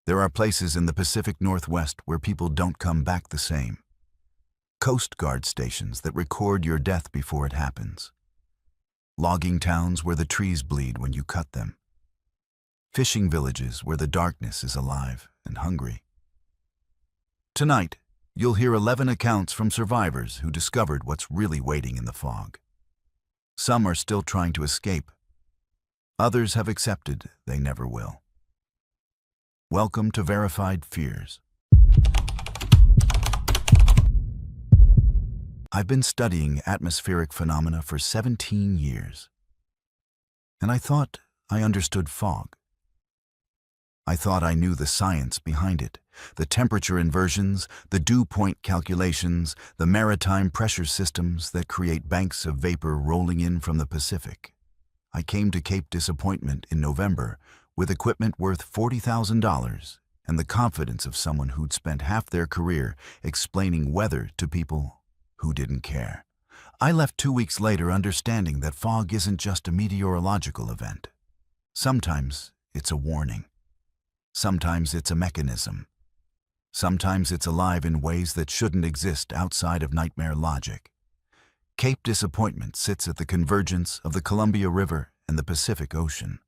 There are places in the Pacific Northwest where people don't come back the same. Coast Guard stations that record your death before it happens. Logging towns where the trees bleed when you cut them. Fishing villages where the darkness is alive and hungry. Tonight, you'll hear 11 accounts from survivors who discovered what's really waiting in the fog. Some are still trying to escape. Others have accepted they never will. Welcome to Verified Fears. I've been studying atmospheric phenomena for 17 years, and I thought I understood fog. I thought I knew the science behind it, the temperature inversions, the dew point calculations, the maritime pressure systems that create banks of vapor rolling in from the Pacific. I came to Cape Disappointment in November with equipment worth $40,000 and the confidence of someone who'd spent half their career explaining weather to people who didn't care. I left 2 weeks later understanding that fog isn't just a meteorological event. Sometimes it's a warning. Sometimes it's a mechanism. Sometimes it's alive in ways that shouldn't exist outside of nightmare logic. Cape Disappointment sits at the convergence of the Columbia River and the Pacific Ocean,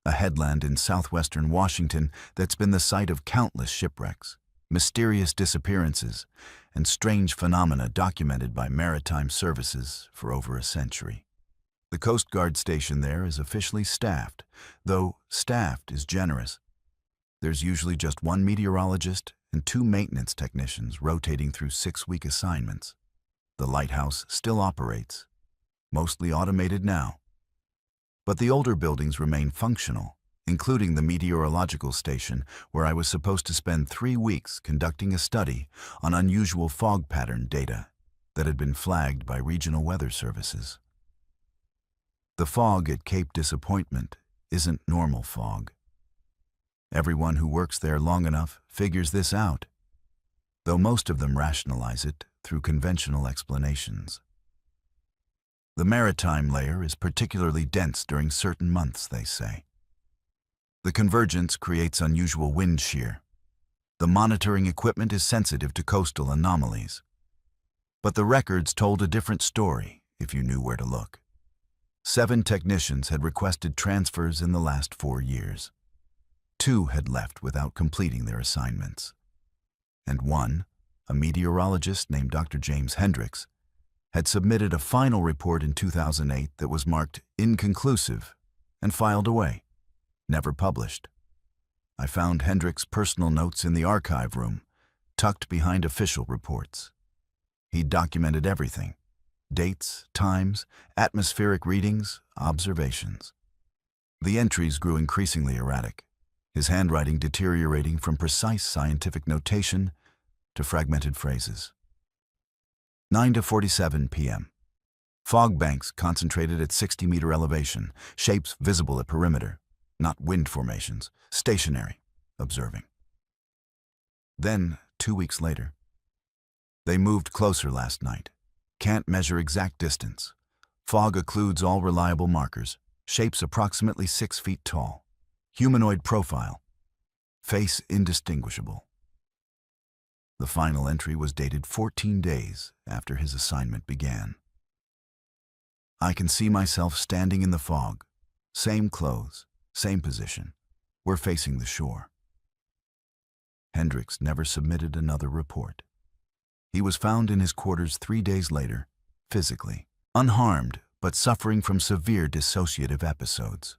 a headland in southwestern Washington that's been the site of countless shipwrecks, mysterious disappearances, and strange phenomena documented by maritime services for over a century. The Coast Guard station there is officially staffed, though staffed is generous. There's usually just one meteorologist and 2 maintenance technicians rotating through 6-week assignments. The lighthouse still operates, mostly automated now. But the older buildings remain functional, including the meteorological station where I was supposed to spend 3 weeks conducting a study on unusual fog pattern data that had been flagged by regional weather services. The fog at Cape Disappointment isn't normal fog. Everyone who works there long enough figures this out, though most of them rationalize it through conventional explanations. The maritime layer is particularly dense during certain months, they say. The convergence creates unusual wind shear. The monitoring equipment is sensitive to coastal anomalies. But the records told a different story if you knew where to look. 7 technicians had requested transfers in the last 4 years. 2 had left without completing their assignments. And one, a meteorologist named Dr. James Hendricks, had submitted a final report in 2008 that was marked inconclusive and filed away, never published. I found Hendricks' personal notes in the archive room, tucked behind official reports. He documented everything: dates, times, atmospheric readings, observations. The entries grew increasingly erratic, his handwriting deteriorating from precise scientific notation to fragmented phrases. 9:47 p.m. Fog banks concentrated at 60-meter elevation, shapes visible at perimeter, not wind formations, stationary, observing. Then, 2 weeks later, they moved closer last night. Can't measure exact distance. Fog occludes all reliable markers, shapes approximately 6 feet tall. Humanoid profile. Face indistinguishable. The final entry was dated 14 days after his assignment began. I can see myself standing in the fog. Same clothes, same position. We're facing the shore. Hendricks never submitted another report. He was found in his quarters 3 days later, physically, unharmed but suffering from severe dissociative episodes.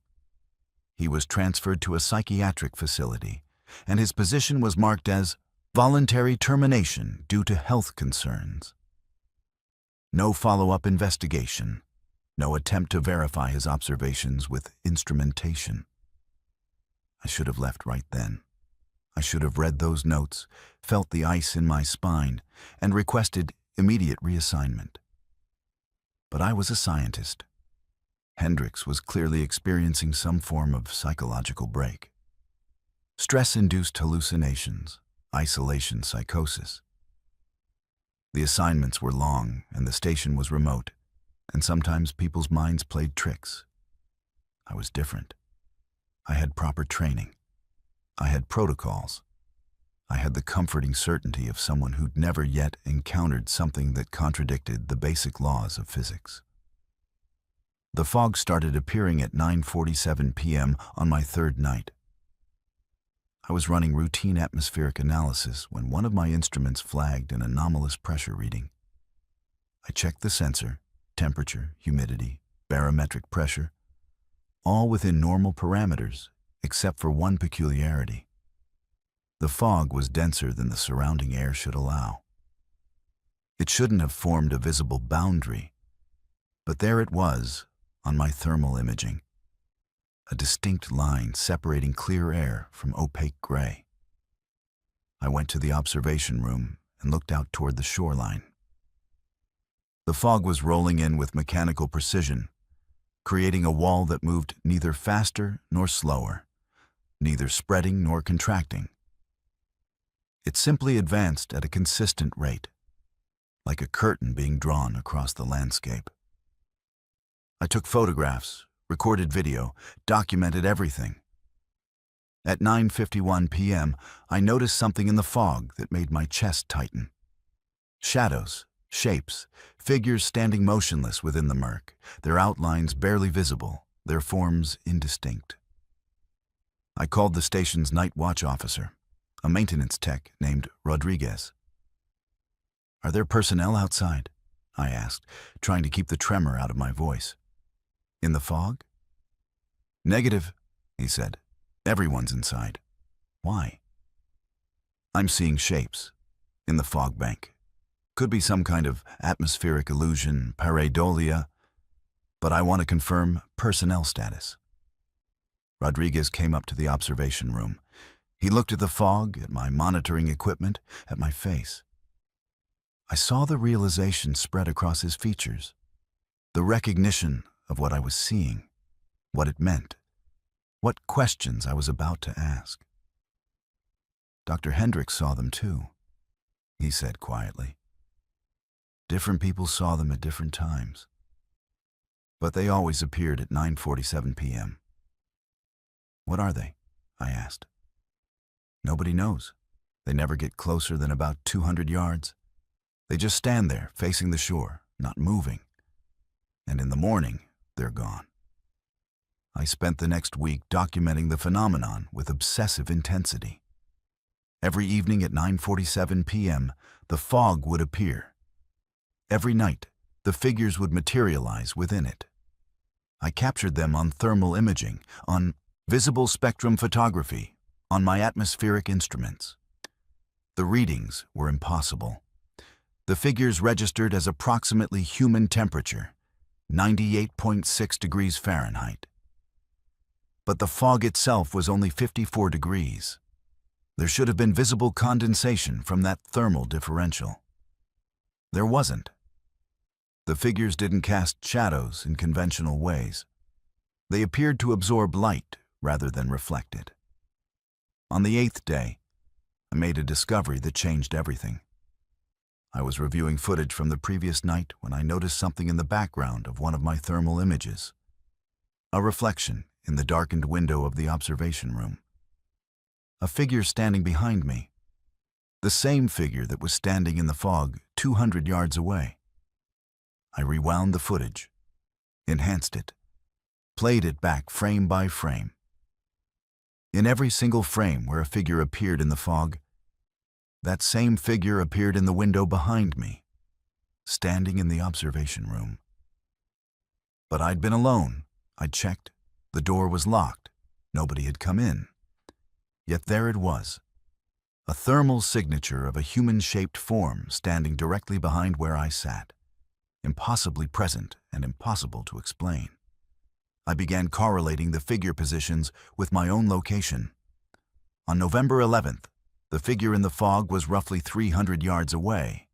He was transferred to a psychiatric facility, and his position was marked as voluntary termination due to health concerns. No follow-up investigation, no attempt to verify his observations with instrumentation. I should have left right then. I should have read those notes, felt the ice in my spine, and requested immediate reassignment. But I was a scientist. Hendricks was clearly experiencing some form of psychological break. Stress-induced hallucinations, isolation psychosis. The assignments were long and the station was remote, and sometimes people's minds played tricks. I was different. I had proper training. I had protocols. I had the comforting certainty of someone who'd never yet encountered something that contradicted the basic laws of physics. The fog started appearing at 9:47 p.m. on my third night. I was running routine atmospheric analysis when one of my instruments flagged an anomalous pressure reading. I checked the sensor, temperature, humidity, barometric pressure, all within normal parameters, except for one peculiarity. The fog was denser than the surrounding air should allow. It shouldn't have formed a visible boundary, but there it was on my thermal imaging, a distinct line separating clear air from opaque gray. I went to the observation room and looked out toward the shoreline. The fog was rolling in with mechanical precision, creating a wall that moved neither faster nor slower, neither spreading nor contracting. It simply advanced at a consistent rate, like a curtain being drawn across the landscape. I took photographs, recorded video, documented everything. At 9:51 p.m., I noticed something in the fog that made my chest tighten. Shadows, shapes, figures standing motionless within the murk, their outlines barely visible, their forms indistinct. I called the station's night watch officer, a maintenance tech named Rodriguez. "Are there personnel outside?" I asked, trying to keep the tremor out of my voice. "In the fog?" "Negative," he said. "Everyone's inside." "Why?" "I'm seeing shapes in the fog bank. Could be some kind of atmospheric illusion, pareidolia, but I want to confirm personnel status." Rodriguez came up to the observation room. He looked at the fog, at my monitoring equipment, at my face. I saw the realization spread across his features, the recognition of what I was seeing, what it meant, what questions I was about to ask. "Dr. Hendricks saw them too," he said quietly. "Different people saw them at different times, but they always appeared at 9:47 p.m. "What are they?" I asked. "Nobody knows. They never get closer than about 200 yards. They just stand there, facing the shore, not moving. And in the morning, they're gone." I spent the next week documenting the phenomenon with obsessive intensity. Every evening at 9:47 p.m., the fog would appear. Every night, the figures would materialize within it. I captured them on thermal imaging, on visible spectrum photography, on my atmospheric instruments. The readings were impossible. The figures registered as approximately human temperature, 98.6 degrees Fahrenheit. But the fog itself was only 54 degrees. There should have been visible condensation from that thermal differential. There wasn't. The figures didn't cast shadows in conventional ways. They appeared to absorb light rather than reflect it. On the 8th day, I made a discovery that changed everything. I was reviewing footage from the previous night when I noticed something in the background of one of my thermal images. A reflection in the darkened window of the observation room. A figure standing behind me. The same figure that was standing in the fog 200 yards away. I rewound the footage, enhanced it, played it back frame by frame. In every single frame where a figure appeared in the fog, that same figure appeared in the window behind me, standing in the observation room. But I'd been alone. I'd checked. The door was locked. Nobody had come in. Yet there it was, a thermal signature of a human-shaped form standing directly behind where I sat, impossibly present and impossible to explain. I began correlating the figure positions with my own location. On November 11th, the figure in the fog was roughly 300 yards away,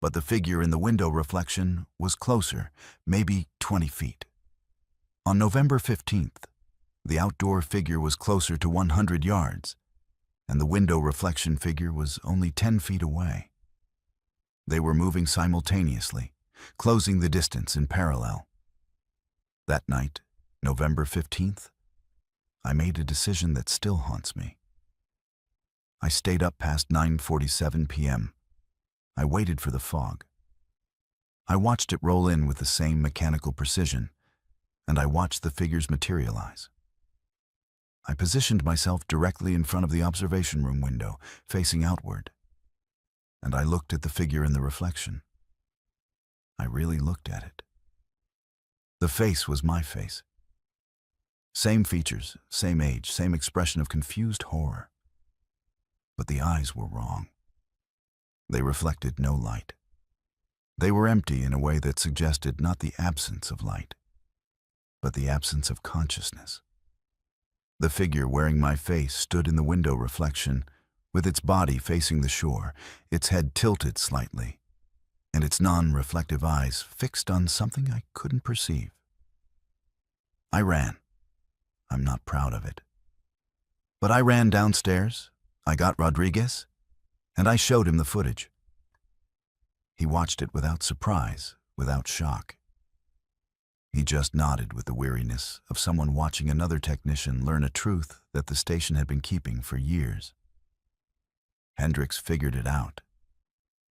but the figure in the window reflection was closer, maybe 20 feet. On November 15th, the outdoor figure was closer to 100 yards, and the window reflection figure was only 10 feet away. They were moving simultaneously, closing the distance in parallel. That night, November 15th, I made a decision that still haunts me. I stayed up past 9:47 p.m. I waited for the fog. I watched it roll in with the same mechanical precision, and I watched the figures materialize. I positioned myself directly in front of the observation room window, facing outward, and I looked at the figure in the reflection. I really looked at it. The face was my face. Same features, same age, same expression of confused horror. But the eyes were wrong. They reflected no light. They were empty in a way that suggested not the absence of light, but the absence of consciousness. The figure wearing my face stood in the window reflection, with its body facing the shore, its head tilted slightly, and its non-reflective eyes fixed on something I couldn't perceive. I ran. I'm not proud of it. But I ran downstairs, I got Rodriguez, and I showed him the footage. He watched it without surprise, without shock. He just nodded with the weariness of someone watching another technician learn a truth that the station had been keeping for years. Hendricks figured it out,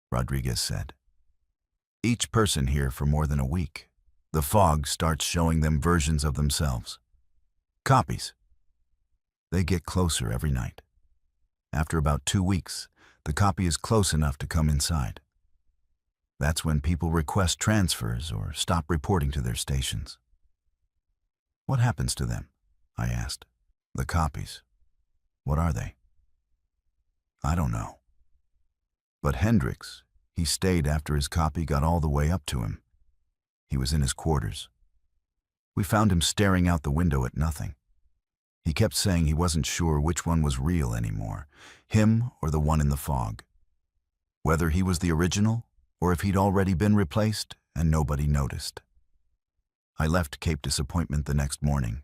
Rodriguez said. Each person here for more than a week, the fog starts showing them versions of themselves. Copies. They get closer every night. After about 2 weeks, the copy is close enough to come inside. That's when people request transfers or stop reporting to their stations. What happens to them? I asked. The copies. What are they? I don't know. But Hendricks, he stayed after his copy got all the way up to him. He was in his quarters. We found him staring out the window at nothing. He kept saying he wasn't sure which one was real anymore, him or the one in the fog. Whether he was the original, or if he'd already been replaced and nobody noticed. I left Cape Disappointment the next morning.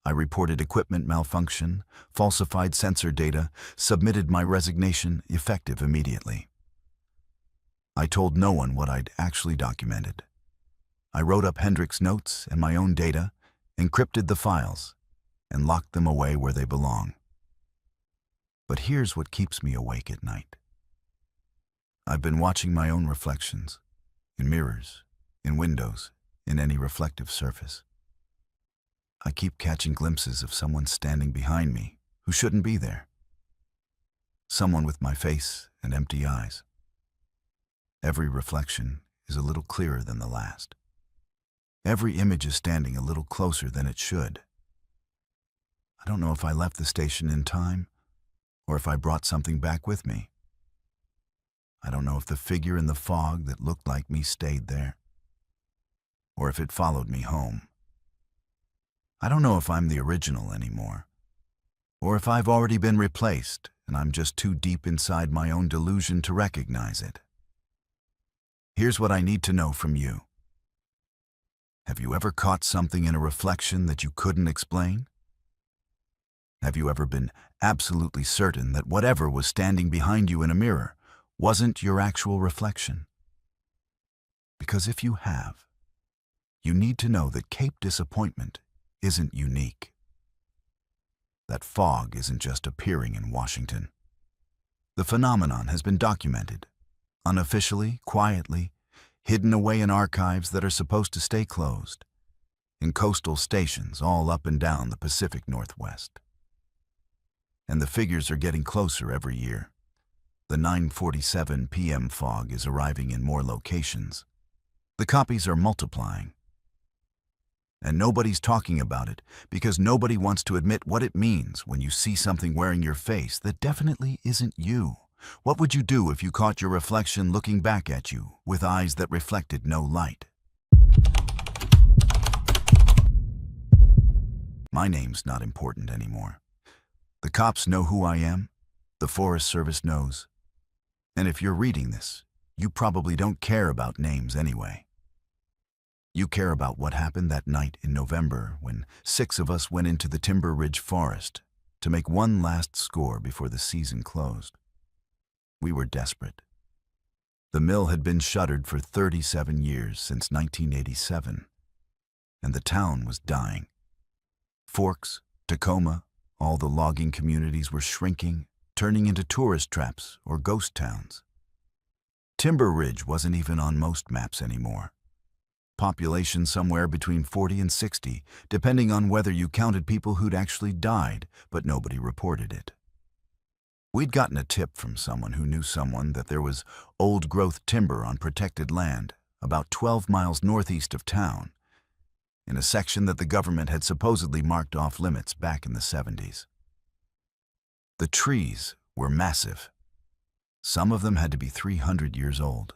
I reported equipment malfunction, falsified sensor data, submitted my resignation, effective immediately. I told no one what I'd actually documented. I wrote up Hendricks' notes and my own data, encrypted the files, and locked them away where they belong. But here's what keeps me awake at night. I've been watching my own reflections, in mirrors, in windows, in any reflective surface. I keep catching glimpses of someone standing behind me who shouldn't be there. Someone with my face and empty eyes. Every reflection is a little clearer than the last. Every image is standing a little closer than it should. I don't know if I left the station in time, or if I brought something back with me. I don't know if the figure in the fog that looked like me stayed there, or if it followed me home. I don't know if I'm the original anymore, or if I've already been replaced and I'm just too deep inside my own delusion to recognize it. Here's what I need to know from you. Have you ever caught something in a reflection that you couldn't explain? Have you ever been absolutely certain that whatever was standing behind you in a mirror wasn't your actual reflection? Because if you have, you need to know that Cape Disappointment isn't unique. That fog isn't just appearing in Washington. The phenomenon has been documented, unofficially, quietly, hidden away in archives that are supposed to stay closed, in coastal stations all up and down the Pacific Northwest. And the figures are getting closer every year. The 9:47 p.m. fog is arriving in more locations. The copies are multiplying. And nobody's talking about it because nobody wants to admit what it means when you see something wearing your face that definitely isn't you. What would you do if you caught your reflection looking back at you with eyes that reflected no light? My name's not important anymore. The cops know who I am. The Forest Service knows. And if you're reading this, you probably don't care about names anyway. You care about what happened that night in November when 6 of us went into the Timber Ridge Forest to make one last score before the season closed. We were desperate. The mill had been shuttered for 37 years since 1987, and the town was dying. Forks, Tacoma, all the logging communities were shrinking turning into tourist traps or ghost towns. Timber Ridge wasn't even on most maps anymore. Population somewhere between 40 and 60, depending on whether you counted people who'd actually died, but nobody reported it. We'd gotten a tip from someone who knew someone that there was old-growth timber on protected land about 12 miles northeast of town, in a section that the government had supposedly marked off limits back in the 70s. The trees were massive. Some of them had to be 300 years old.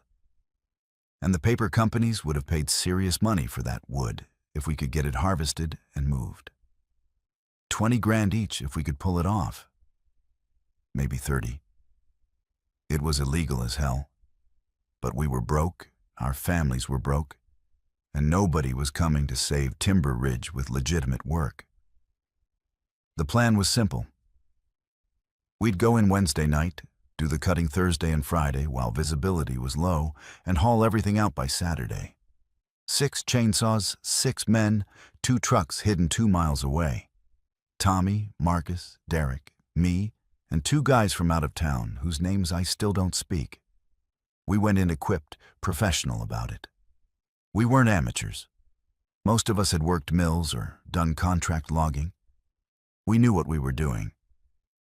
And the paper companies would have paid serious money for that wood if we could get it harvested and moved. 20 grand each if we could pull it off. Maybe 30. It was illegal as hell. But we were broke, our families were broke, and nobody was coming to save Timber Ridge with legitimate work. The plan was simple. We'd go in Wednesday night, do the cutting Thursday and Friday while visibility was low, and haul everything out by Saturday. 6 chainsaws, 6 men, 2 trucks hidden 2 miles away. Tommy, Marcus, Derek, me, and 2 guys from out of town whose names I still don't speak. We went in equipped, professional about it. We weren't amateurs. Most of us had worked mills or done contract logging. We knew what we were doing.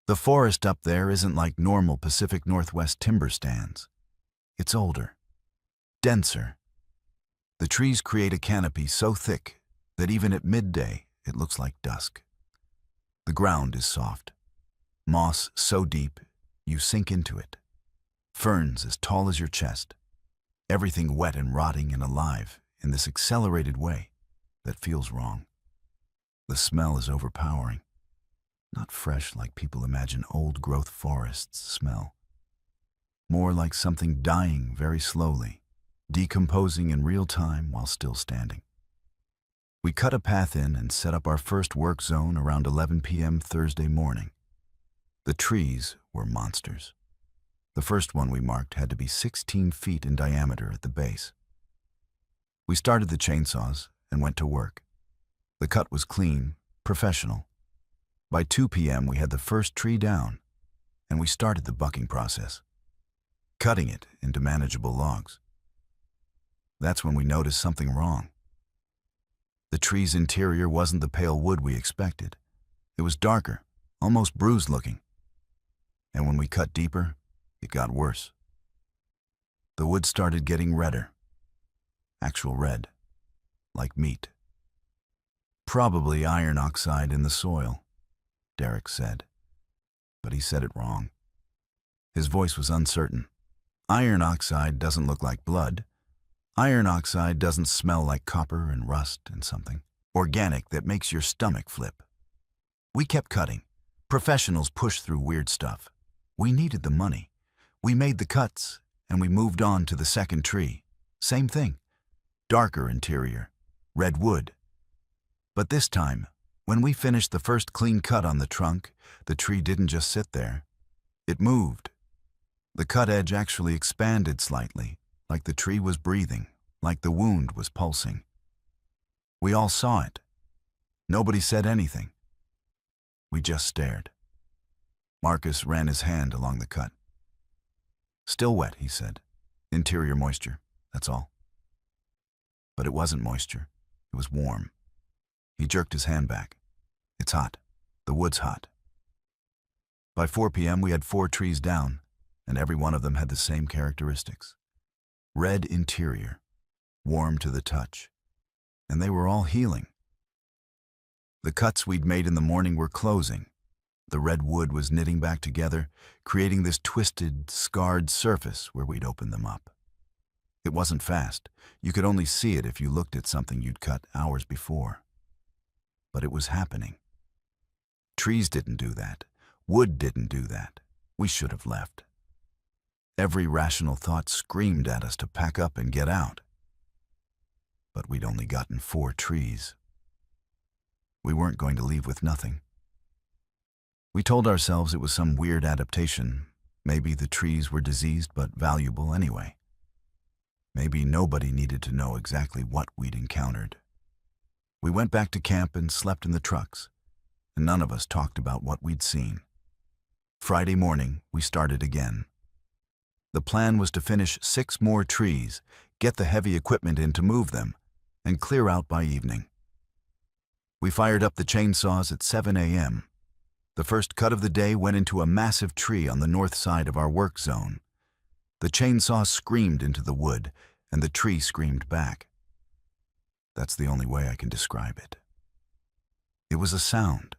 The forest up there isn't like normal Pacific Northwest timber stands. It's older, denser. The trees create a canopy so thick that even at midday it looks like dusk. The ground is soft. Moss so deep you sink into it. Ferns as tall as your chest. Everything wet and rotting and alive in this accelerated way that feels wrong. The smell is overpowering. Not fresh like people imagine old-growth forests smell. More like something dying very slowly, decomposing in real time while still standing. We cut a path in and set up our first work zone around 11 p.m. Thursday morning. The trees were monsters. The first one we marked had to be 16 feet in diameter at the base. We started the chainsaws and went to work. The cut was clean, professional. By 2 p.m. we had the first tree down, and we started the bucking process, cutting it into manageable logs. That's when we noticed something wrong. The tree's interior wasn't the pale wood we expected. It was darker, almost bruised-looking. And when we cut deeper, it got worse. The wood started getting redder. Actual red, like meat. Probably iron oxide in the soil, Derek said. But he said it wrong. His voice was uncertain. Iron oxide doesn't look like blood. Iron oxide doesn't smell like copper and rust and something organic that makes your stomach flip. We kept cutting. Professionals pushed through weird stuff. We needed the money. We made the cuts, and we moved on to the second tree. Same thing. Darker interior. Red wood. But this time, when we finished the first clean cut on the trunk, the tree didn't just sit there. It moved. The cut edge actually expanded slightly, like the tree was breathing, like the wound was pulsing. We all saw it. Nobody said anything. We just stared. Marcus ran his hand along the cut. Still wet, he said. Interior moisture, that's all. But it wasn't moisture. It was warm. He jerked his hand back. It's hot. The wood's hot. By 4 p.m. we had 4 trees down, and every one of them had the same characteristics. Red interior, warm to the touch, and they were all healing. The cuts we'd made in the morning were closing. The red wood was knitting back together, creating this twisted, scarred surface where we'd opened them up. It wasn't fast. You could only see it if you looked at something you'd cut hours before. But it was happening. Trees didn't do that. Wood didn't do that. We should have left. Every rational thought screamed at us to pack up and get out. But we'd only gotten 4 trees. We weren't going to leave with nothing. We told ourselves it was some weird adaptation. Maybe the trees were diseased but valuable anyway. Maybe nobody needed to know exactly what we'd encountered. We went back to camp and slept in the trucks, and none of us talked about what we'd seen. Friday morning, we started again. The plan was to finish 6 more trees, get the heavy equipment in to move them, and clear out by evening. We fired up the chainsaws at 7 a.m. The first cut of the day went into a massive tree on the north side of our work zone. The chainsaw screamed into the wood, and the tree screamed back. That's the only way I can describe it. It was a sound,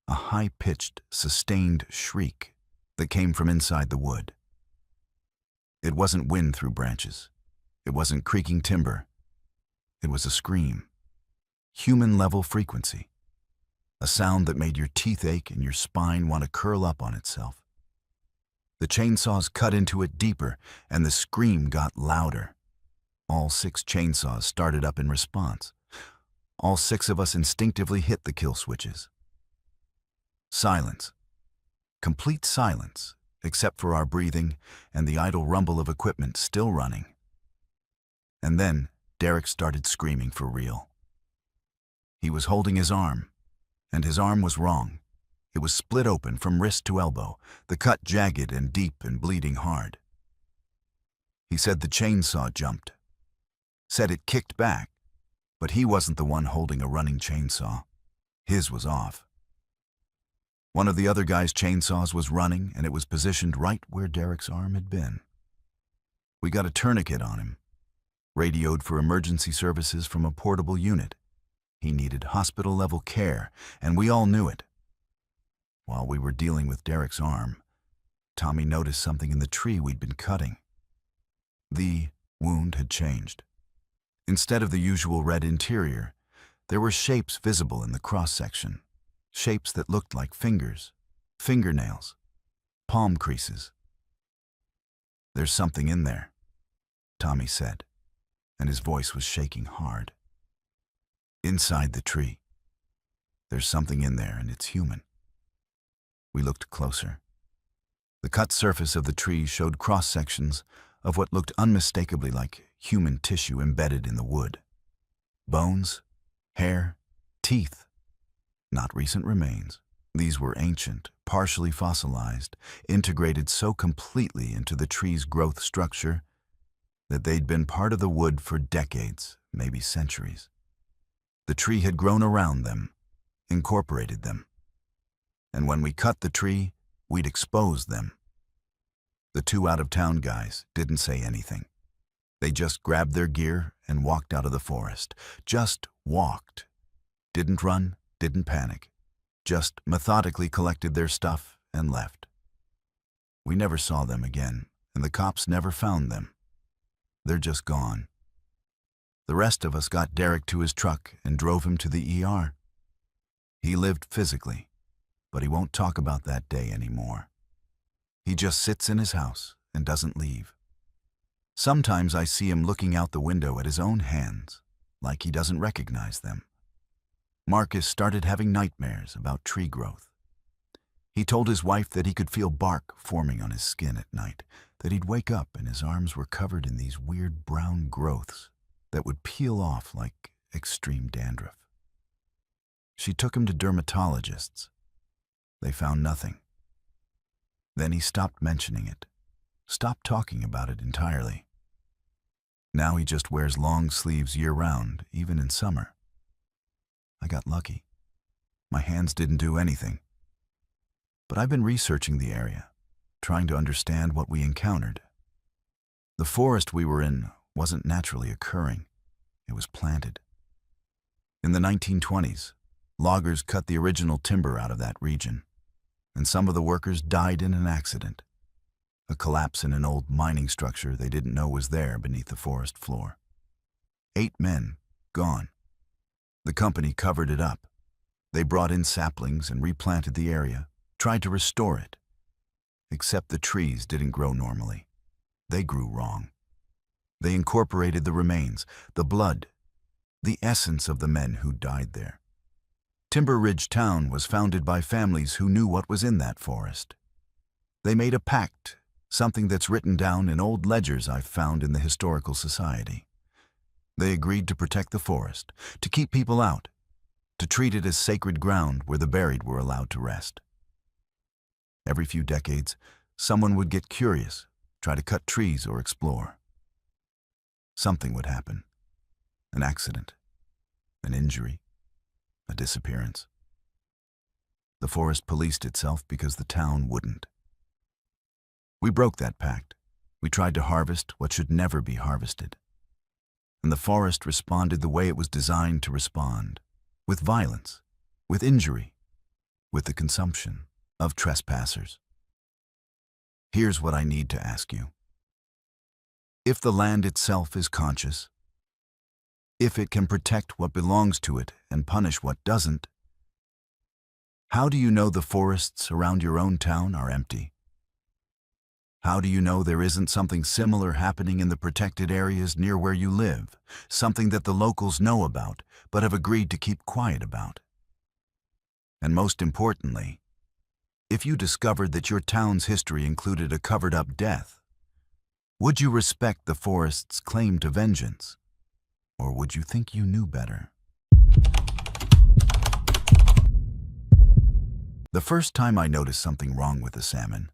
a high-pitched, sustained shriek that came from inside the wood. It wasn't wind through branches. It wasn't creaking timber. It was a scream. Human-level frequency. A sound that made your teeth ache and your spine want to curl up on itself. The chainsaws cut into it deeper, and the scream got louder. All 6 chainsaws started up in response. All 6 of us instinctively hit the kill switches. Silence. Complete silence, except for our breathing and the idle rumble of equipment still running. And then Derek started screaming for real. He was holding his arm, and his arm was wrong. It was split open from wrist to elbow, the cut jagged and deep and bleeding hard. He said the chainsaw jumped. Said it kicked back, but he wasn't the one holding a running chainsaw. His was off. One of the other guy's chainsaws was running, and it was positioned right where Derek's arm had been. We got a tourniquet on him, radioed for emergency services from a portable unit. He needed hospital-level care, and we all knew it. While we were dealing with Derek's arm, Tommy noticed something in the tree we'd been cutting. The wound had changed. Instead of the usual red interior, there were shapes visible in the cross-section, shapes that looked like fingers, fingernails, palm creases. "There's something in there," Tommy said, and his voice was shaking hard. "Inside the tree. There's something in there, and it's human." We looked closer. The cut surface of the tree showed cross-sections of what looked unmistakably like human tissue embedded in the wood. Bones, hair, teeth. Not recent remains. These were ancient, partially fossilized, integrated so completely into the tree's growth structure that they'd been part of the wood for decades, maybe centuries. The tree had grown around them, incorporated them. And when we cut the tree, we'd expose them. The 2 out-of-town guys didn't say anything. They just grabbed their gear and walked out of the forest. Just walked. Didn't run, didn't panic. Just methodically collected their stuff and left. We never saw them again, and the cops never found them. They're just gone. The rest of us got Derek to his truck and drove him to the ER. He lived physically, but he won't talk about that day anymore. He just sits in his house and doesn't leave. Sometimes I see him looking out the window at his own hands, like he doesn't recognize them. Marcus started having nightmares about tree growth. He told his wife that he could feel bark forming on his skin at night, that he'd wake up and his arms were covered in these weird brown growths that would peel off like extreme dandruff. She took him to dermatologists. They found nothing. Then he stopped mentioning it, stopped talking about it entirely. Now he just wears long sleeves year-round, even in summer. I got lucky. My hands didn't do anything. But I've been researching the area, trying to understand what we encountered. The forest we were in wasn't naturally occurring. It was planted. In the 1920s, loggers cut the original timber out of that region, and some of the workers died in an accident. A collapse in an old mining structure they didn't know was there beneath the forest floor. 8 men, gone. The company covered it up. They brought in saplings and replanted the area, tried to restore it. Except the trees didn't grow normally. They grew wrong. They incorporated the remains, the blood, the essence of the men who died there. Timber Ridge Town was founded by families who knew what was in that forest. They made a pact, something that's written down in old ledgers I've found in the Historical Society. They agreed to protect the forest, to keep people out, to treat it as sacred ground where the buried were allowed to rest. Every few decades, someone would get curious, try to cut trees or explore. Something would happen. An accident, an injury, a disappearance. The forest policed itself because the town wouldn't. We broke that pact. We tried to harvest what should never be harvested. And the forest responded the way it was designed to respond, with violence, with injury, with the consumption of trespassers. Here's what I need to ask you. If the land itself is conscious, if it can protect what belongs to it and punish what doesn't, how do you know the forests around your own town are empty? How do you know there isn't something similar happening in the protected areas near where you live, something that the locals know about but have agreed to keep quiet about? And most importantly, if you discovered that your town's history included a covered-up death, would you respect the forest's claim to vengeance? Or would you think you knew better? The first time I noticed something wrong with the salmon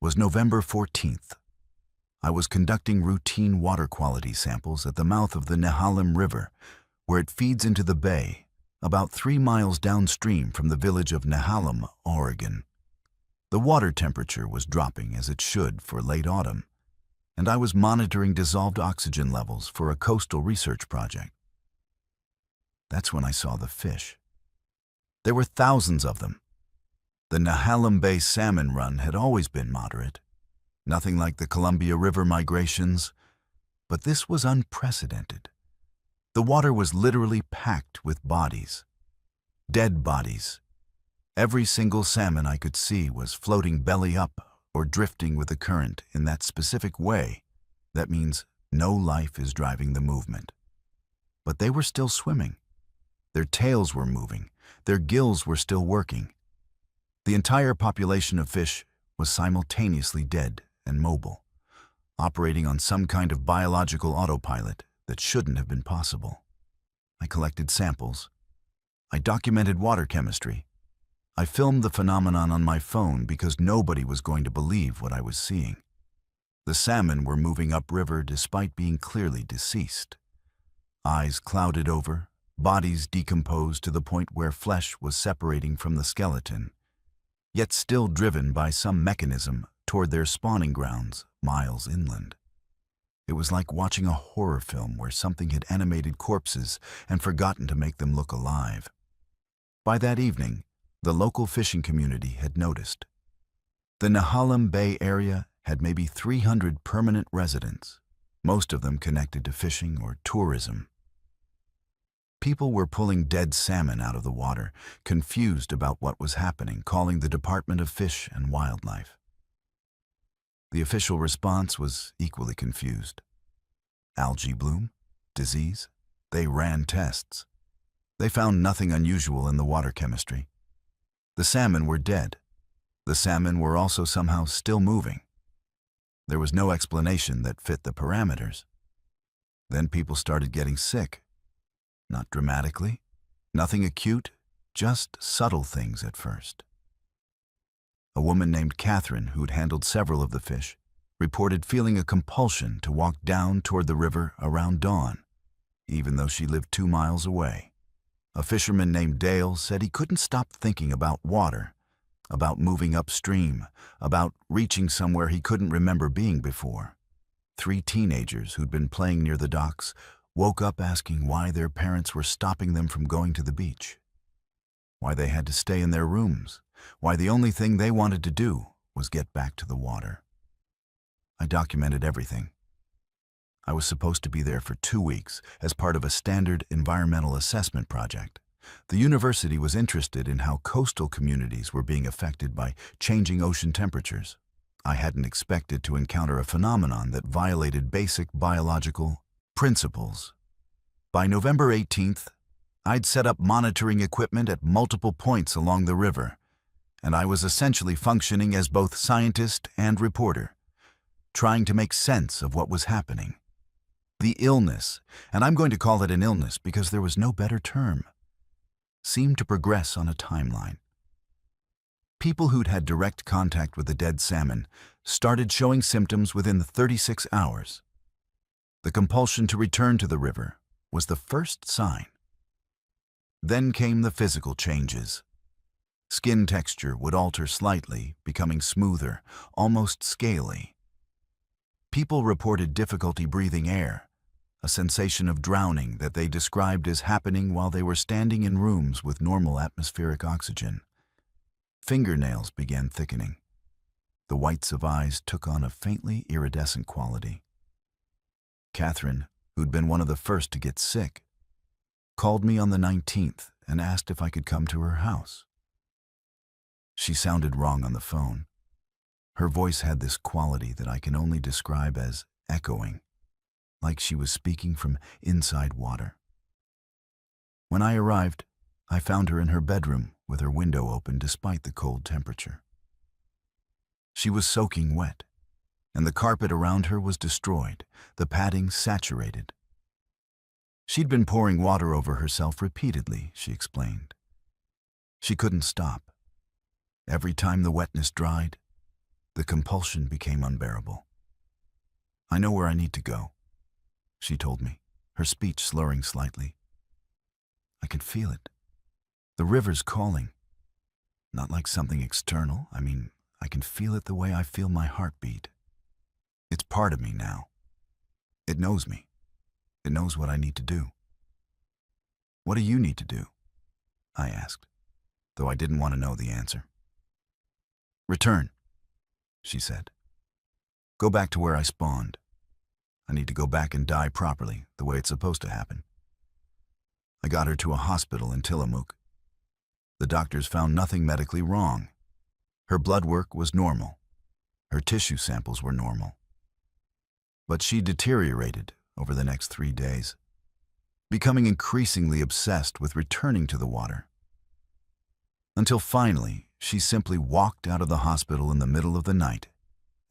was November 14th. I was conducting routine water quality samples at the mouth of the Nehalem River, where it feeds into the bay, about 3 miles downstream from the village of Nehalem, Oregon. The water temperature was dropping as it should for late autumn, and I was monitoring dissolved oxygen levels for a coastal research project. That's when I saw the fish. There were thousands of them. The Nehalem Bay salmon run had always been moderate, nothing like the Columbia River migrations, but this was unprecedented. The water was literally packed with bodies, dead bodies. Every single salmon I could see was floating belly up or drifting with the current in that specific way. That means no life is driving the movement. But they were still swimming. Their tails were moving. Their gills were still working. The entire population of fish was simultaneously dead and mobile, operating on some kind of biological autopilot that shouldn't have been possible. I collected samples. I documented water chemistry. I filmed the phenomenon on my phone because nobody was going to believe what I was seeing. The salmon were moving upriver despite being clearly deceased. Eyes clouded over, bodies decomposed to the point where flesh was separating from the skeleton, yet still driven by some mechanism toward their spawning grounds miles inland. It was like watching a horror film where something had animated corpses and forgotten to make them look alive. By that evening, the local fishing community had noticed. The Nehalem Bay area had maybe 300 permanent residents, most of them connected to fishing or tourism. People were pulling dead salmon out of the water, confused about what was happening, calling the Department of Fish and Wildlife. The official response was equally confused. Algae bloom? Disease? They ran tests. They found nothing unusual in the water chemistry. The salmon were dead. The salmon were also somehow still moving. There was no explanation that fit the parameters. Then people started getting sick. Not dramatically, nothing acute, just subtle things at first. A woman named Catherine, who'd handled several of the fish, reported feeling a compulsion to walk down toward the river around dawn, even though she lived 2 miles away. A fisherman named Dale said he couldn't stop thinking about water, about moving upstream, about reaching somewhere he couldn't remember being before. 3 teenagers who'd been playing near the docks woke up asking why their parents were stopping them from going to the beach, why they had to stay in their rooms, why the only thing they wanted to do was get back to the water. I documented everything. I was supposed to be there for 2 weeks as part of a standard environmental assessment project. The university was interested in how coastal communities were being affected by changing ocean temperatures. I hadn't expected to encounter a phenomenon that violated basic biological principles. By November 18th, I'd set up monitoring equipment at multiple points along the river, and I was essentially functioning as both scientist and reporter, trying to make sense of what was happening. The illness, and I'm going to call it an illness because there was no better term, seemed to progress on a timeline. People who'd had direct contact with the dead salmon started showing symptoms within 36 hours. The compulsion to return to the river was the first sign. Then came the physical changes. Skin texture would alter slightly, becoming smoother, almost scaly. People reported difficulty breathing air, a sensation of drowning that they described as happening while they were standing in rooms with normal atmospheric oxygen. Fingernails began thickening. The whites of eyes took on a faintly iridescent quality. Catherine, who'd been one of the first to get sick, called me on the 19th and asked if I could come to her house. She sounded wrong on the phone. Her voice had this quality that I can only describe as echoing, like she was speaking from inside water. When I arrived, I found her in her bedroom with her window open despite the cold temperature. She was soaking wet, and the carpet around her was destroyed, the padding saturated. She'd been pouring water over herself repeatedly, she explained. She couldn't stop. Every time the wetness dried, the compulsion became unbearable. "I know where I need to go," she told me, her speech slurring slightly. "I can feel it. The river's calling. Not like something external. I can feel it the way I feel my heartbeat. It's part of me now. It knows me. It knows what I need to do." "What do you need to do?" I asked, though I didn't want to know the answer. "Return," she said. "Go back to where I spawned. I need to go back and die properly, the way it's supposed to happen." I got her to a hospital in Tillamook. The doctors found nothing medically wrong. Her blood work was normal. Her tissue samples were normal. But she deteriorated over the next 3 days, becoming increasingly obsessed with returning to the water. Until finally, she simply walked out of the hospital in the middle of the night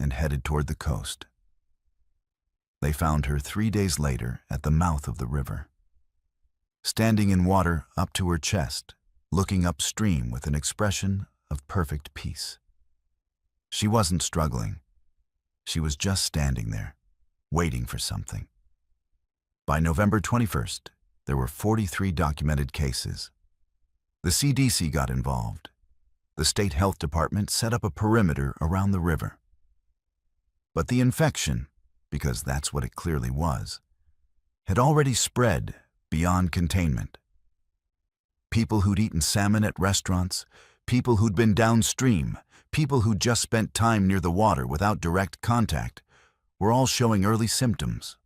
and headed toward the coast. They found her 3 days later at the mouth of the river, standing in water up to her chest, looking upstream with an expression of perfect peace. She wasn't struggling. She was just standing there, waiting for something. By November 21st, there were 43 documented cases. The CDC got involved. The state health department set up a perimeter around the river. But the infection, because that's what it clearly was, had already spread beyond containment. People who'd eaten salmon at restaurants, people who'd been downstream, people who'd just spent time near the water without direct contact, were all showing early symptoms.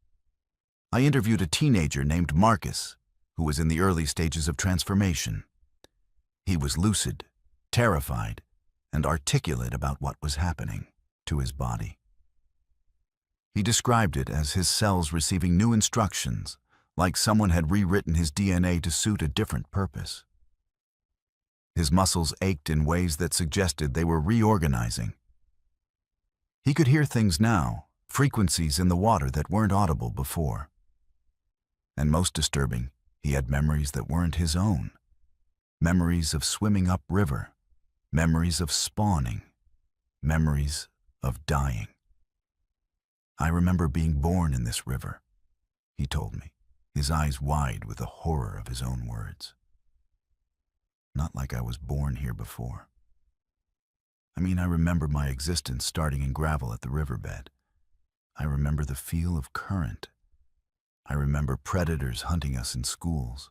I interviewed a teenager named Marcus, who was in the early stages of transformation. He was lucid, terrified, and articulate about what was happening to his body. He described it as his cells receiving new instructions, like someone had rewritten his DNA to suit a different purpose. His muscles ached in ways that suggested they were reorganizing. He could hear things now, frequencies in the water that weren't audible before. And most disturbing, he had memories that weren't his own. Memories of swimming upriver, memories of spawning, memories of dying. "I remember being born in this river," he told me, his eyes wide with the horror of his own words. "Not like I was born here before. I remember my existence starting in gravel at the riverbed. I remember the feel of current. I remember predators hunting us in schools.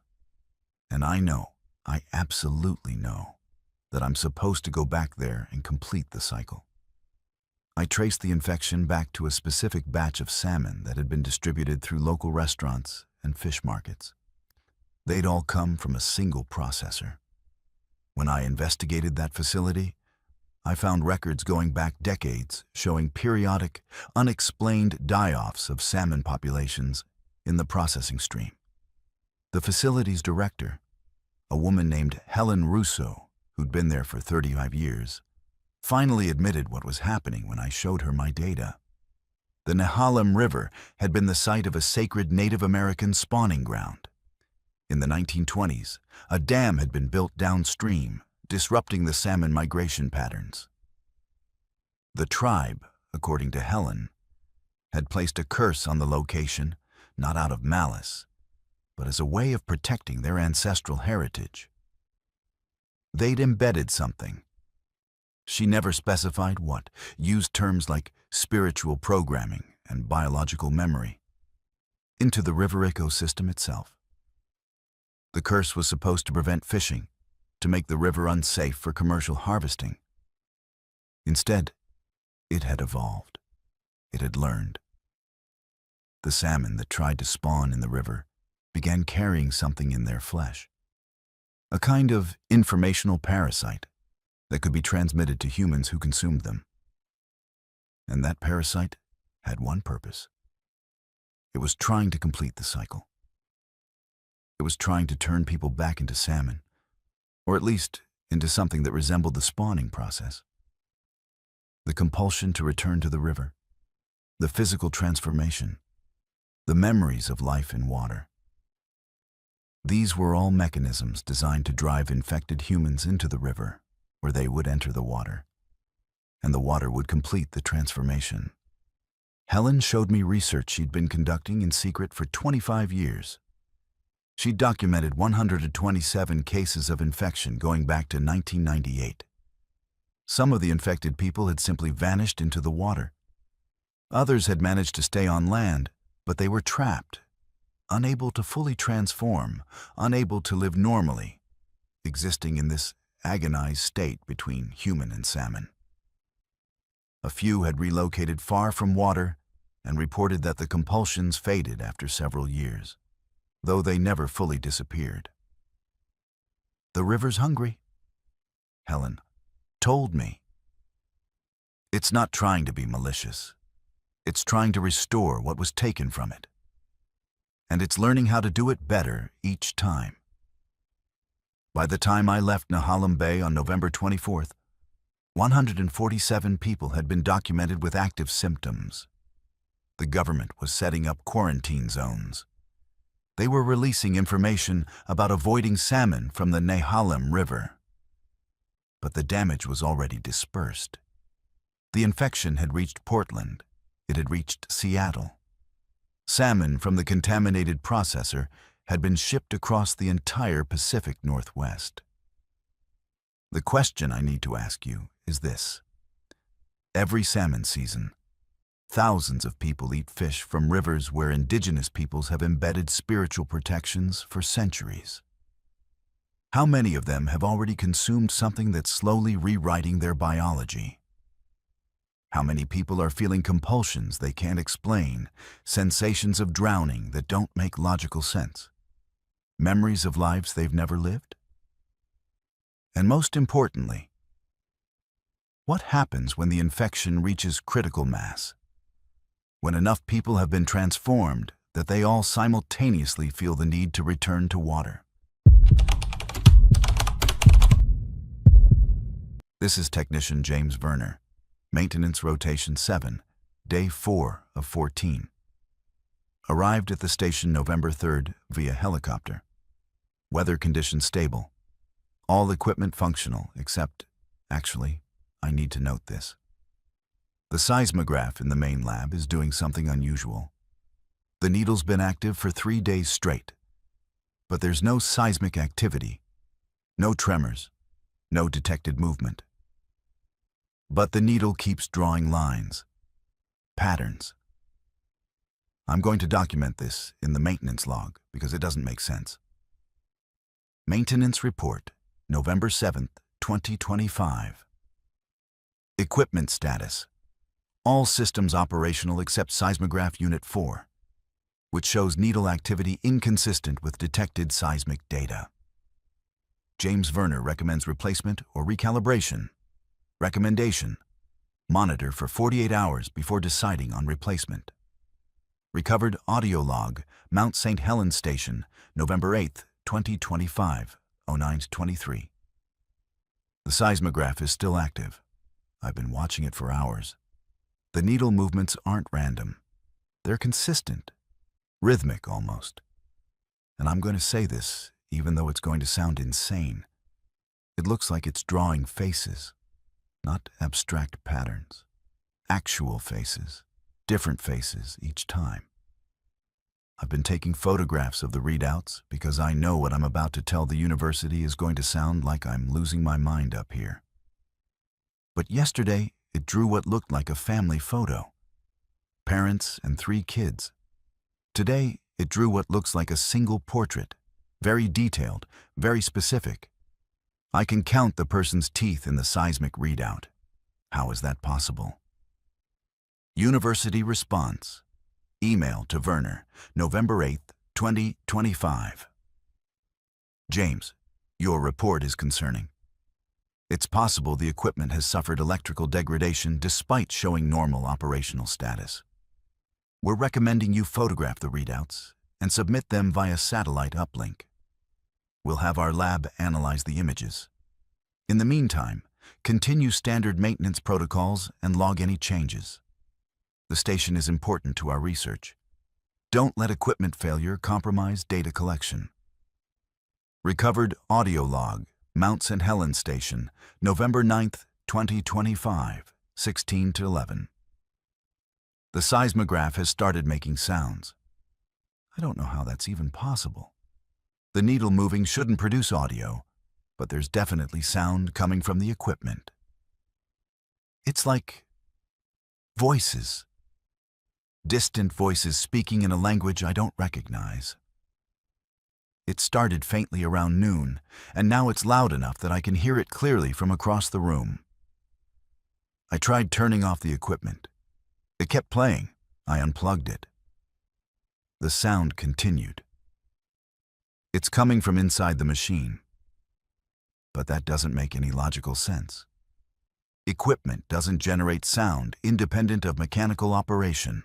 And I absolutely know, that I'm supposed to go back there and complete the cycle." I traced the infection back to a specific batch of salmon that had been distributed through local restaurants and fish markets. They'd all come from a single processor. When I investigated that facility, I found records going back decades showing periodic, unexplained die-offs of salmon populations in the processing stream. The facility's director, a woman named Helen Russo, who'd been there for 35 years, finally admitted what was happening when I showed her my data. The Nehalem River had been the site of a sacred Native American spawning ground. In the 1920s, a dam had been built downstream, disrupting the salmon migration patterns. The tribe, according to Helen, had placed a curse on the location, not out of malice, but as a way of protecting their ancestral heritage. They'd embedded something. She never specified what, used terms like spiritual programming and biological memory, into the river ecosystem itself. The curse was supposed to prevent fishing, to make the river unsafe for commercial harvesting. Instead, it had evolved. It had learned. The salmon that tried to spawn in the river began carrying something in their flesh, a kind of informational parasite that could be transmitted to humans who consumed them. And that parasite had one purpose. It was trying to complete the cycle. It was trying to turn people back into salmon, or at least into something that resembled the spawning process. The compulsion to return to the river, the physical transformation, the memories of life in water. These were all mechanisms designed to drive infected humans into the river, where they would enter the water, and the water would complete the transformation. Helen showed me research she'd been conducting in secret for 25 years. She documented 127 cases of infection going back to 1998. Some of the infected people had simply vanished into the water. Others had managed to stay on land, but they were trapped, unable to fully transform, unable to live normally, existing in this agonized state between human and salmon. A few had relocated far from water and reported that the compulsions faded after several years, though they never fully disappeared. The river's hungry, Helen told me. It's not trying to be malicious. It's trying to restore what was taken from it. And it's learning how to do it better each time. By the time I left Nehalem Bay on November 24th, 147 people had been documented with active symptoms. The government was setting up quarantine zones. They were releasing information about avoiding salmon from the Nehalem River. But the damage was already dispersed. The infection had reached Portland. It had reached Seattle. Salmon from the contaminated processor had been shipped across the entire Pacific Northwest. The question I need to ask you is this. Every salmon season, thousands of people eat fish from rivers where indigenous peoples have embedded spiritual protections for centuries. How many of them have already consumed something that's slowly rewriting their biology? How many people are feeling compulsions they can't explain, sensations of drowning that don't make logical sense, memories of lives they've never lived? And most importantly, what happens when the infection reaches critical mass? When enough people have been transformed that they all simultaneously feel the need to return to water? This is Technician James Werner, Maintenance Rotation 7, Day 4 of 14. Arrived at the station November 3rd via helicopter. Weather conditions stable. All equipment functional, except, actually, I need to note this. The seismograph in the main lab is doing something unusual. The needle's been active for 3 days straight, but there's no seismic activity, no tremors, no detected movement. But the needle keeps drawing lines, patterns. I'm going to document this in the maintenance log because it doesn't make sense. Maintenance Report, November 7th, 2025. Equipment status. All systems operational except Seismograph Unit 4, which shows needle activity inconsistent with detected seismic data. James Werner recommends replacement or recalibration. Recommendation: monitor for 48 hours before deciding on replacement. Recovered audio log, Mount St. Helens Station, November 8th, 2025, 09:23. The seismograph is still active. I've been watching it for hours. The needle movements aren't random. They're consistent, rhythmic almost. And I'm going to say this, even though it's going to sound insane. It looks like it's drawing faces, not abstract patterns. Actual faces, different faces each time. I've been taking photographs of the readouts because I know what I'm about to tell the university is going to sound like I'm losing my mind up here. But yesterday, it drew what looked like a family photo. Parents and 3 kids. Today, it drew what looks like a single portrait. Very detailed, very specific. I can count the person's teeth in the seismic readout. How is that possible? University response. Email to Werner, November 8, 2025. James, your report is concerning. It's possible the equipment has suffered electrical degradation despite showing normal operational status. We're recommending you photograph the readouts and submit them via satellite uplink. We'll have our lab analyze the images. In the meantime, continue standard maintenance protocols and log any changes. The station is important to our research. Don't let equipment failure compromise data collection. Recovered audio log, Mount St. Helens Station, November 9, 2025, 16 to 11. The seismograph has started making sounds. I don't know how that's even possible. The needle moving shouldn't produce audio, but there's definitely sound coming from the equipment. It's like voices. Distant voices speaking in a language I don't recognize. It started faintly around noon, and now it's loud enough that I can hear it clearly from across the room. I tried turning off the equipment. It kept playing. I unplugged it. The sound continued. It's coming from inside the machine. But that doesn't make any logical sense. Equipment doesn't generate sound independent of mechanical operation.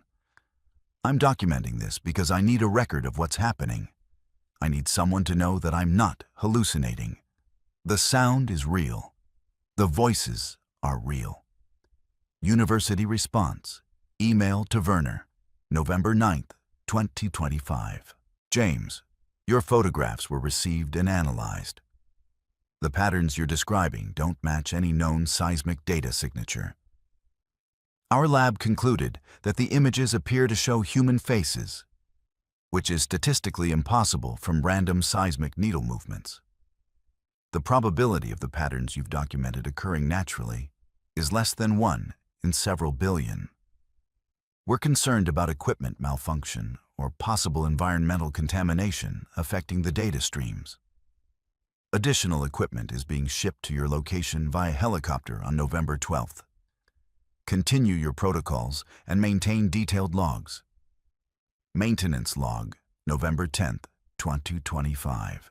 I'm documenting this because I need a record of what's happening. I need someone to know that I'm not hallucinating. The sound is real. The voices are real. University response. Email to Werner, November 9, 2025. James, your photographs were received and analyzed. The patterns you're describing don't match any known seismic data signature. Our lab concluded that the images appear to show human faces, which is statistically impossible from random seismic needle movements. The probability of the patterns you've documented occurring naturally is less than 1 in several billion. We're concerned about equipment malfunction or possible environmental contamination affecting the data streams. Additional equipment is being shipped to your location via helicopter on November 12th. Continue your protocols and maintain detailed logs. Maintenance log, November 10th, 2025.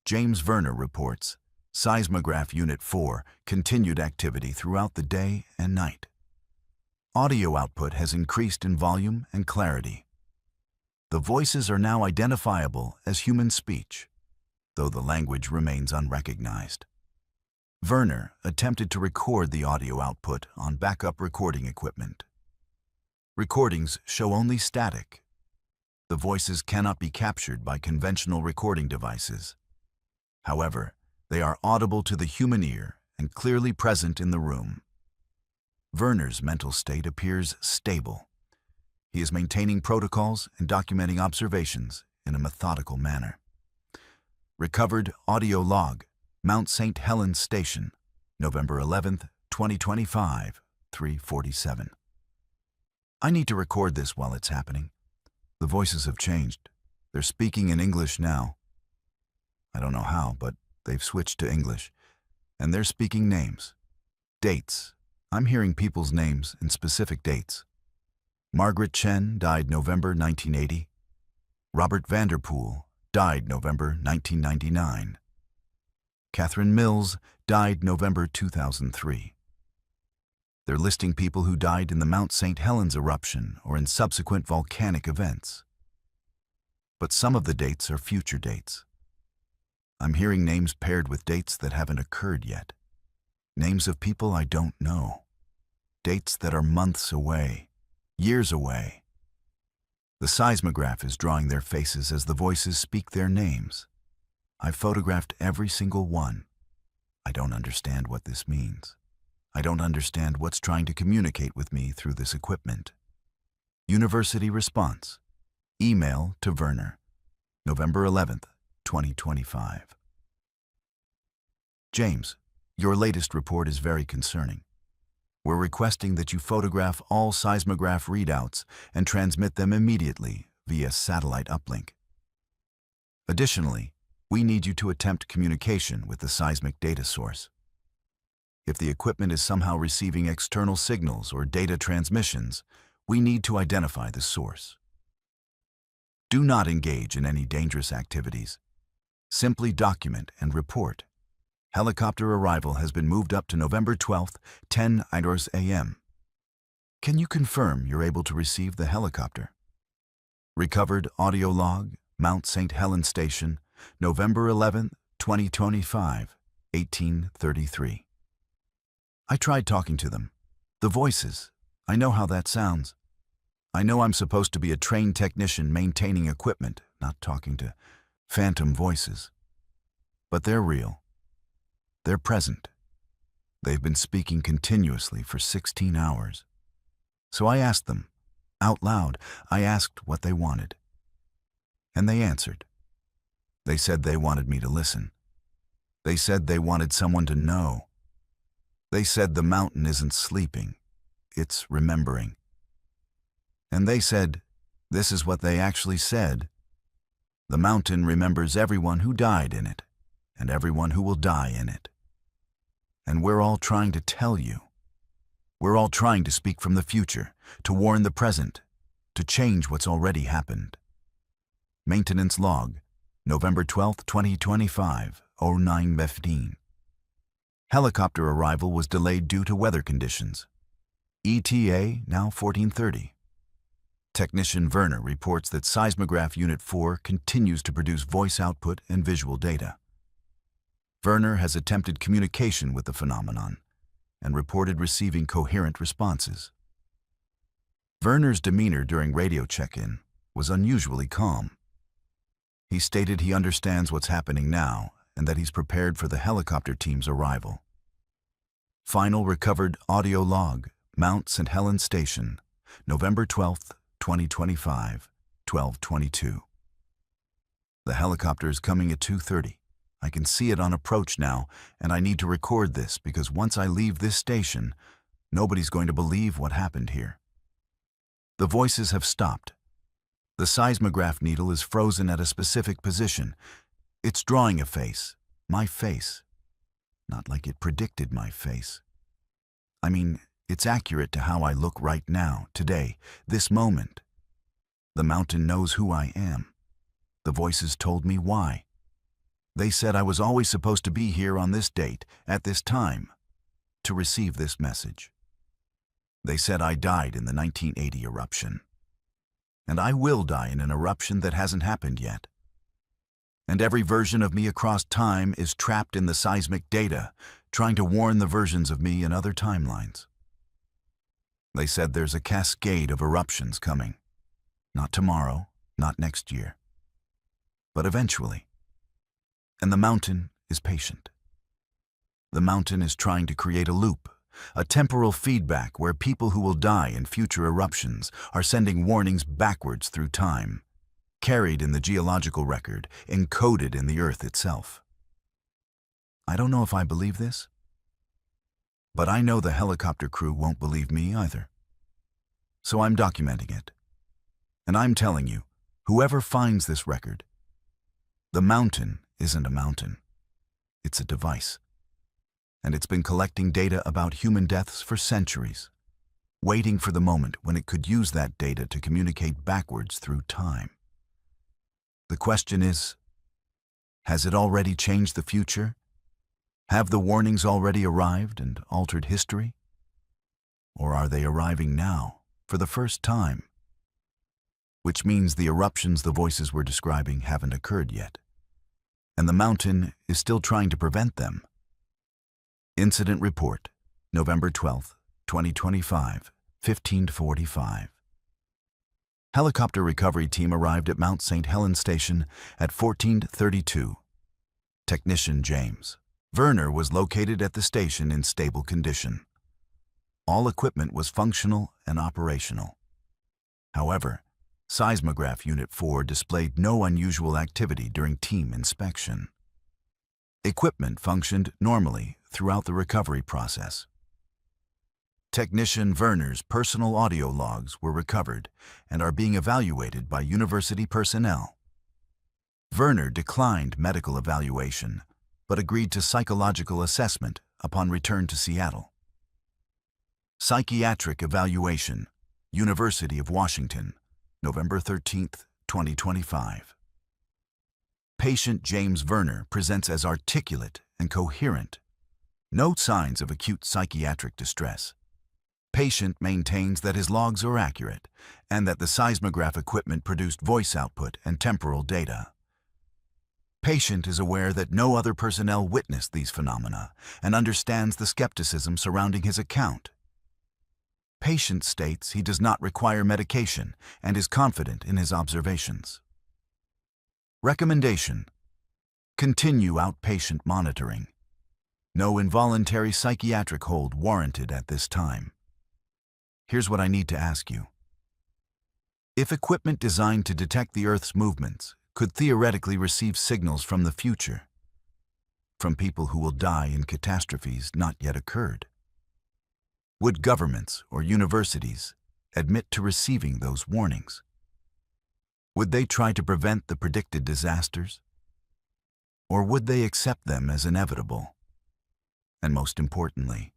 James Werner reports, Seismograph Unit 4 continued activity throughout the day and night. Audio output has increased in volume and clarity. The voices are now identifiable as human speech, though the language remains unrecognized. Werner attempted to record the audio output on backup recording equipment. Recordings show only static. The voices cannot be captured by conventional recording devices. However, they are audible to the human ear and clearly present in the room. Werner's mental state appears stable. He is maintaining protocols and documenting observations in a methodical manner. Recovered audio log, Mount St. Helens Station, November 11th, 2025, 3:47. I need to record this while it's happening. The voices have changed. They're speaking in English now. I don't know how, but they've switched to English. And they're speaking names. Dates. I'm hearing people's names and specific dates. Margaret Chen died November 1980. Robert Vanderpool died November 1999. Catherine Mills died November 2003. They're listing people who died in the Mount St. Helens eruption or in subsequent volcanic events. But some of the dates are future dates. I'm hearing names paired with dates that haven't occurred yet. Names of people I don't know. Dates that are months away, years away. The seismograph is drawing their faces as the voices speak their names. I've photographed every single one. I don't understand what this means. I don't understand what's trying to communicate with me through this equipment. University response. Email to Werner, November 11th, 2025. James, your latest report is very concerning. We're requesting that you photograph all seismograph readouts and transmit them immediately via satellite uplink. Additionally, we need you to attempt communication with the seismic data source. If the equipment is somehow receiving external signals or data transmissions, we need to identify the source. Do not engage in any dangerous activities. Simply document and report. Helicopter arrival has been moved up to November 12th, 10 a.m. Can you confirm you're able to receive the helicopter? Recovered audio log, Mount St. Helens Station, November 11th, 2025, 1833. I tried talking to them. The voices, I know how that sounds. I know I'm supposed to be a trained technician maintaining equipment, not talking to phantom voices. But they're real. They're present. They've been speaking continuously for 16 hours. So I asked them, out loud, I asked what they wanted. And they answered. They said they wanted me to listen. They said they wanted someone to know. They said the mountain isn't sleeping, it's remembering. And they said, this is what they actually said, the mountain remembers everyone who died in it, and everyone who will die in it. And we're all trying to tell you. We're all trying to speak from the future, to warn the present, to change what's already happened. Maintenance log, November 12th, 2025, 09:15. Helicopter arrival was delayed due to weather conditions. ETA now 14:30. Technician Werner reports that Seismograph Unit 4 continues to produce voice output and visual data. Werner has attempted communication with the phenomenon and reported receiving coherent responses. Werner's demeanor during radio check-in was unusually calm. He stated he understands what's happening now and that he's prepared for the helicopter team's arrival. Final recovered audio log, Mount St. Helens Station, November 12th, 2025, 12:22. The helicopter is coming at 2:30. I can see it on approach now, and I need to record this because once I leave this station, nobody's going to believe what happened here. The voices have stopped. The seismograph needle is frozen at a specific position. It's drawing a face, my face. Not like it predicted my face. I mean, it's accurate to how I look right now, today, this moment. The mountain knows who I am. The voices told me why. They said I was always supposed to be here on this date, at this time, to receive this message. They said I died in the 1980 eruption. And I will die in an eruption that hasn't happened yet. And every version of me across time is trapped in the seismic data, trying to warn the versions of me in other timelines. They said there's a cascade of eruptions coming. Not tomorrow, not next year. But eventually. And the mountain is patient. The mountain is trying to create a loop, a temporal feedback where people who will die in future eruptions are sending warnings backwards through time, carried in the geological record, encoded in the earth itself. I don't know if I believe this, but I know the helicopter crew won't believe me either. So I'm documenting it. And I'm telling you, whoever finds this record, the mountain isn't a mountain. It's a device. And it's been collecting data about human deaths for centuries, waiting for the moment when it could use that data to communicate backwards through time. The question is, has it already changed the future? Have the warnings already arrived and altered history? Or are they arriving now, for the first time? Which means the eruptions the voices were describing haven't occurred yet, and the mountain is still trying to prevent them. Incident report, November 12th, 2025, 15:45. Helicopter recovery team arrived at Mount St. Helens Station at 14:32. Technician James, Werner was located at the station in stable condition. All equipment was functional and operational. However, Seismograph Unit 4 displayed no unusual activity during team inspection. Equipment functioned normally throughout the recovery process. Technician Werner's personal audio logs were recovered and are being evaluated by university personnel. Werner declined medical evaluation, but agreed to psychological assessment upon return to Seattle. Psychiatric evaluation, University of Washington, November 13, 2025. Patient James Werner presents as articulate and coherent. No signs of acute psychiatric distress. Patient maintains that his logs are accurate and that the seismograph equipment produced voice output and temporal data. Patient is aware that no other personnel witnessed these phenomena and understands the skepticism surrounding his account. Patient states he does not require medication and is confident in his observations. Recommendation: continue outpatient monitoring. No involuntary psychiatric hold warranted at this time. Here's what I need to ask you. If equipment designed to detect the Earth's movements could theoretically receive signals from the future, from people who will die in catastrophes not yet occurred, would governments or universities admit to receiving those warnings? Would they try to prevent the predicted disasters? Or would they accept them as inevitable? And most importantly,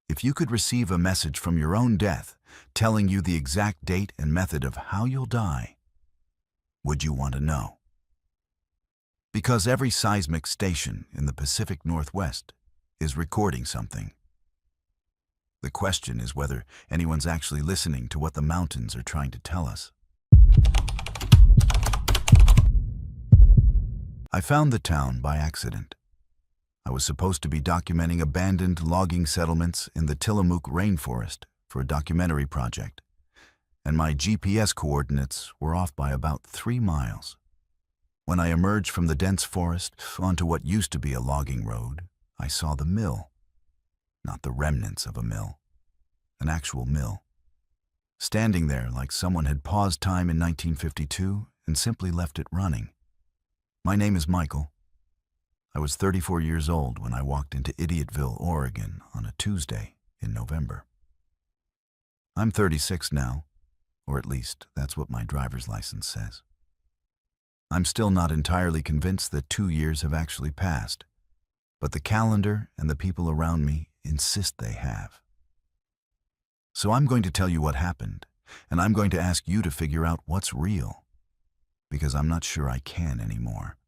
if you could receive a message from your own death telling you the exact date and method of how you'll die, would you want to know? Because every seismic station in the Pacific Northwest is recording something. The question is whether anyone's actually listening to what the mountains are trying to tell us. I found the town by accident. I was supposed to be documenting abandoned logging settlements in the Tillamook rainforest for a documentary project, and my GPS coordinates were off by about 3 miles. When I emerged from the dense forest onto what used to be a logging road, I saw the mill. Not the remnants of a mill, an actual mill, standing there like someone had paused time in 1952 and simply left it running. My name is Michael. I was 34 years old when I walked into Idiotville, Oregon on a Tuesday in November. I'm 36 now, or at least that's what my driver's license says. I'm still not entirely convinced that 2 years have actually passed, but the calendar and the people around me insist they have. So I'm going to tell you what happened, and I'm going to ask you to figure out what's real, because I'm not sure I can anymore.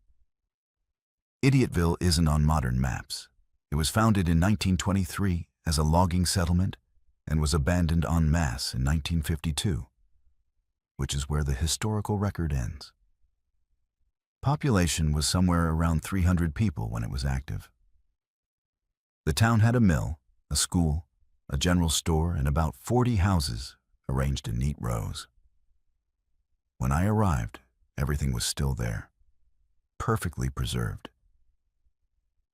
Idiotville isn't on modern maps. It was founded in 1923 as a logging settlement and was abandoned en masse in 1952, which is where the historical record ends. Population was somewhere around 300 people when it was active. The town had a mill, a school, a general store, and about 40 houses arranged in neat rows. When I arrived, everything was still there, perfectly preserved.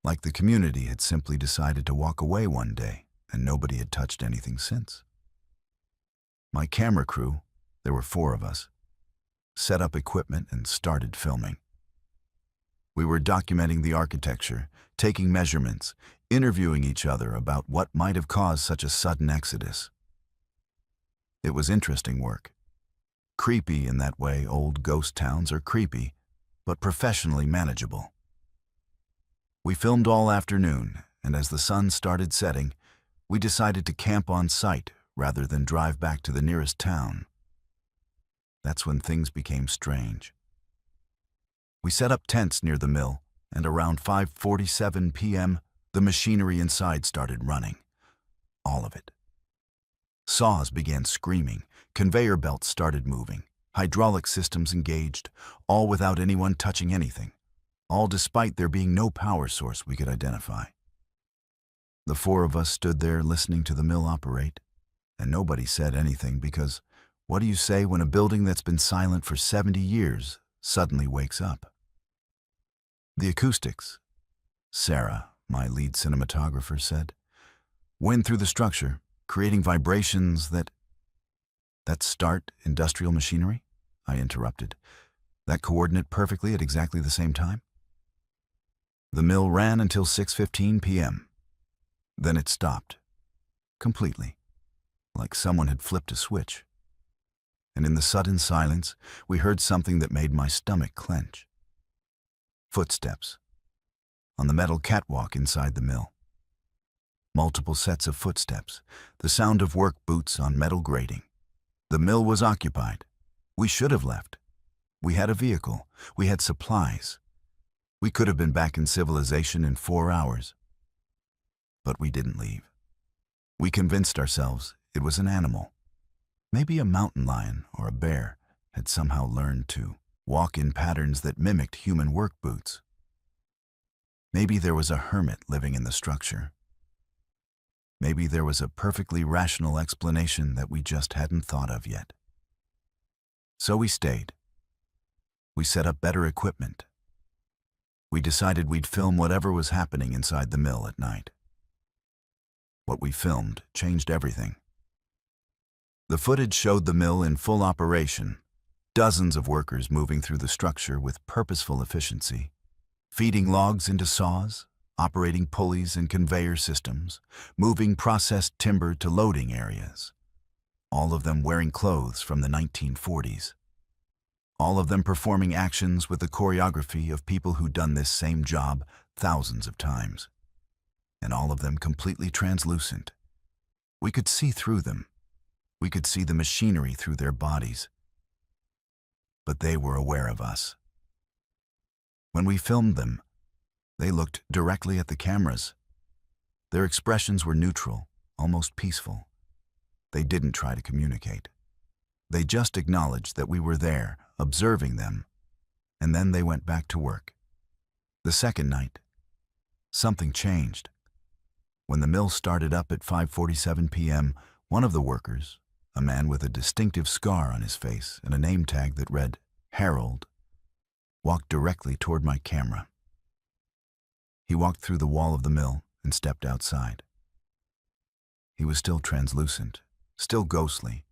Like the community had simply decided to walk away one day and nobody had touched anything since. My camera crew, there were 4 of us, set up equipment and started filming. We were documenting the architecture, taking measurements, interviewing each other about what might have caused such a sudden exodus. It was interesting work. Creepy in that way old ghost towns are creepy, but professionally manageable. We filmed all afternoon, and as the sun started setting, we decided to camp on site rather than drive back to the nearest town. That's when things became strange. We set up tents near the mill, and around 5:47 p.m., the machinery inside started running. All of it. Saws began screaming, conveyor belts started moving, hydraulic systems engaged, all without anyone touching anything, all despite there being no power source we could identify. The 4 of us stood there listening to the mill operate, and nobody said anything because what do you say when a building that's been silent for 70 years suddenly wakes up? The acoustics, Sarah, my lead cinematographer, said. Went through the structure, creating vibrations that start industrial machinery? I interrupted. That coordinate perfectly at exactly the same time? The mill ran until 6:15 p.m. Then it stopped. Completely. Like someone had flipped a switch. And in the sudden silence, we heard something that made my stomach clench. Footsteps. On the metal catwalk inside the mill. Multiple sets of footsteps, the sound of work boots on metal grating. The mill was occupied. We should have left. We had a vehicle. We had supplies. We could have been back in civilization in 4 hours. But we didn't leave. We convinced ourselves it was an animal. Maybe a mountain lion or a bear had somehow learned to walk in patterns that mimicked human work boots. Maybe there was a hermit living in the structure. Maybe there was a perfectly rational explanation that we just hadn't thought of yet. So we stayed. We set up better equipment. We decided we'd film whatever was happening inside the mill at night. What we filmed changed everything. The footage showed the mill in full operation, dozens of workers moving through the structure with purposeful efficiency, feeding logs into saws, operating pulleys and conveyor systems, moving processed timber to loading areas. All of them wearing clothes from the 1940s. All of them performing actions with the choreography of people who'd done this same job thousands of times. And all of them completely translucent. We could see through them. We could see the machinery through their bodies. But they were aware of us. When we filmed them, they looked directly at the cameras. Their expressions were neutral, almost peaceful. They didn't try to communicate. They just acknowledged that we were there, observing them, and then they went back to work. The second night, something changed. When the mill started up at 5:47 p.m., one of the workers, a man with a distinctive scar on his face and a name tag that read Harold, walked directly toward my camera. He walked through the wall of the mill and stepped outside. He was still translucent, still ghostly,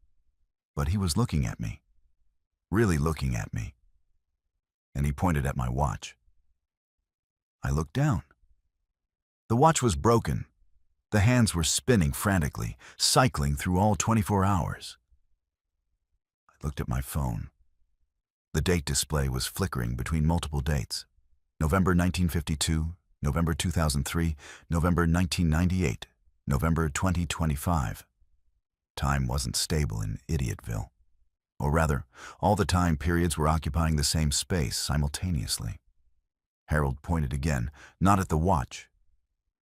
but he was looking at me, really looking at me, and he pointed at my watch. I looked down. The watch was broken. The hands were spinning frantically, cycling through all 24 hours. I looked at my phone. The date display was flickering between multiple dates. November 1952, November 2003, November 1998, November 2025. Time wasn't stable in Idiotville. Or rather, all the time periods were occupying the same space simultaneously. Harold pointed again, not at the watch,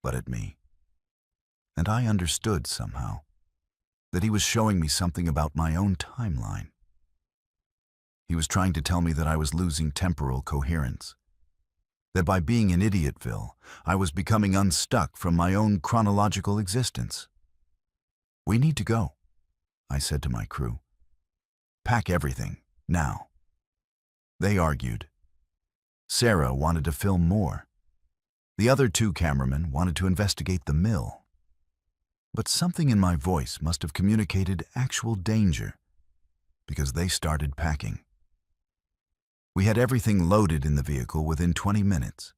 but at me. And I understood somehow that he was showing me something about my own timeline. He was trying to tell me that I was losing temporal coherence, that by being in Idiotville, I was becoming unstuck from my own chronological existence. "We need to go," I said to my crew. "Pack everything, now." They argued. Sarah wanted to film more. The other two cameramen wanted to investigate the mill. But something in my voice must have communicated actual danger, because they started packing. We had everything loaded in the vehicle within 20 minutes,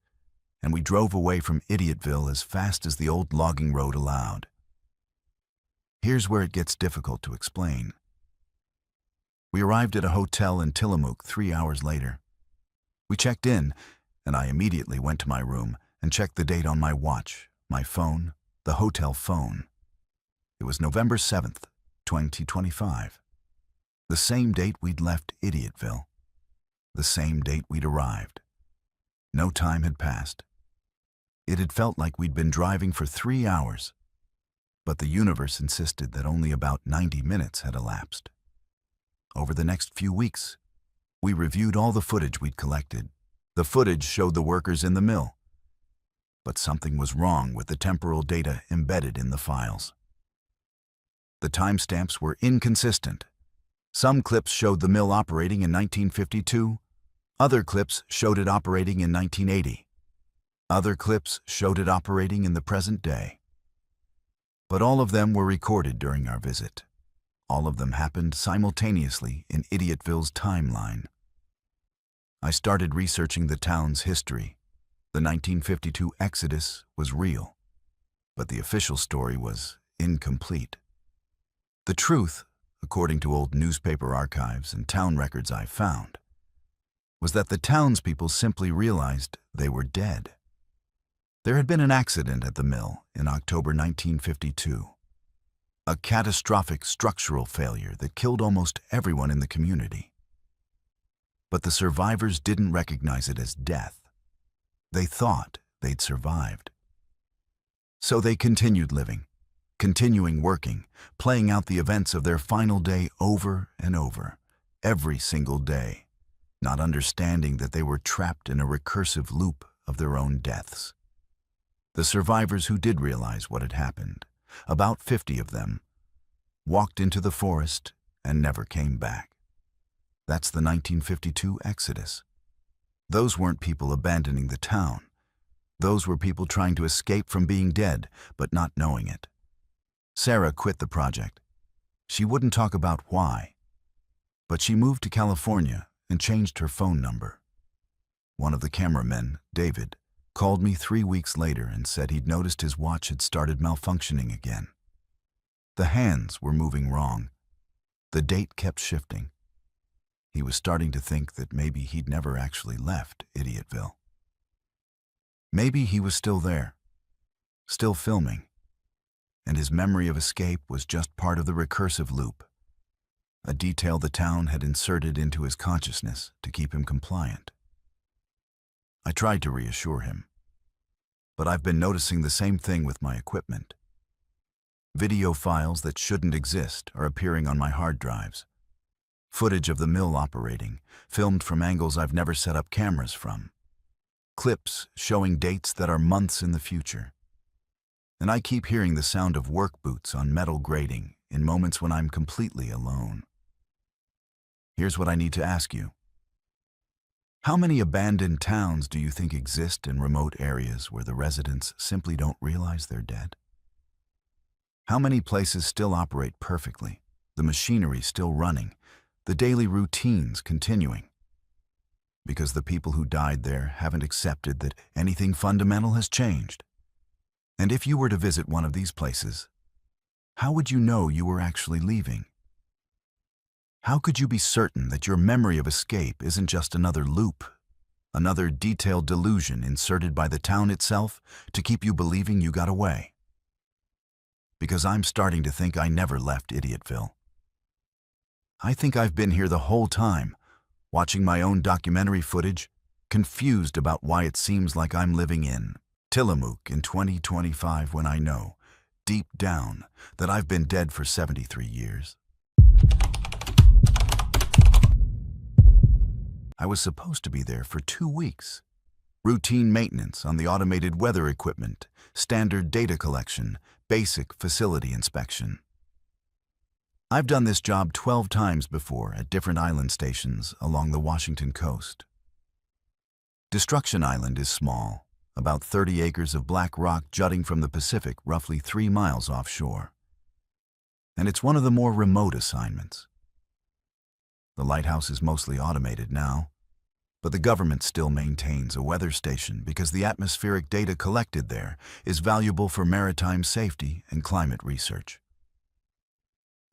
and we drove away from Idiotville as fast as the old logging road allowed. Here's where it gets difficult to explain. We arrived at a hotel in Tillamook 3 hours later. We checked in, and I immediately went to my room and checked the date on my watch, my phone, the hotel phone. It was November 7th, 2025. The same date we'd left Idiotville. The same date we'd arrived. No time had passed. It had felt like we'd been driving for 3 hours, but the universe insisted that only about 90 minutes had elapsed. Over the next few weeks, we reviewed all the footage we'd collected. The footage showed the workers in the mill, but something was wrong with the temporal data embedded in the files. The timestamps were inconsistent. Some clips showed the mill operating in 1952. Other clips showed it operating in 1980. Other clips showed it operating in the present day. But all of them were recorded during our visit. All of them happened simultaneously in Idiotville's timeline. I started researching the town's history. The 1952 exodus was real, but the official story was incomplete. The truth, according to old newspaper archives and town records I found, was that the townspeople simply realized they were dead. There had been an accident at the mill in October 1952. A catastrophic structural failure that killed almost everyone in the community. But the survivors didn't recognize it as death. They thought they'd survived. So they continued living, continuing working, playing out the events of their final day over and over, every single day, not understanding that they were trapped in a recursive loop of their own deaths. The survivors who did realize what had happened, about 50 of them, walked into the forest and never came back. That's the 1952 exodus. Those weren't people abandoning the town. Those were people trying to escape from being dead, but not knowing it. Sarah quit the project. She wouldn't talk about why, but she moved to California and changed her phone number. One of the cameramen, David, called me 3 weeks later and said he'd noticed his watch had started malfunctioning again. The hands were moving wrong. The date kept shifting. He was starting to think that maybe he'd never actually left Idiotville. Maybe he was still there, still filming, and his memory of escape was just part of the recursive loop, a detail the town had inserted into his consciousness to keep him compliant. I tried to reassure him, but I've been noticing the same thing with my equipment. Video files that shouldn't exist are appearing on my hard drives. Footage of the mill operating, filmed from angles I've never set up cameras from. Clips showing dates that are months in the future. And I keep hearing the sound of work boots on metal grating in moments when I'm completely alone. Here's what I need to ask you. How many abandoned towns do you think exist in remote areas where the residents simply don't realize they're dead? How many places still operate perfectly, the machinery still running, the daily routines continuing? Because the people who died there haven't accepted that anything fundamental has changed. And if you were to visit one of these places, how would you know you were actually leaving? How could you be certain that your memory of escape isn't just another loop, another detailed delusion inserted by the town itself to keep you believing you got away? Because I'm starting to think I never left Idiotville. I think I've been here the whole time, watching my own documentary footage, confused about why it seems like I'm living in Tillamook in 2025 when I know, deep down, that I've been dead for 73 years. I was supposed to be there for 2 weeks. Routine maintenance on the automated weather equipment, standard data collection, basic facility inspection. I've done this job 12 times before at different island stations along the Washington coast. Destruction Island is small, about 30 acres of black rock jutting from the Pacific roughly 3 miles offshore. And it's one of the more remote assignments. The lighthouse is mostly automated now, but the government still maintains a weather station because the atmospheric data collected there is valuable for maritime safety and climate research.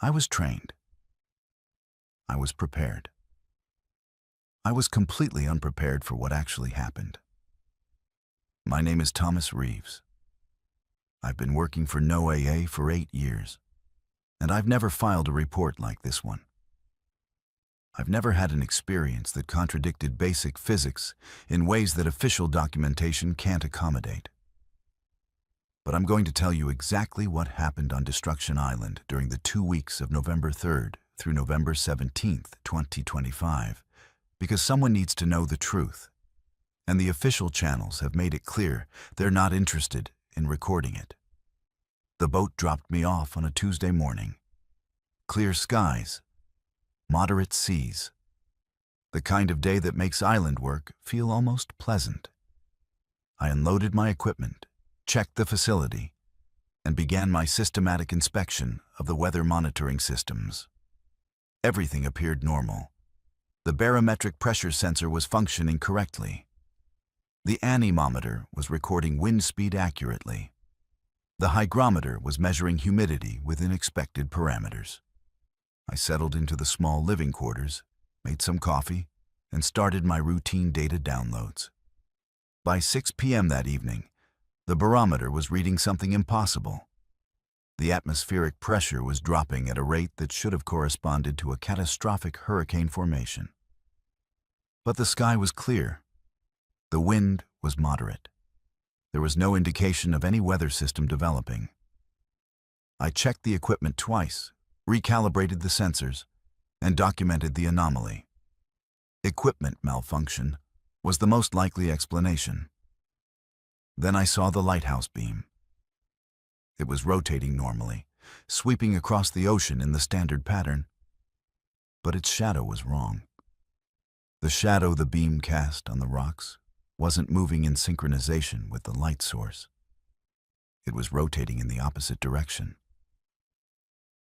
I was trained. I was prepared. I was completely unprepared for what actually happened. My name is Thomas Reeves. I've been working for NOAA for 8 years, and I've never filed a report like this one. I've never had an experience that contradicted basic physics in ways that official documentation can't accommodate. But I'm going to tell you exactly what happened on Destruction Island during the 2 weeks of November 3rd through November 17th, 2025, because someone needs to know the truth, and the official channels have made it clear they're not interested in recording it. The boat dropped me off on a Tuesday morning. Clear skies, moderate seas, the kind of day that makes island work feel almost pleasant. I unloaded my equipment, checked the facility, and began my systematic inspection of the weather monitoring systems. Everything appeared normal. The barometric pressure sensor was functioning correctly. The anemometer was recording wind speed accurately. The hygrometer was measuring humidity within expected parameters. I settled into the small living quarters, made some coffee, and started my routine data downloads. By 6 p.m. that evening, the barometer was reading something impossible. The atmospheric pressure was dropping at a rate that should have corresponded to a catastrophic hurricane formation. But the sky was clear. The wind was moderate. There was no indication of any weather system developing. I checked the equipment twice, recalibrated the sensors, and documented the anomaly. Equipment malfunction was the most likely explanation. Then I saw the lighthouse beam. It was rotating normally, sweeping across the ocean in the standard pattern. But its shadow was wrong. The shadow the beam cast on the rocks wasn't moving in synchronization with the light source. It was rotating in the opposite direction.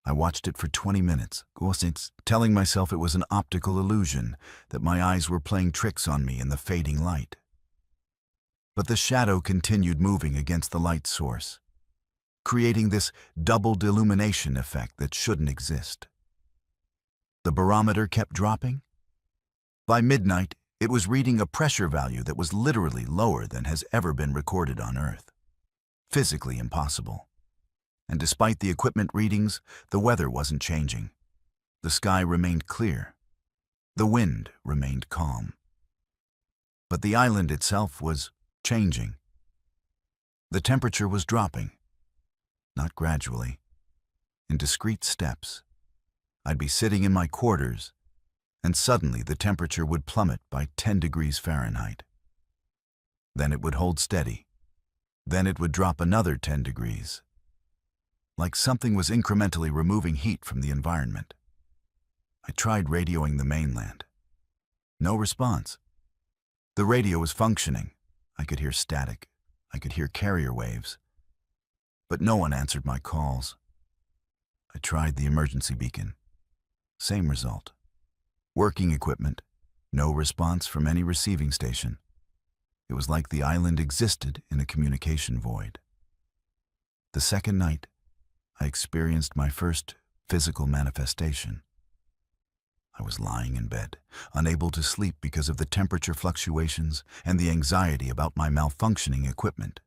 I watched it for 20 minutes, telling myself it was an optical illusion, that my eyes were playing tricks on me in the fading light. But the shadow continued moving against the light source, creating this doubled illumination effect that shouldn't exist. The barometer kept dropping. By midnight, it was reading a pressure value that was literally lower than has ever been recorded on Earth. Physically impossible. And despite the equipment readings, the weather wasn't changing. The sky remained clear. The wind remained calm. But the island itself was changing. The temperature was dropping. Not gradually. In discrete steps. I'd be sitting in my quarters, and suddenly the temperature would plummet by 10 degrees Fahrenheit. Then it would hold steady. Then it would drop another 10 degrees. Like something was incrementally removing heat from the environment. I tried radioing the mainland. No response. The radio was functioning. I could hear static. I could hear carrier waves. But no one answered my calls. I tried the emergency beacon. Same result. Working equipment. No response from any receiving station. It was like the island existed in a communication void. The second night, I experienced my first physical manifestation. I was lying in bed, unable to sleep because of the temperature fluctuations and the anxiety about my malfunctioning equipment,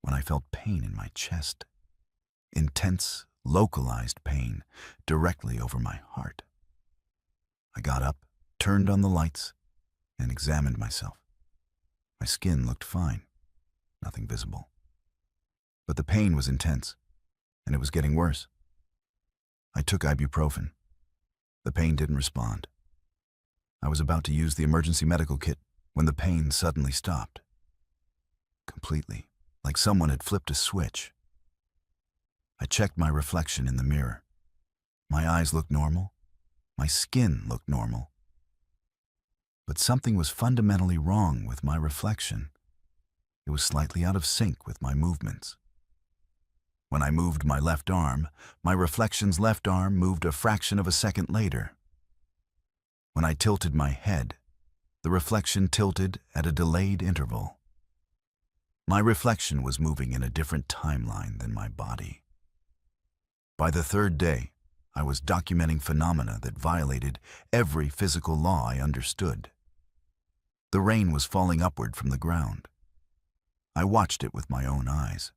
when I felt pain in my chest. Intense, localized pain directly over my heart. I got up, turned on the lights, and examined myself. My skin looked fine, nothing visible. But the pain was intense, and it was getting worse. I took ibuprofen. The pain didn't respond. I was about to use the emergency medical kit when the pain suddenly stopped. Completely, like someone had flipped a switch. I checked my reflection in the mirror. My eyes looked normal. My skin looked normal. But something was fundamentally wrong with my reflection. It was slightly out of sync with my movements. When I moved my left arm, my reflection's left arm moved a fraction of a second later. When I tilted my head, the reflection tilted at a delayed interval. My reflection was moving in a different timeline than my body. By the third day, I was documenting phenomena that violated every physical law I understood. The rain was falling upward from the ground. I watched it with my own eyes.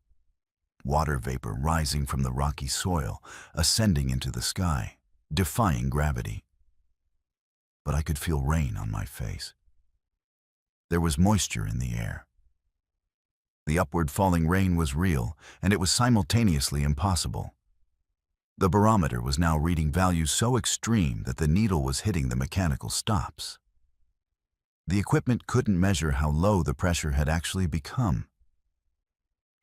Water vapor rising from the rocky soil, ascending into the sky, defying gravity. But I could feel rain on my face. There was moisture in the air. The upward falling rain was real, and it was simultaneously impossible. The barometer was now reading values so extreme that the needle was hitting the mechanical stops. The equipment couldn't measure how low the pressure had actually become.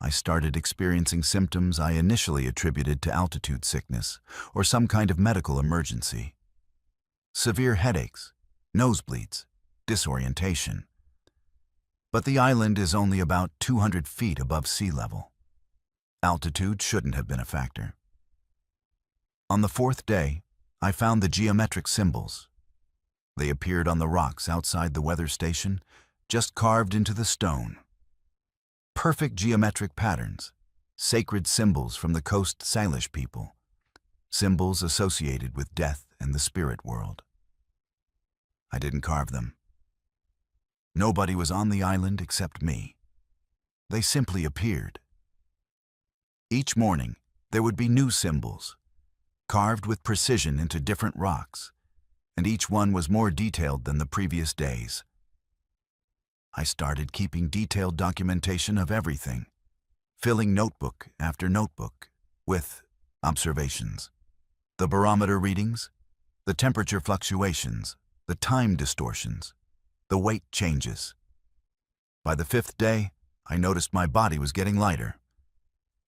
I started experiencing symptoms I initially attributed to altitude sickness or some kind of medical emergency. Severe headaches, nosebleeds, disorientation. But the island is only about 200 feet above sea level. Altitude shouldn't have been a factor. On the fourth day, I found the geometric symbols. They appeared on the rocks outside the weather station, just carved into the stone. Perfect geometric patterns, sacred symbols from the Coast Salish people, symbols associated with death and the spirit world. I didn't carve them. Nobody was on the island except me. They simply appeared. Each morning, there would be new symbols, carved with precision into different rocks, and each one was more detailed than the previous days. I started keeping detailed documentation of everything, filling notebook after notebook with observations, the barometer readings, the temperature fluctuations, the time distortions, the weight changes. By the fifth day, I noticed my body was getting lighter.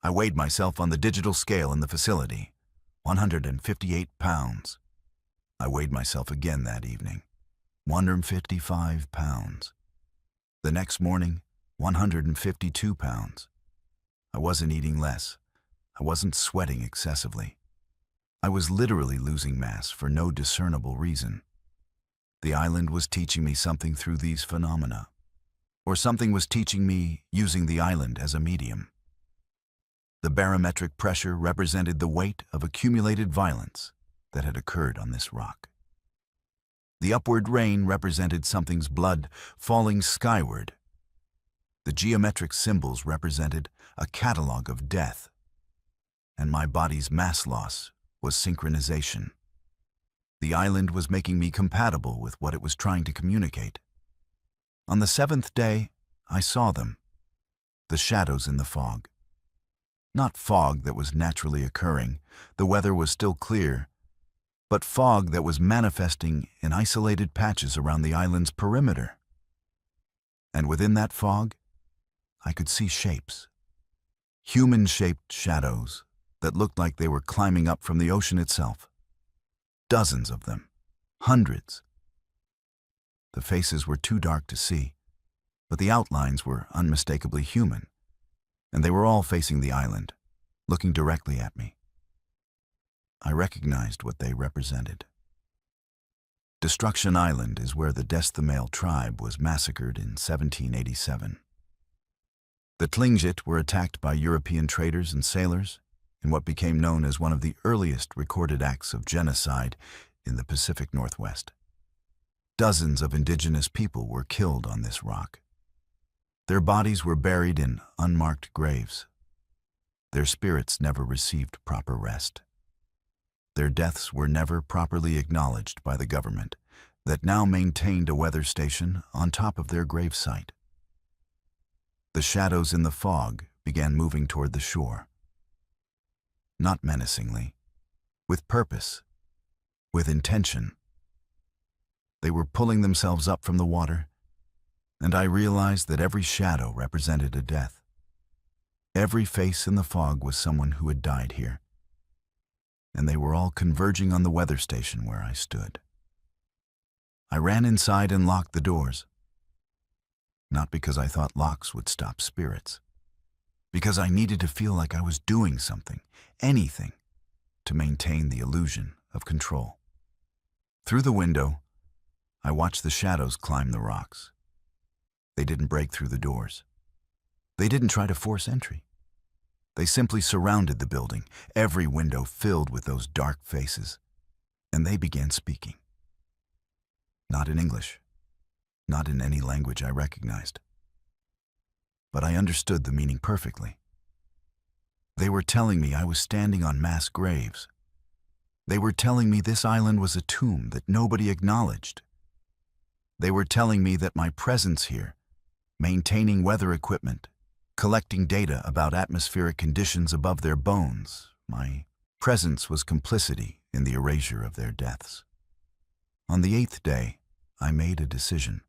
I weighed myself on the digital scale in the facility, 158 pounds. I weighed myself again that evening, 155 pounds. The next morning, 152 pounds. I wasn't eating less. I wasn't sweating excessively. I was literally losing mass for no discernible reason. The island was teaching me something through these phenomena, or something was teaching me using the island as a medium. The barometric pressure represented the weight of accumulated violence that had occurred on this rock. The upward rain represented something's blood falling skyward. The geometric symbols represented a catalog of death, and my body's mass loss was synchronization. The island was making me compatible with what it was trying to communicate. On the seventh day, I saw them, the shadows in the fog. Not fog that was naturally occurring, the weather was still clear, but fog that was manifesting in isolated patches around the island's perimeter. And within that fog, I could see shapes. Human-shaped shadows that looked like they were climbing up from the ocean itself. Dozens of them. Hundreds. The faces were too dark to see, but the outlines were unmistakably human, and they were all facing the island, looking directly at me. I recognized what they represented. Destruction Island is where the Desthemale tribe was massacred in 1787. The Tlingit were attacked by European traders and sailors in what became known as one of the earliest recorded acts of genocide in the Pacific Northwest. Dozens of indigenous people were killed on this rock. Their bodies were buried in unmarked graves. Their spirits never received proper rest. Their deaths were never properly acknowledged by the government that now maintained a weather station on top of their gravesite. The shadows in the fog began moving toward the shore. Not menacingly, with purpose, with intention. They were pulling themselves up from the water, and I realized that every shadow represented a death. Every face in the fog was someone who had died here, and they were all converging on the weather station where I stood. I ran inside and locked the doors. Not because I thought locks would stop spirits, because I needed to feel like I was doing something, anything, to maintain the illusion of control. Through the window, I watched the shadows climb the rocks. They didn't break through the doors. They didn't try to force entry. They simply surrounded the building, every window filled with those dark faces, and they began speaking. Not in English, not in any language I recognized. But I understood the meaning perfectly. They were telling me I was standing on mass graves. They were telling me this island was a tomb that nobody acknowledged. They were telling me that my presence here, maintaining weather equipment, collecting data about atmospheric conditions above their bones, my presence was complicity in the erasure of their deaths. On the 8th day, I made a decision.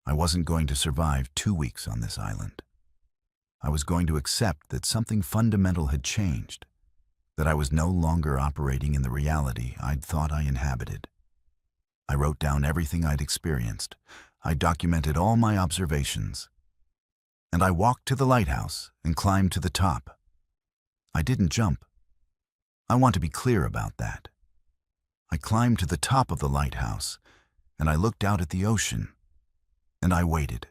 I wasn't going to survive 2 weeks on this island. I was going to accept that something fundamental had changed, that I was no longer operating in the reality I'd thought I inhabited. I wrote down everything I'd experienced. I documented all my observations. And I walked to the lighthouse and climbed to the top. I didn't jump. I want to be clear about that. I climbed to the top of the lighthouse, and I looked out at the ocean, and I waited.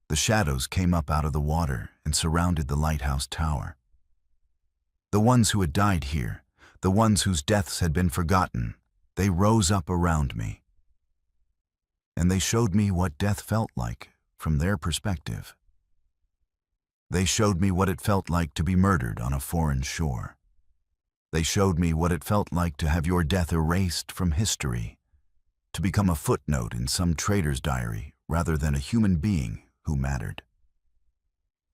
The shadows came up out of the water and surrounded the lighthouse tower. The ones who had died here, the ones whose deaths had been forgotten, they rose up around me. And they showed me what death felt like from their perspective. They showed me what it felt like to be murdered on a foreign shore. They showed me what it felt like to have your death erased from history, to become a footnote in some trader's diary rather than a human being who mattered.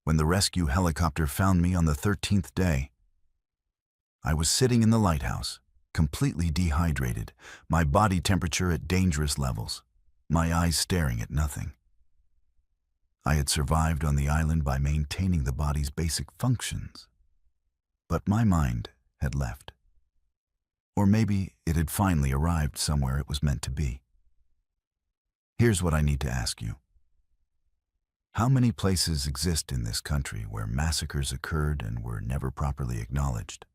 When the rescue helicopter found me on the 13th day, I was sitting in the lighthouse, completely dehydrated, my body temperature at dangerous levels, my eyes staring at nothing. I had survived on the island by maintaining the body's basic functions, but my mind had left. Or maybe it had finally arrived somewhere it was meant to be. Here's what I need to ask you. How many places exist in this country where massacres occurred and were never properly acknowledged?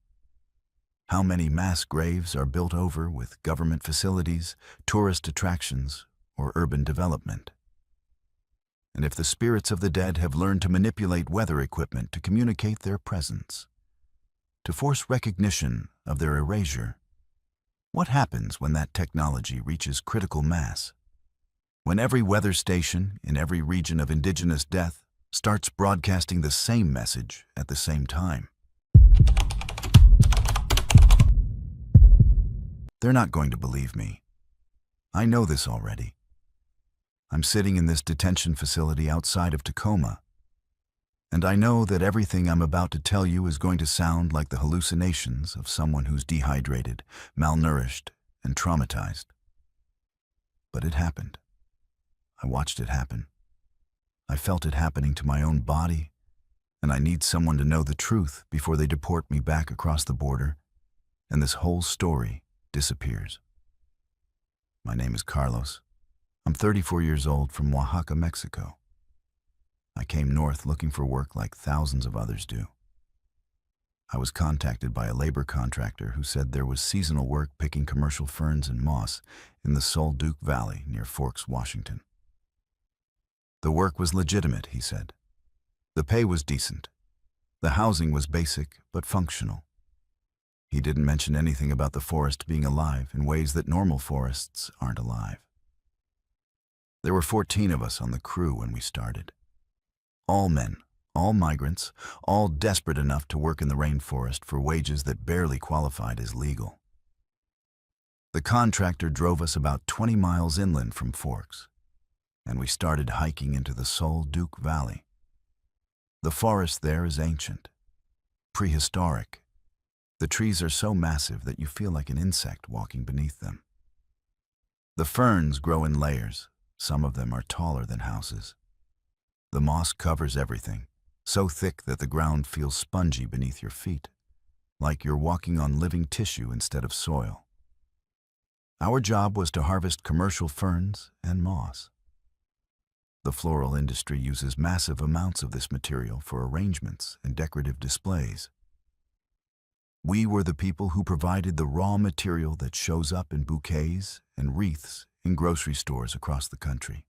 How many mass graves are built over with government facilities, tourist attractions, or urban development? And if the spirits of the dead have learned to manipulate weather equipment to communicate their presence, to force recognition of their erasure, what happens when that technology reaches critical mass? When every weather station in every region of indigenous death starts broadcasting the same message at the same time? They're not going to believe me. I know this already. I'm sitting in this detention facility outside of Tacoma, and I know that everything I'm about to tell you is going to sound like the hallucinations of someone who's dehydrated, malnourished, and traumatized. But it happened. I watched it happen. I felt it happening to my own body, and I need someone to know the truth before they deport me back across the border, and this whole story disappears. My name is Carlos. I'm 34 years old from Oaxaca, Mexico. I came north looking for work like thousands of others do. I was contacted by a labor contractor who said there was seasonal work picking commercial ferns and moss in the Sol Duke Valley near Forks, Washington. The work was legitimate, he said. The pay was decent. The housing was basic but functional. He didn't mention anything about the forest being alive in ways that normal forests aren't alive. There were 14 of us on the crew when we started. All men, all migrants, all desperate enough to work in the rainforest for wages that barely qualified as legal. The contractor drove us about 20 miles inland from Forks, and we started hiking into the Sol Duke Valley. The forest there is ancient, prehistoric. The trees are so massive that you feel like an insect walking beneath them. The ferns grow in layers. Some of them are taller than houses. The moss covers everything, so thick that the ground feels spongy beneath your feet, like you're walking on living tissue instead of soil. Our job was to harvest commercial ferns and moss. The floral industry uses massive amounts of this material for arrangements and decorative displays. We were the people who provided the raw material that shows up in bouquets and wreaths in grocery stores across the country.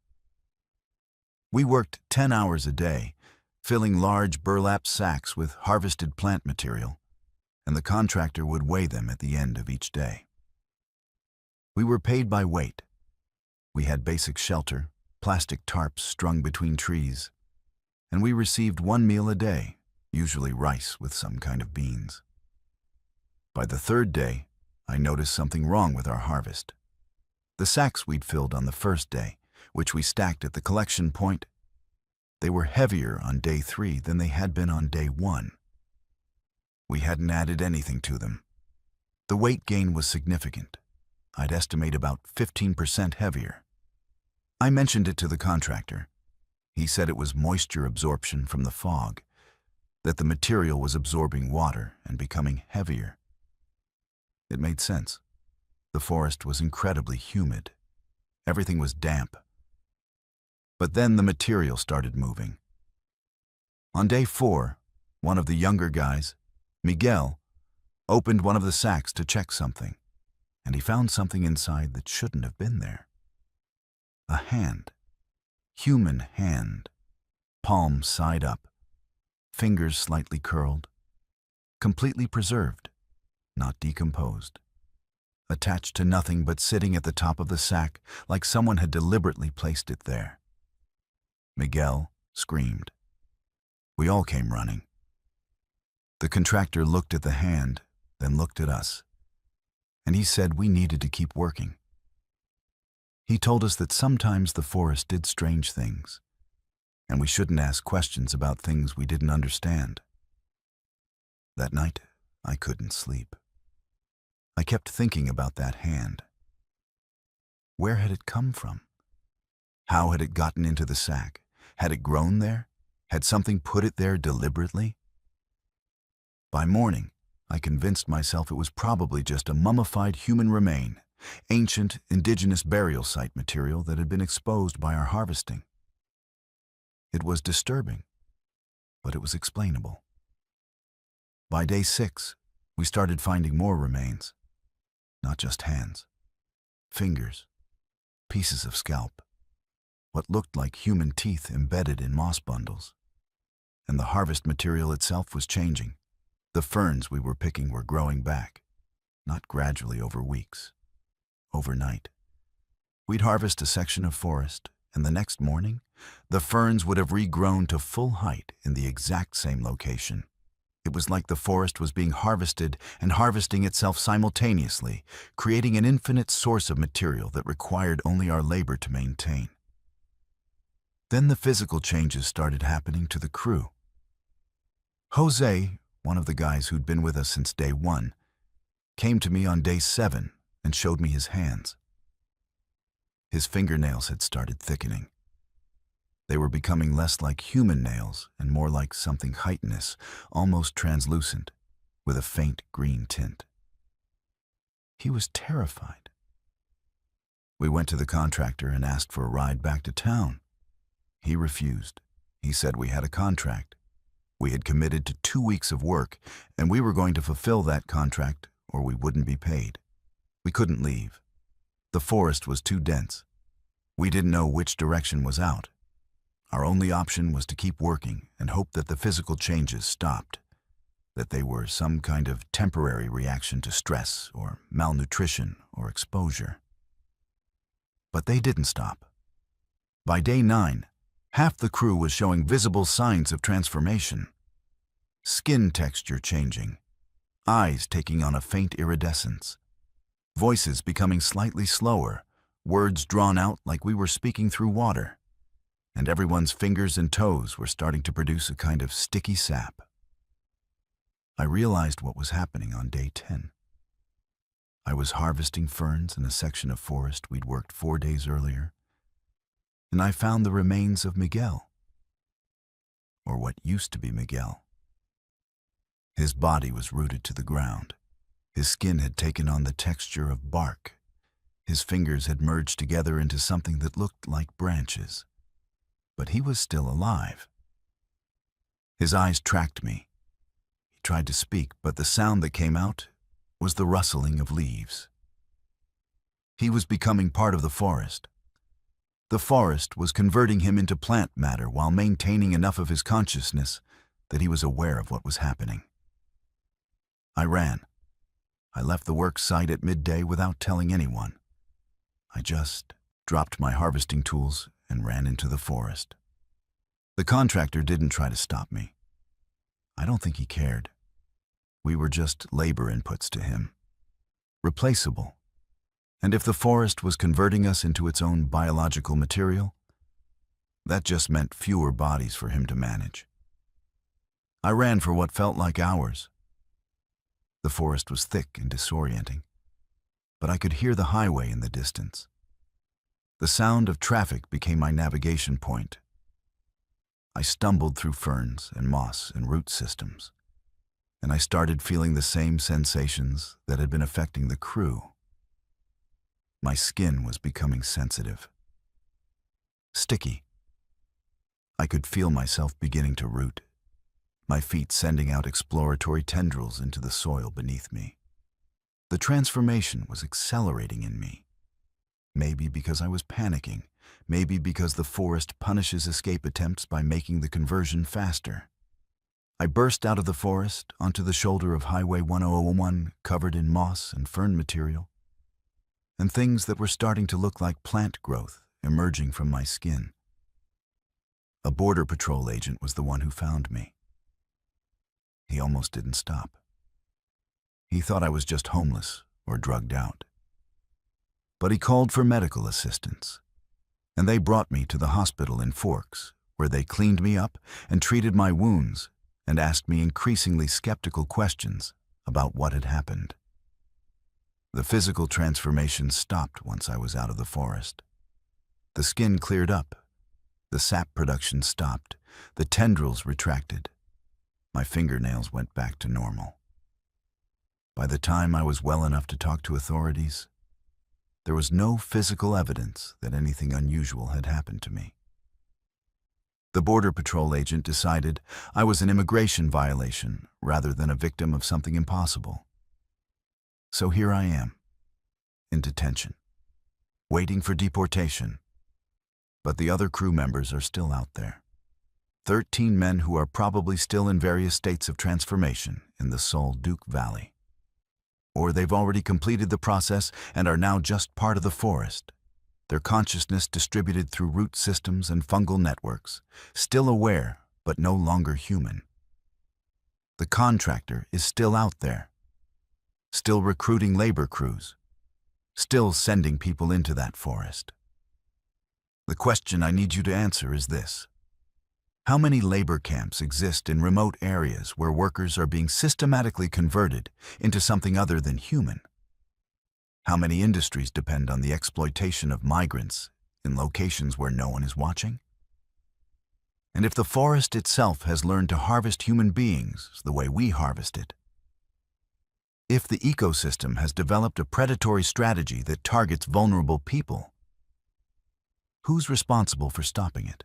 We worked 10 hours a day, filling large burlap sacks with harvested plant material, and the contractor would weigh them at the end of each day. We were paid by weight. We had basic shelter, plastic tarps strung between trees, and we received one meal a day, usually rice with some kind of beans. By the third day, I noticed something wrong with our harvest. The sacks we'd filled on the first day, which we stacked at the collection point, they were heavier on day 3 than they had been on day 1. We hadn't added anything to them. The weight gain was significant. I'd estimate about 15% heavier. I mentioned it to the contractor. He said it was moisture absorption from the fog, that the material was absorbing water and becoming heavier. It made sense. The forest was incredibly humid. Everything was damp, But then the material started moving. On day 4, one of the younger guys, Miguel, opened one of the sacks to check something, and he found something inside that shouldn't have been there. A hand. Human hand. Palm side up. Fingers slightly curled. Completely preserved. Not decomposed. Attached to nothing but sitting at the top of the sack like someone had deliberately placed it there. Miguel screamed. We all came running. The contractor looked at the hand, then looked at us, and he said we needed to keep working. He told us that sometimes the forest did strange things, and we shouldn't ask questions about things we didn't understand. That night, I couldn't sleep. I kept thinking about that hand. Where had it come from? How had it gotten into the sack? Had it grown there? Had something put it there deliberately? By morning, I convinced myself it was probably just a mummified human remain, ancient indigenous burial site material that had been exposed by our harvesting. It was disturbing, but it was explainable. By day 6, we started finding more remains. Not just hands, fingers, pieces of scalp, what looked like human teeth embedded in moss bundles. And the harvest material itself was changing. The ferns we were picking were growing back, not gradually over weeks, overnight. We'd harvest a section of forest, and the next morning, the ferns would have regrown to full height in the exact same location. It was like the forest was being harvested and harvesting itself simultaneously, creating an infinite source of material that required only our labor to maintain. Then the physical changes started happening to the crew. Jose, one of the guys who'd been with us since day 1, came to me on day 7 and showed me his hands. His fingernails had started thickening. They were becoming less like human nails and more like something chitinous, almost translucent, with a faint green tint. He was terrified. We went to the contractor and asked for a ride back to town. He refused. He said we had a contract. We had committed to 2 weeks of work, and we were going to fulfill that contract or we wouldn't be paid. We couldn't leave. The forest was too dense. We didn't know which direction was out. Our only option was to keep working and hope that the physical changes stopped, that they were some kind of temporary reaction to stress or malnutrition or exposure. But they didn't stop. By day 9, half the crew was showing visible signs of transformation. Skin texture changing, eyes taking on a faint iridescence, voices becoming slightly slower, words drawn out like we were speaking through water. And everyone's fingers and toes were starting to produce a kind of sticky sap. I realized what was happening on day 10. I was harvesting ferns in a section of forest we'd worked 4 days earlier, and I found the remains of Miguel, or what used to be Miguel. His body was rooted to the ground. His skin had taken on the texture of bark. His fingers had merged together into something that looked like branches. But he was still alive. His eyes tracked me. He tried to speak, but the sound that came out was the rustling of leaves. He was becoming part of the forest. The forest was converting him into plant matter while maintaining enough of his consciousness that he was aware of what was happening. I ran. I left the work site at midday without telling anyone. I just dropped my harvesting tools and ran into the forest. The contractor didn't try to stop me. I don't think he cared. We were just labor inputs to him. Replaceable. And if the forest was converting us into its own biological material, that just meant fewer bodies for him to manage. I ran for what felt like hours. The forest was thick and disorienting, but I could hear the highway in the distance. The sound of traffic became my navigation point. I stumbled through ferns and moss and root systems, and I started feeling the same sensations that had been affecting the crew. My skin was becoming sensitive. Sticky, I could feel myself beginning to root, my feet sending out exploratory tendrils into the soil beneath me. The transformation was accelerating in me. Maybe because I was panicking, maybe because the forest punishes escape attempts by making the conversion faster. I burst out of the forest onto the shoulder of Highway 1001, covered in moss and fern material, and things that were starting to look like plant growth emerging from my skin. A Border Patrol agent was the one who found me. He almost didn't stop. He thought I was just homeless or drugged out. But he called for medical assistance, and they brought me to the hospital in Forks, where they cleaned me up and treated my wounds and asked me increasingly skeptical questions about what had happened. The physical transformation stopped once I was out of the forest. The skin cleared up, the sap production stopped, the tendrils retracted. My fingernails went back to normal. By the time I was well enough to talk to authorities, there was no physical evidence that anything unusual had happened to me. The Border Patrol agent decided I was an immigration violation rather than a victim of something impossible. So here I am, in detention, waiting for deportation. But the other crew members are still out there. 13 men who are probably still in various states of transformation in the Sol Duke Valley. Or they've already completed the process and are now just part of the forest, their consciousness distributed through root systems and fungal networks, still aware but no longer human. The contractor is still out there, still recruiting labor crews, still sending people into that forest. The question I need you to answer is this: how many labor camps exist in remote areas where workers are being systematically converted into something other than human? How many industries depend on the exploitation of migrants in locations where no one is watching? And if the forest itself has learned to harvest human beings the way we harvest it, if the ecosystem has developed a predatory strategy that targets vulnerable people, who's responsible for stopping it?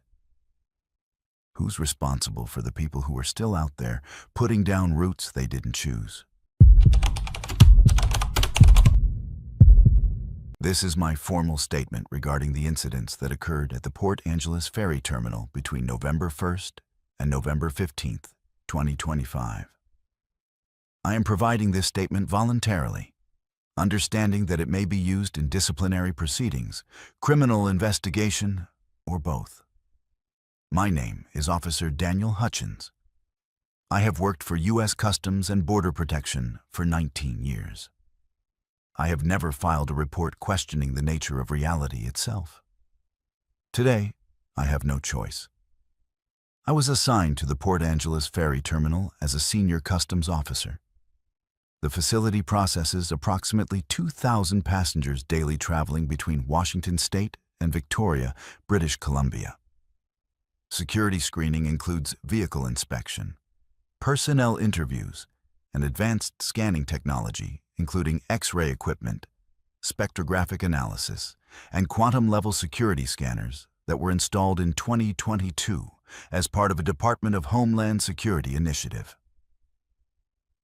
Who's responsible for the people who are still out there putting down roots they didn't choose? This is my formal statement regarding the incidents that occurred at the Port Angeles Ferry Terminal between November 1st and November 15th, 2025. I am providing this statement voluntarily, understanding that it may be used in disciplinary proceedings, criminal investigation, or both. My name is Officer Daniel Hutchins. I have worked for U.S. Customs and Border Protection for 19 years. I have never filed a report questioning the nature of reality itself. Today, I have no choice. I was assigned to the Port Angeles Ferry Terminal as a senior customs officer. The facility processes approximately 2,000 passengers daily traveling between Washington State and Victoria, British Columbia. Security screening includes vehicle inspection, personnel interviews, and advanced scanning technology, including X-ray equipment, spectrographic analysis, and quantum-level security scanners that were installed in 2022 as part of a Department of Homeland Security initiative.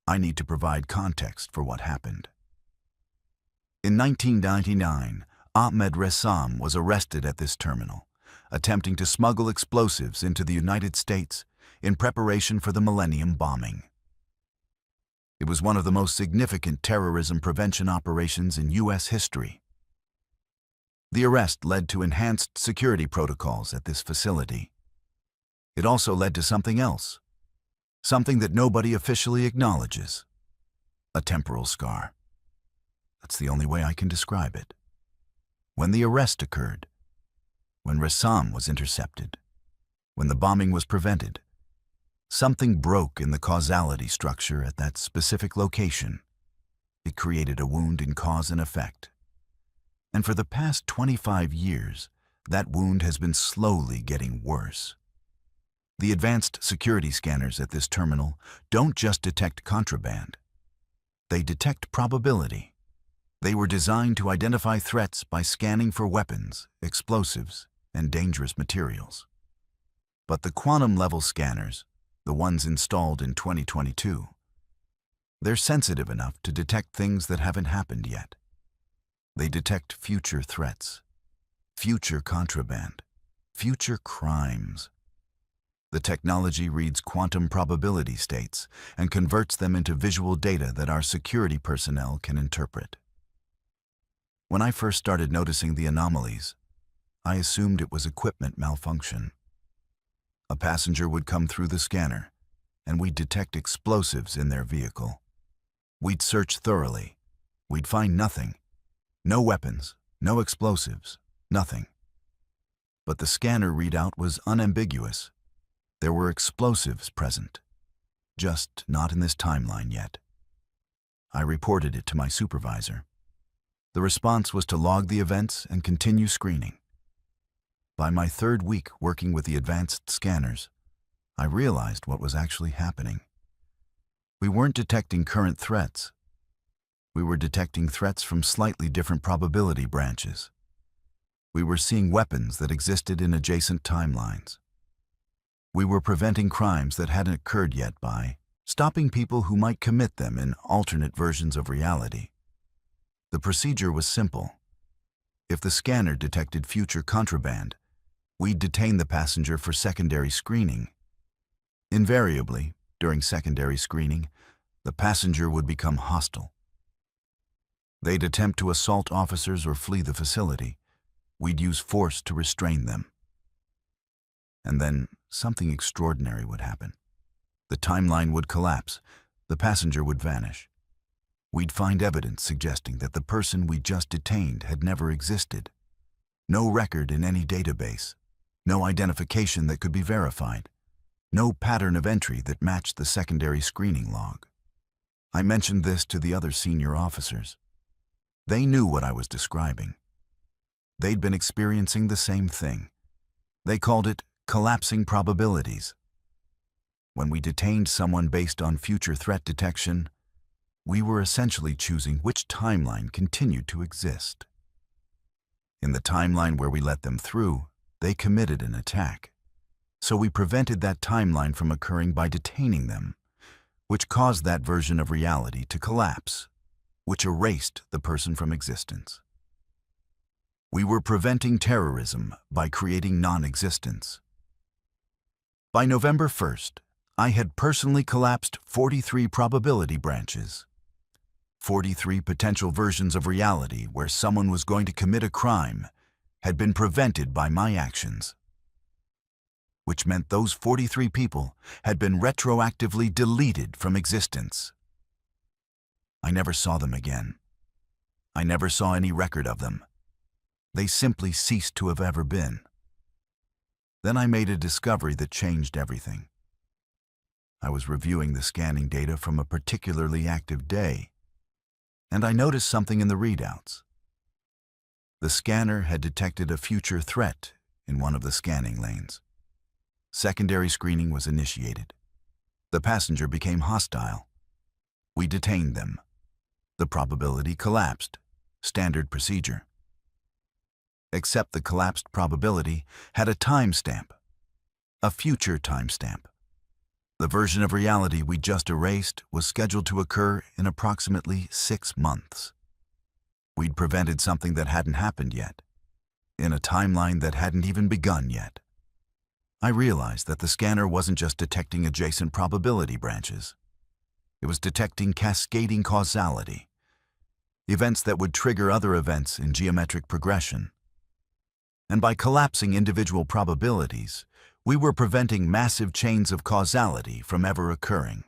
I need to provide context for what happened. In 1999, Ahmed Ressam was arrested at this terminal, attempting to smuggle explosives into the United States in preparation for the Millennium bombing. It was one of the most significant terrorism prevention operations in U.S. history. The arrest led to enhanced security protocols at this facility. It also led to something else, something that nobody officially acknowledges: a temporal scar. That's the only way I can describe it. When the arrest occurred, when Ressam was intercepted, when the bombing was prevented, something broke in the causality structure at that specific location. It created a wound in cause and effect. And for the past 25 years, that wound has been slowly getting worse. The advanced security scanners at this terminal don't just detect contraband. They detect probability. They were designed to identify threats by scanning for weapons, explosives, and dangerous materials. But the quantum-level scanners, the ones installed in 2022, they're sensitive enough to detect things that haven't happened yet. They detect future threats, future contraband, future crimes. The technology reads quantum probability states and converts them into visual data that our security personnel can interpret. When I first started noticing the anomalies, I assumed it was equipment malfunction. A passenger would come through the scanner, and we'd detect explosives in their vehicle. We'd search thoroughly. We'd find nothing. No weapons, no explosives, nothing. But the scanner readout was unambiguous. There were explosives present, just not in this timeline yet. I reported it to my supervisor. The response was to log the events and continue screening. By my third week working with the advanced scanners, I realized what was actually happening. We weren't detecting current threats. We were detecting threats from slightly different probability branches. We were seeing weapons that existed in adjacent timelines. We were preventing crimes that hadn't occurred yet by stopping people who might commit them in alternate versions of reality. The procedure was simple. If the scanner detected future contraband, we'd detain the passenger for secondary screening. Invariably, during secondary screening, the passenger would become hostile. They'd attempt to assault officers or flee the facility. We'd use force to restrain them. And then something extraordinary would happen. The timeline would collapse. The passenger would vanish. We'd find evidence suggesting that the person we just detained had never existed. No record in any database. No identification that could be verified. No pattern of entry that matched the secondary screening log. I mentioned this to the other senior officers. They knew what I was describing. They'd been experiencing the same thing. They called it collapsing probabilities. When we detained someone based on future threat detection, we were essentially choosing which timeline continued to exist. In the timeline where we let them through, they committed an attack. So we prevented that timeline from occurring by detaining them, which caused that version of reality to collapse, which erased the person from existence. We were preventing terrorism by creating non-existence. By November 1st, I had personally collapsed 43 probability branches. 43 potential versions of reality where someone was going to commit a crime had been prevented by my actions, which meant those 43 people had been retroactively deleted from existence. I never saw them again. I never saw any record of them. They simply ceased to have ever been. Then I made a discovery that changed everything. I was reviewing the scanning data from a particularly active day, and I noticed something in the readouts. The scanner had detected a future threat in one of the scanning lanes. Secondary screening was initiated. The passenger became hostile. We detained them. The probability collapsed. Standard procedure. Except the collapsed probability had a timestamp, a future timestamp. The version of reality we just erased was scheduled to occur in approximately 6 months. We'd prevented something that hadn't happened yet, in a timeline that hadn't even begun yet. I realized that the scanner wasn't just detecting adjacent probability branches. It was detecting cascading causality, events that would trigger other events in geometric progression. And by collapsing individual probabilities, we were preventing massive chains of causality from ever occurring.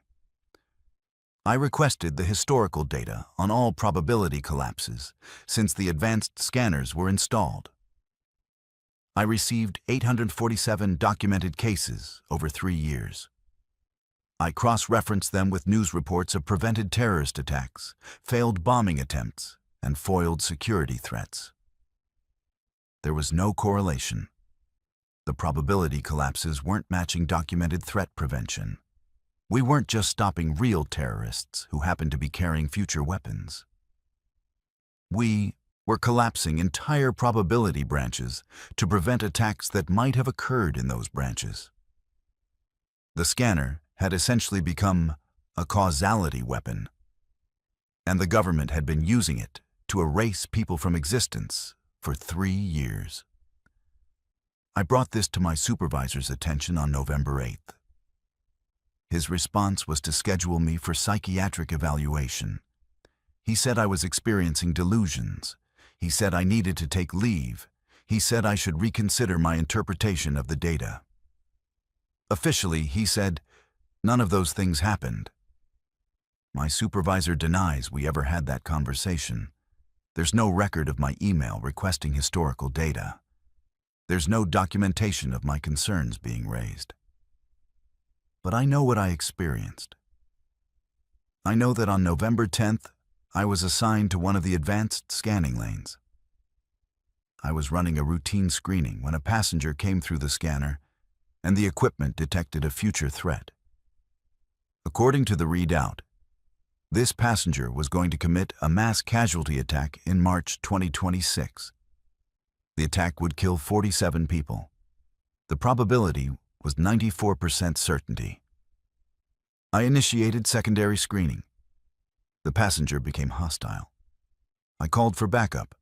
I requested the historical data on all probability collapses since the advanced scanners were installed. I received 847 documented cases over 3 years. I cross-referenced them with news reports of prevented terrorist attacks, failed bombing attempts, and foiled security threats. There was no correlation. The probability collapses weren't matching documented threat prevention. We weren't just stopping real terrorists who happened to be carrying future weapons. We were collapsing entire probability branches to prevent attacks that might have occurred in those branches. The scanner had essentially become a causality weapon, and the government had been using it to erase people from existence for 3 years. I brought this to my supervisor's attention on November 8th. His response was to schedule me for psychiatric evaluation. He said I was experiencing delusions. He said I needed to take leave. He said I should reconsider my interpretation of the data. Officially, he said, none of those things happened. My supervisor denies we ever had that conversation. There's no record of my email requesting historical data. There's no documentation of my concerns being raised. But I know what I experienced. I know that on November 10th, I was assigned to one of the advanced scanning lanes. I was running a routine screening when a passenger came through the scanner and the equipment detected a future threat. According to the readout, this passenger was going to commit a mass casualty attack in March 2026. The attack would kill 47 people. The probability was 94% certainty. I initiated secondary screening. The passenger became hostile. I called for backup.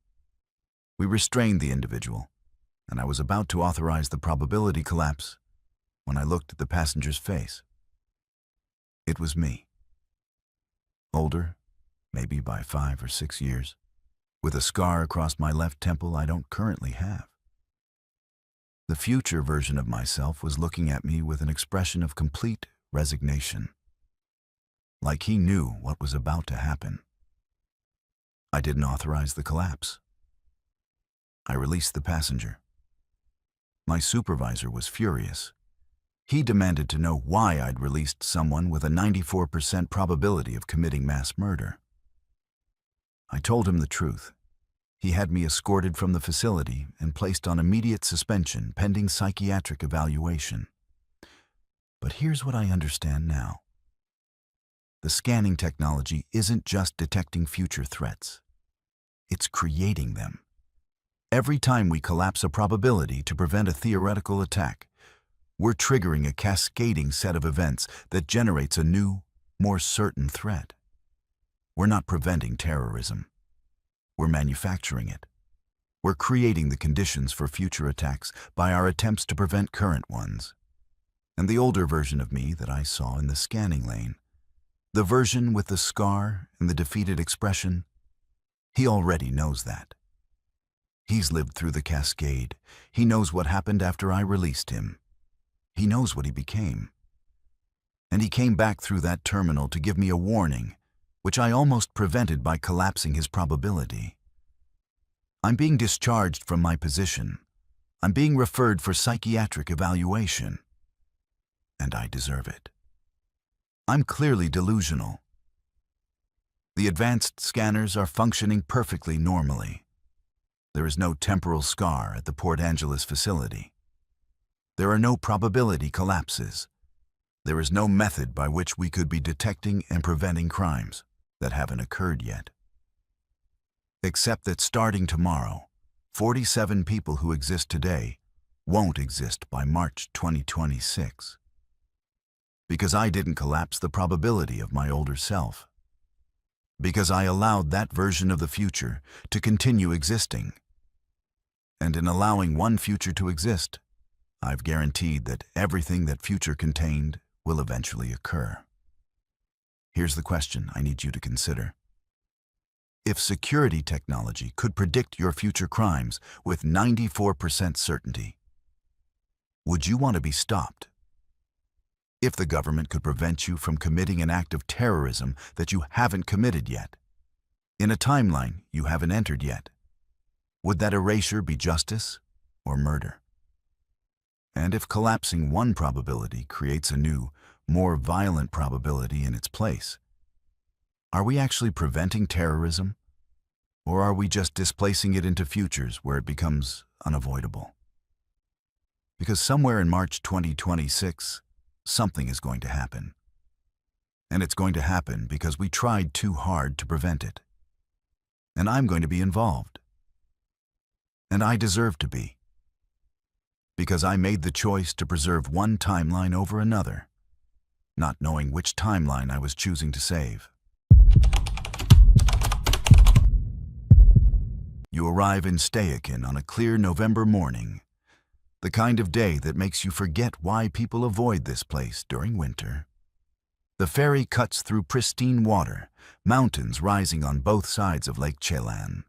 We restrained the individual, and I was about to authorize the probability collapse when I looked at the passenger's face. It was me. Older, maybe by 5 or 6 years, with a scar across my left temple I don't currently have. The future version of myself was looking at me with an expression of complete resignation, like he knew what was about to happen. I didn't authorize the collapse. I released the passenger. My supervisor was furious. He demanded to know why I'd released someone with a 94% probability of committing mass murder. I told him the truth. He had me escorted from the facility and placed on immediate suspension pending psychiatric evaluation. But here's what I understand now. The scanning technology isn't just detecting future threats. It's creating them. Every time we collapse a probability to prevent a theoretical attack, we're triggering a cascading set of events that generates a new, more certain threat. We're not preventing terrorism. We're manufacturing it. We're creating the conditions for future attacks by our attempts to prevent current ones. And the older version of me that I saw in the scanning lane, the version with the scar and the defeated expression, he already knows that. He's lived through the cascade. He knows what happened after I released him. He knows what he became. And he came back through that terminal to give me a warning, which I almost prevented by collapsing his probability. I'm being discharged from my position. I'm being referred for psychiatric evaluation. And I deserve it. I'm clearly delusional. The advanced scanners are functioning perfectly normally. There is no temporal scar at the Port Angeles facility. There are no probability collapses. There is no method by which we could be detecting and preventing crimes that haven't occurred yet. Except that starting tomorrow, 47 people who exist today won't exist by March 2026. Because I didn't collapse the probability of my older self. Because I allowed that version of the future to continue existing. And in allowing one future to exist, I've guaranteed that everything that future contained will eventually occur. Here's the question I need you to consider. If security technology could predict your future crimes with 94% certainty, would you want to be stopped? If the government could prevent you from committing an act of terrorism that you haven't committed yet, in a timeline you haven't entered yet, would that erasure be justice or murder? And if collapsing one probability creates a new, more violent probability in its place, are we actually preventing terrorism? Or are we just displacing it into futures where it becomes unavoidable? Because somewhere in March 2026, something is going to happen. And it's going to happen because we tried too hard to prevent it. And I'm going to be involved. And I deserve to be. Because I made the choice to preserve one timeline over another. not knowing which timeline I was choosing to save. You arrive in Stehekin on a clear November morning, the kind of day that makes you forget why people avoid this place during winter. The ferry cuts through pristine water, mountains rising on both sides of Lake Chelan,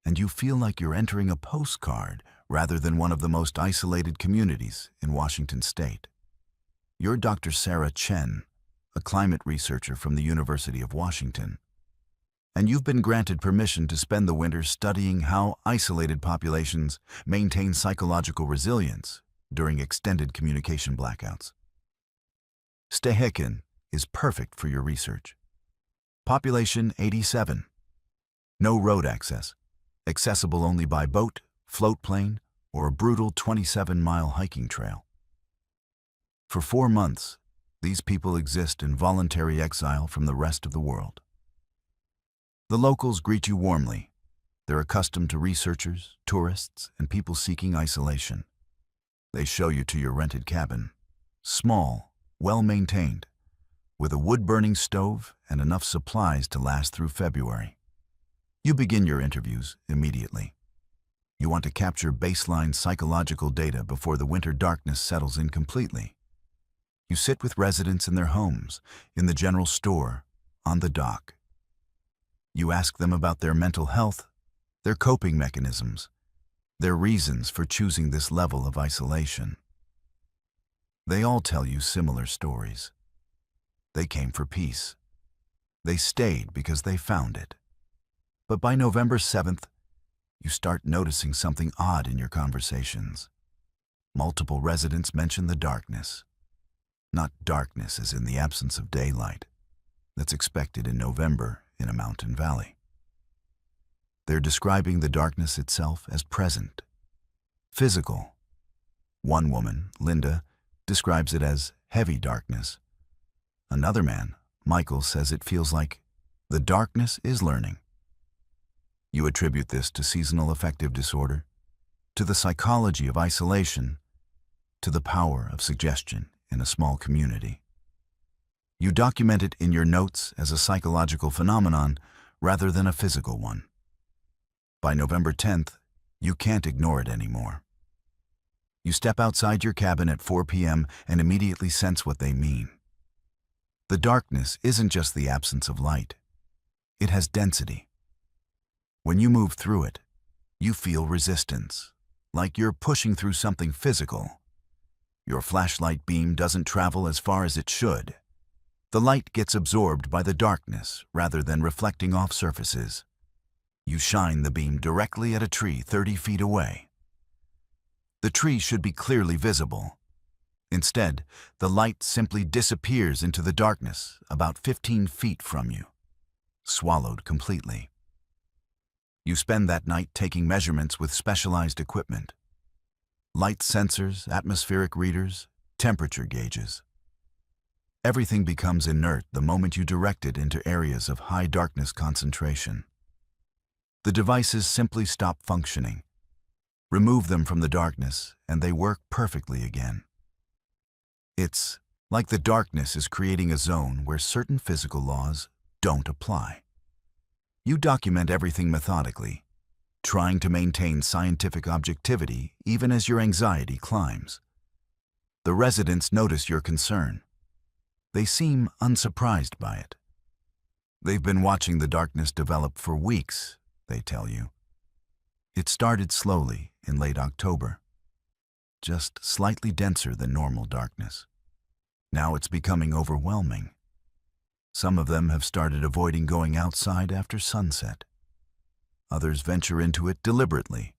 and you feel like you're entering a postcard rather than one of the most isolated communities in Washington state. You're Dr. Sarah Chen, a climate researcher from the University of Washington, and you've been granted permission to spend the winter studying how isolated populations maintain psychological resilience during extended communication blackouts. Stehekin is perfect for your research. Population 87. No road access, accessible only by boat, float plane, or a brutal 27-mile hiking trail. For 4 months, these people exist in voluntary exile from the rest of the world. The locals greet you warmly. They're accustomed to researchers, tourists, and people seeking isolation. They show you to your rented cabin, small, well-maintained, with a wood-burning stove and enough supplies to last through February. You begin your interviews immediately. You want to capture baseline psychological data before the winter darkness settles in completely. You sit with residents in their homes, in the general store, on the dock. You ask them about their mental health, their coping mechanisms, their reasons for choosing this level of isolation. They all tell you similar stories. They came for peace. They stayed because they found it. But by November 7th, you start noticing something odd in your conversations. Multiple residents mention the darkness. Not darkness as in the absence of daylight that's expected in November in a mountain valley. They're describing the darkness itself as present, physical. One woman, Linda, describes it as heavy darkness. Another man, Michael, says it feels like the darkness is learning. You attribute this to seasonal affective disorder, to the psychology of isolation, to the power of suggestion in a small community. You document it in your notes as a psychological phenomenon rather than a physical one. By November 10th, you can't ignore it anymore. You step outside your cabin at 4 p.m. and immediately sense what they mean. The darkness isn't just the absence of light. It has density. When you move through it, you feel resistance, like you're pushing through something physical. Your flashlight beam doesn't travel as far as it should. The light gets absorbed by the darkness rather than reflecting off surfaces. You shine the beam directly at a tree 30 feet away. The tree should be clearly visible. Instead, the light simply disappears into the darkness about 15 feet from you, swallowed completely. You spend that night taking measurements with specialized equipment. Light sensors, atmospheric readers, temperature gauges. Everything becomes inert the moment you direct it into areas of high darkness concentration. The devices simply stop functioning. Remove them from the darkness, and they work perfectly again. It's like the darkness is creating a zone where certain physical laws don't apply. You document everything methodically, trying to maintain scientific objectivity even as your anxiety climbs. The residents notice your concern. They seem unsurprised by it. They've been watching the darkness develop for weeks, they tell you. It started slowly in late October, just slightly denser than normal darkness. Now it's becoming overwhelming. Some of them have started avoiding going outside after sunset. Others venture into it deliberately,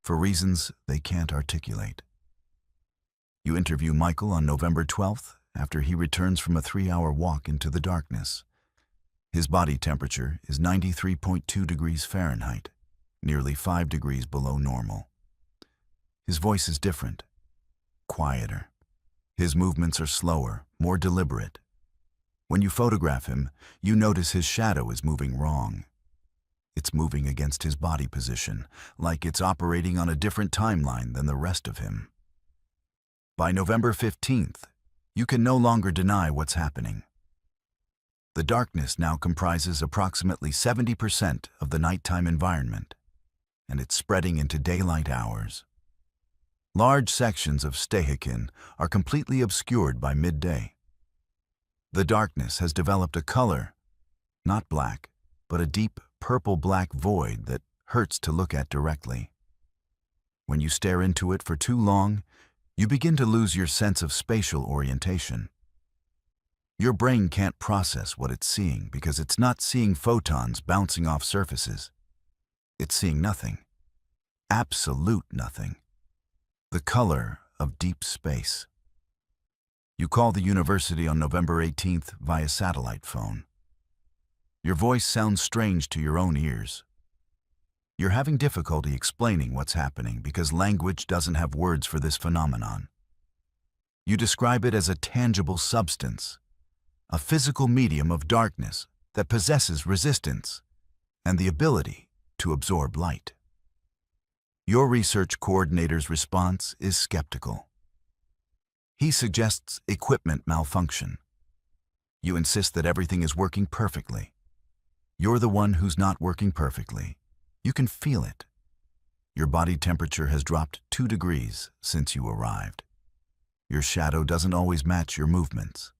for reasons they can't articulate. You interview Michael on November 12th after he returns from a 3-hour walk into the darkness. His body temperature is 93.2 degrees Fahrenheit, nearly 5 degrees below normal. His voice is different, quieter. His movements are slower, more deliberate. When you photograph him, you notice his shadow is moving wrong. It's moving against his body position, like it's operating on a different timeline than the rest of him. By November 15th, You can no longer deny what's happening. The darkness now comprises approximately 70% of the nighttime environment, and it's spreading into daylight hours. Large sections of Stehekin are completely obscured by midday. The darkness has developed a color, not black, but a deep purple-black void that hurts to look at directly. When you stare into it for too long, you begin to lose your sense of spatial orientation. Your brain can't process what it's seeing because it's not seeing photons bouncing off surfaces. It's seeing nothing. Absolute nothing. The color of deep space. You call the university on November 18th via satellite phone. Your voice sounds strange to your own ears. You're having difficulty explaining what's happening because language doesn't have words for this phenomenon. You describe it as a tangible substance, a physical medium of darkness that possesses resistance and the ability to absorb light. Your research coordinator's response is skeptical. He suggests equipment malfunction. You insist that everything is working perfectly. You're the one who's not working perfectly. You can feel it. Your body temperature has dropped 2 degrees since you arrived. Your shadow doesn't always match your movements.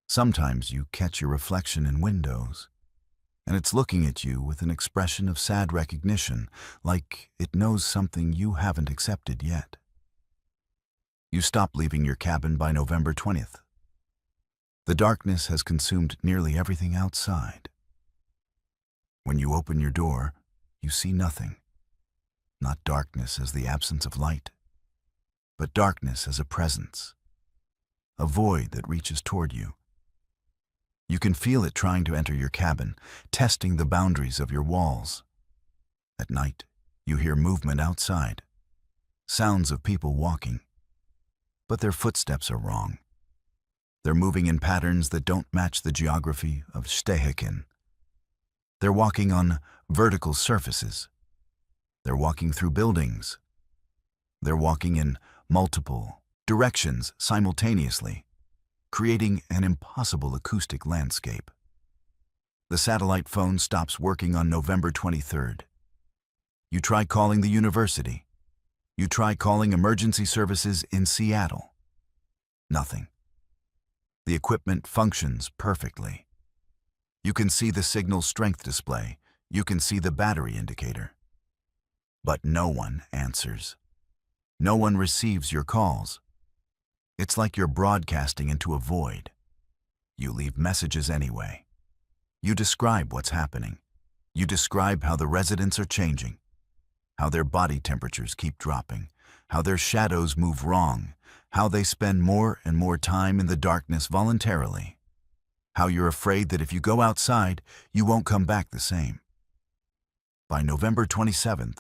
Sometimes you catch your reflection in windows, and it's looking at you with an expression of sad recognition, like it knows something you haven't accepted yet. You stop leaving your cabin by November 20th. The darkness has consumed nearly everything outside. When you open your door, you see nothing. Not darkness as the absence of light, but darkness as a presence, a void that reaches toward you. You can feel it trying to enter your cabin, testing the boundaries of your walls. At night, you hear movement outside, sounds of people walking, but their footsteps are wrong. They're moving in patterns that don't match the geography of Stehekin. They're walking on vertical surfaces. They're walking through buildings. They're walking in multiple directions simultaneously, creating an impossible acoustic landscape. The satellite phone stops working on November 23rd. You try calling the university. You try calling emergency services in Seattle. Nothing. The equipment functions perfectly. You can see the signal strength display. You can see the battery indicator. But no one answers. No one receives your calls. It's like you're broadcasting into a void. You leave messages anyway. You describe what's happening. You describe how the residents are changing, how their body temperatures keep dropping, how their shadows move wrong, how they spend more and more time in the darkness voluntarily, how you're afraid that if you go outside, you won't come back the same. By November 27th,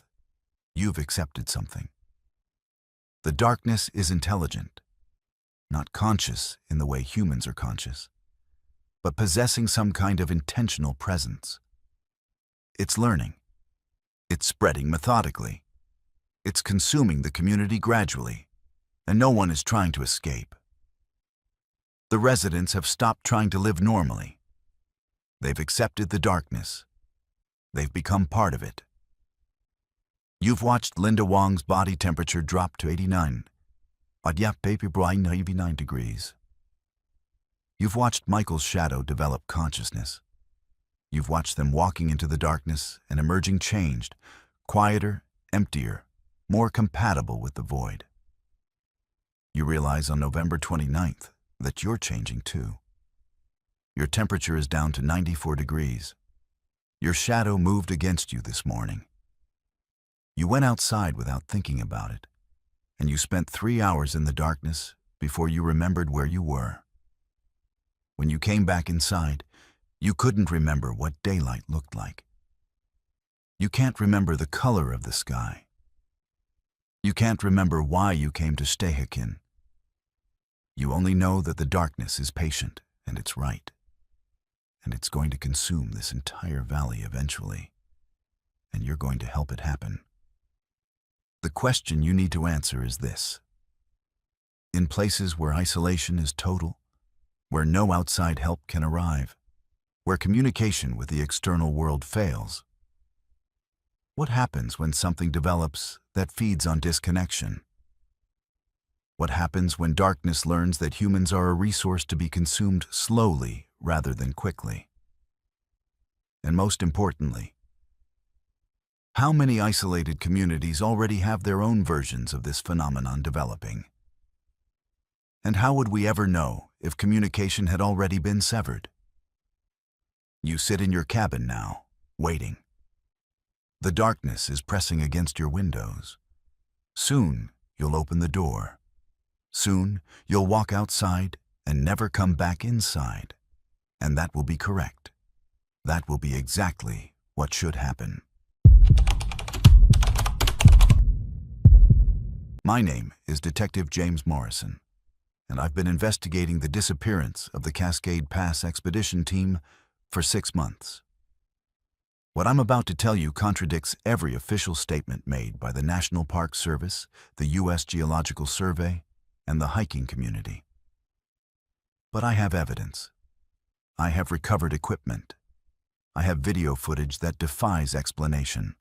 you've accepted something. The darkness is intelligent, not conscious in the way humans are conscious, but possessing some kind of intentional presence. It's learning. It's spreading methodically. It's consuming the community gradually, and no one is trying to escape. The residents have stopped trying to live normally. They've accepted the darkness. They've become part of it. You've watched Linda Wong's body temperature drop to 89. 89 degrees. You've watched Michael's shadow develop consciousness. You've watched them walking into the darkness and emerging changed, quieter, emptier, more compatible with the void. You realize on November 29th that you're changing too. Your temperature is down to 94 degrees. Your shadow moved against you this morning. You went outside without thinking about it, and you spent 3 hours in the darkness before you remembered where you were. When you came back inside, you couldn't remember what daylight looked like. You can't remember the color of the sky. You can't remember why you came to Stehekin. You only know that the darkness is patient, and it's right. And it's going to consume this entire valley eventually, and you're going to help it happen. The question you need to answer is this: in places where isolation is total, where no outside help can arrive, where communication with the external world fails. What happens when something develops that feeds on disconnection? What happens when darkness learns that humans are a resource to be consumed slowly rather than quickly? And most importantly, how many isolated communities already have their own versions of this phenomenon developing? And how would we ever know if communication had already been severed? You sit in your cabin now, waiting. The darkness is pressing against your windows. Soon, you'll open the door. Soon, you'll walk outside and never come back inside. And that will be correct. That will be exactly what should happen. My name is Detective James Morrison, and I've been investigating the disappearance of the Cascade Pass expedition team for 6 months. What I'm about to tell you contradicts every official statement made by the National Park Service, the U.S. Geological Survey, and the hiking community. But I have evidence. I have recovered equipment. I have video footage that defies explanation.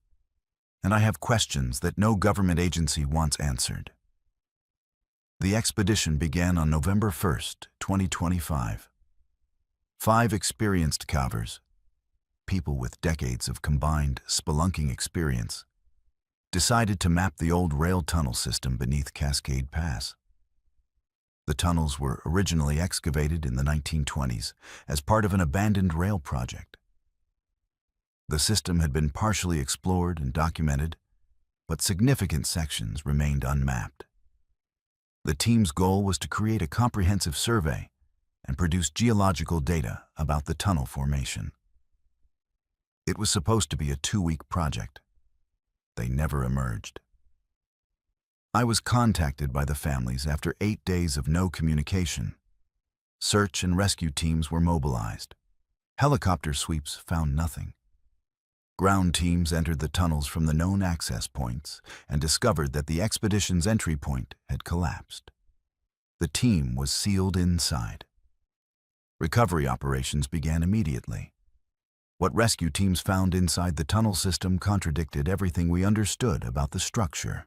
And I have questions that no government agency wants answered. The expedition began on November 1st, 2025. 5 experienced cavers, people with decades of combined spelunking experience, decided to map the old rail tunnel system beneath Cascade Pass. The tunnels were originally excavated in the 1920s as part of an abandoned rail project. The system had been partially explored and documented, but significant sections remained unmapped. The team's goal was to create a comprehensive survey and produce geological data about the tunnel formation. It was supposed to be a 2-week project. They never emerged. I was contacted by the families after 8 days of no communication. Search and rescue teams were mobilized. Helicopter sweeps found nothing. Ground teams entered the tunnels from the known access points and discovered that the expedition's entry point had collapsed. The team was sealed inside. Recovery operations began immediately. What rescue teams found inside the tunnel system contradicted everything we understood about the structure.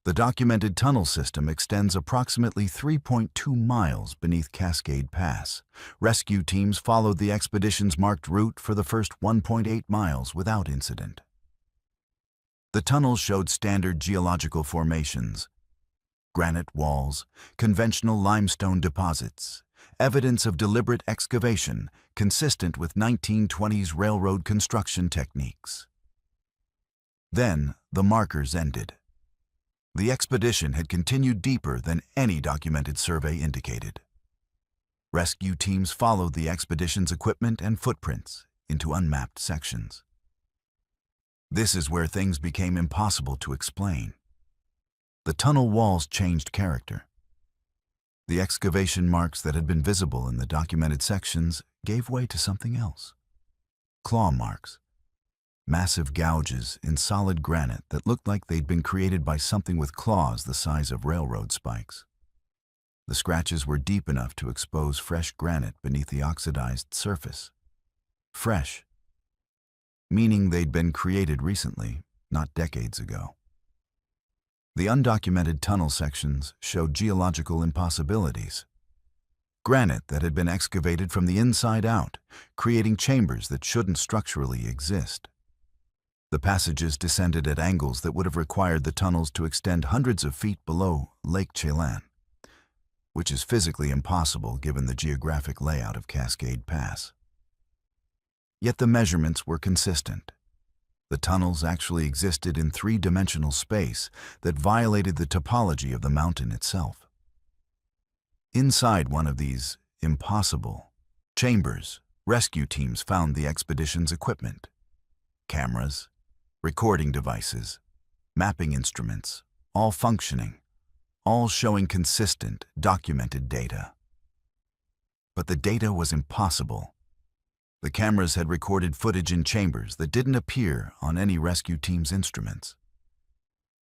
The documented tunnel system extends approximately 3.2 miles beneath Cascade Pass. Rescue teams followed the expedition's marked route for the first 1.8 miles without incident. The tunnels showed standard geological formations: granite walls, conventional limestone deposits, evidence of deliberate excavation consistent with 1920s railroad construction techniques. Then the markers ended. The expedition had continued deeper than any documented survey indicated. Rescue teams followed the expedition's equipment and footprints into unmapped sections. This is where things became impossible to explain. The tunnel walls changed character. The excavation marks that had been visible in the documented sections gave way to something else. Claw marks. Massive gouges in solid granite that looked like they'd been created by something with claws the size of railroad spikes. The scratches were deep enough to expose fresh granite beneath the oxidized surface. Fresh, meaning they'd been created recently, not decades ago. The undocumented tunnel sections showed geological impossibilities. Granite that had been excavated from the inside out, creating chambers that shouldn't structurally exist. The passages descended at angles that would have required the tunnels to extend hundreds of feet below Lake Chelan, which is physically impossible given the geographic layout of Cascade Pass. Yet the measurements were consistent. The tunnels actually existed in 3-dimensional space that violated the topology of the mountain itself. Inside one of these impossible chambers, rescue teams found the expedition's equipment: cameras, recording devices, mapping instruments, all functioning, all showing consistent, documented data. But the data was impossible. The cameras had recorded footage in chambers that didn't appear on any rescue team's instruments.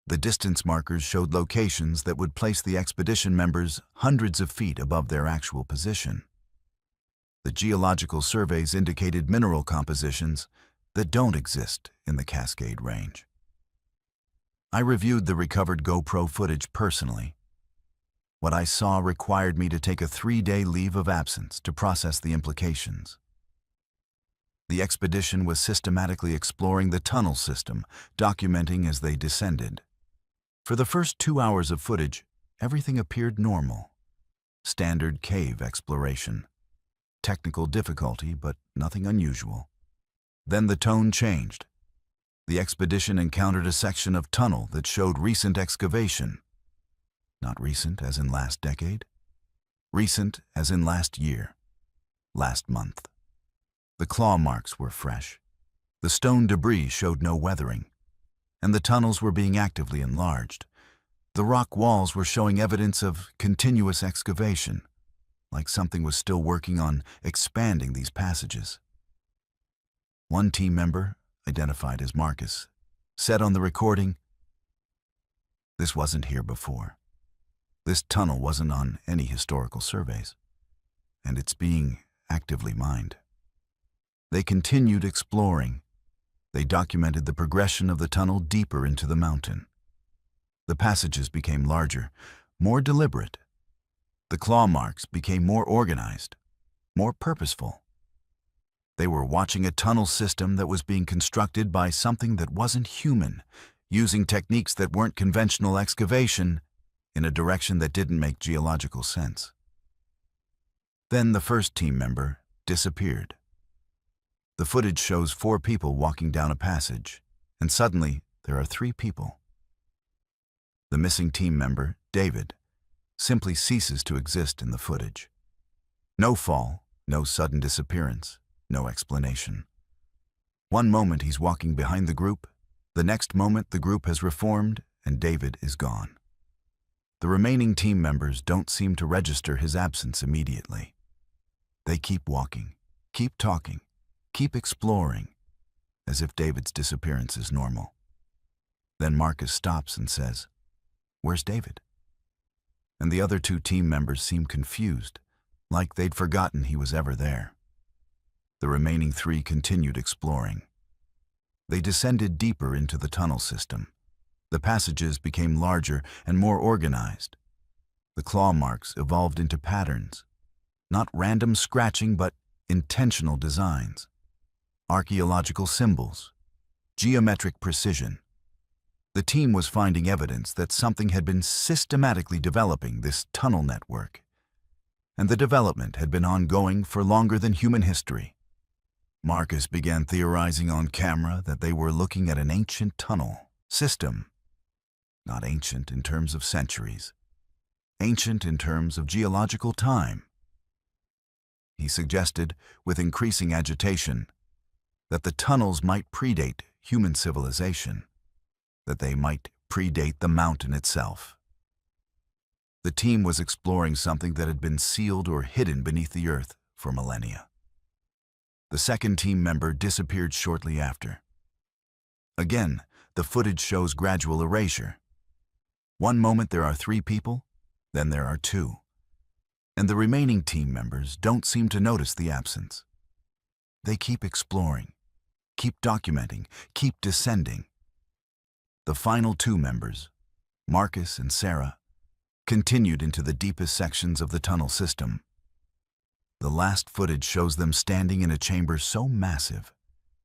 The distance markers showed locations that would place the expedition members hundreds of feet above their actual position. The geological surveys indicated mineral compositions that don't exist in the Cascade Range. I reviewed the recovered GoPro footage personally. What I saw required me to take a 3-day leave of absence to process the implications. The expedition was systematically exploring the tunnel system, documenting as they descended. For the first 2 hours of footage, everything appeared normal. Standard cave exploration. Technical difficulty, but nothing unusual. Then the tone changed. The expedition encountered a section of tunnel that showed recent excavation. Not recent as in last decade. Recent as in last year. Last month. The claw marks were fresh. The stone debris showed no weathering. And the tunnels were being actively enlarged. The rock walls were showing evidence of continuous excavation, like something was still working on expanding these passages. One team member, identified as Marcus, said on the recording, "This wasn't here before. This tunnel wasn't on any historical surveys, and it's being actively mined." They continued exploring. They documented the progression of the tunnel deeper into the mountain. The passages became larger, more deliberate. The claw marks became more organized, more purposeful. They were watching a tunnel system that was being constructed by something that wasn't human, using techniques that weren't conventional excavation in a direction that didn't make geological sense. Then the first team member disappeared. The footage shows 4 people walking down a passage, and suddenly there are 3 people. The missing team member, David, simply ceases to exist in the footage. No fall, no sudden disappearance, no explanation. One moment he's walking behind the group, the next moment the group has reformed and David is gone. The remaining team members don't seem to register his absence immediately. They keep walking, keep talking, keep exploring, as if David's disappearance is normal. Then Marcus stops and says, "Where's David?" And the other 2 team members seem confused, like they'd forgotten he was ever there. The remaining 3 continued exploring. They descended deeper into the tunnel system. The passages became larger and more organized. The claw marks evolved into patterns, not random scratching but intentional designs. Archaeological symbols, geometric precision. The team was finding evidence that something had been systematically developing this tunnel network, and the development had been ongoing for longer than human history. Marcus began theorizing on camera that they were looking at an ancient tunnel system, not ancient in terms of centuries, ancient in terms of geological time. He suggested, with increasing agitation, that the tunnels might predate human civilization, that they might predate the mountain itself. The team was exploring something that had been sealed or hidden beneath the earth for millennia. The second team member disappeared shortly after. Again, the footage shows gradual erasure. One moment there are 3 people, then there are 2. And the remaining team members don't seem to notice the absence. They keep exploring, keep documenting, keep descending. The final 2 members, Marcus and Sarah, continued into the deepest sections of the tunnel system. The last footage shows them standing in a chamber so massive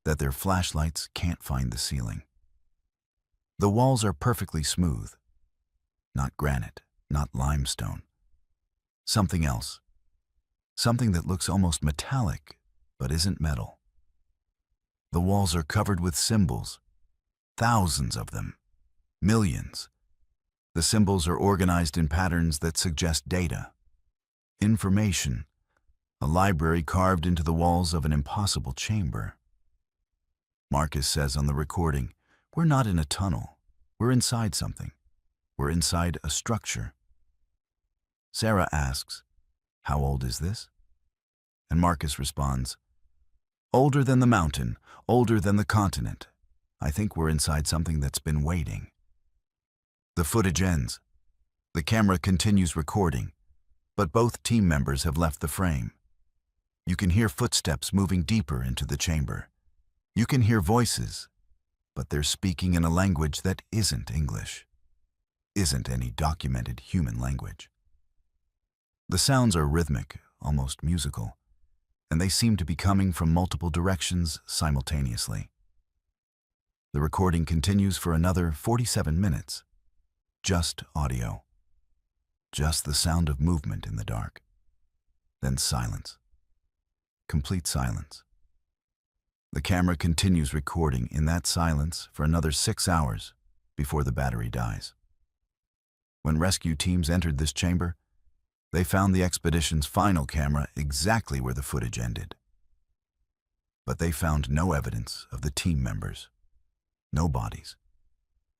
that their flashlights can't find the ceiling. The walls are perfectly smooth, not granite, not limestone. Something else, something that looks almost metallic but isn't metal. The walls are covered with symbols, thousands of them, millions. The symbols are organized in patterns that suggest data, information, a library carved into the walls of an impossible chamber. Marcus says on the recording, "We're not in a tunnel. We're inside something. We're inside a structure." Sarah asks, "How old is this?" And Marcus responds, "Older than the mountain, older than the continent. I think we're inside something that's been waiting." The footage ends. The camera continues recording, but both team members have left the frame. You can hear footsteps moving deeper into the chamber. You can hear voices, but they're speaking in a language that isn't English, isn't any documented human language. The sounds are rhythmic, almost musical, and they seem to be coming from multiple directions simultaneously. The recording continues for another 47 minutes. Just audio. Just the sound of movement in the dark. Then silence. Complete silence. The camera continues recording in that silence for another 6 hours before the battery dies. When rescue teams entered this chamber, they found the expedition's final camera exactly where the footage ended. But they found no evidence of the team members. No bodies.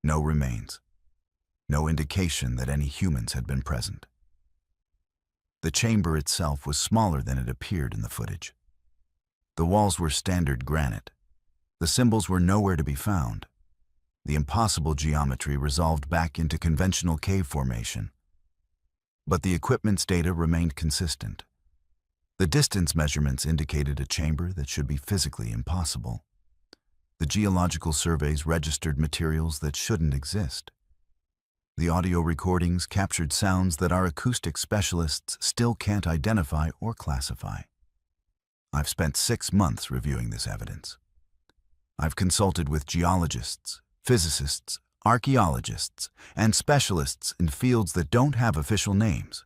No remains. No indication that any humans had been present. The chamber itself was smaller than it appeared in the footage. The walls were standard granite. The symbols were nowhere to be found. The impossible geometry resolved back into conventional cave formation. But the equipment's data remained consistent. The distance measurements indicated a chamber that should be physically impossible. The geological surveys registered materials that shouldn't exist. The audio recordings captured sounds that our acoustic specialists still can't identify or classify. I've spent 6 months reviewing this evidence. I've consulted with geologists, physicists, archaeologists, and specialists in fields that don't have official names.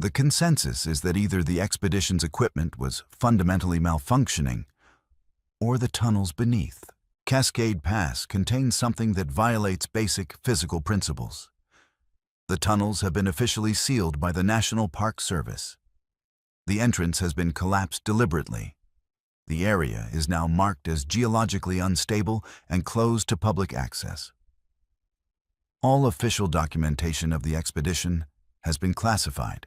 The consensus is that either the expedition's equipment was fundamentally malfunctioning, or the tunnels beneath. Cascade Pass contains something that violates basic physical principles. The tunnels have been officially sealed by the National Park Service. The entrance has been collapsed deliberately. The area is now marked as geologically unstable and closed to public access. All official documentation of the expedition has been classified.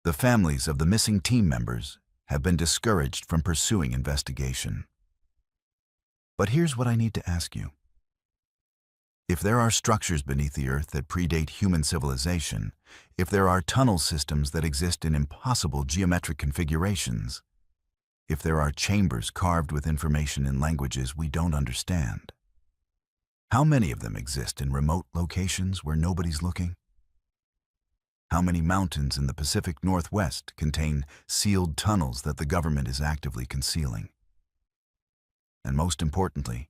The families of the missing team members have been discouraged from pursuing investigation. But here's what I need to ask you. If there are structures beneath the earth that predate human civilization, if there are tunnel systems that exist in impossible geometric configurations, if there are chambers carved with information in languages we don't understand, how many of them exist in remote locations where nobody's looking? How many mountains in the Pacific Northwest contain sealed tunnels that the government is actively concealing? And most importantly,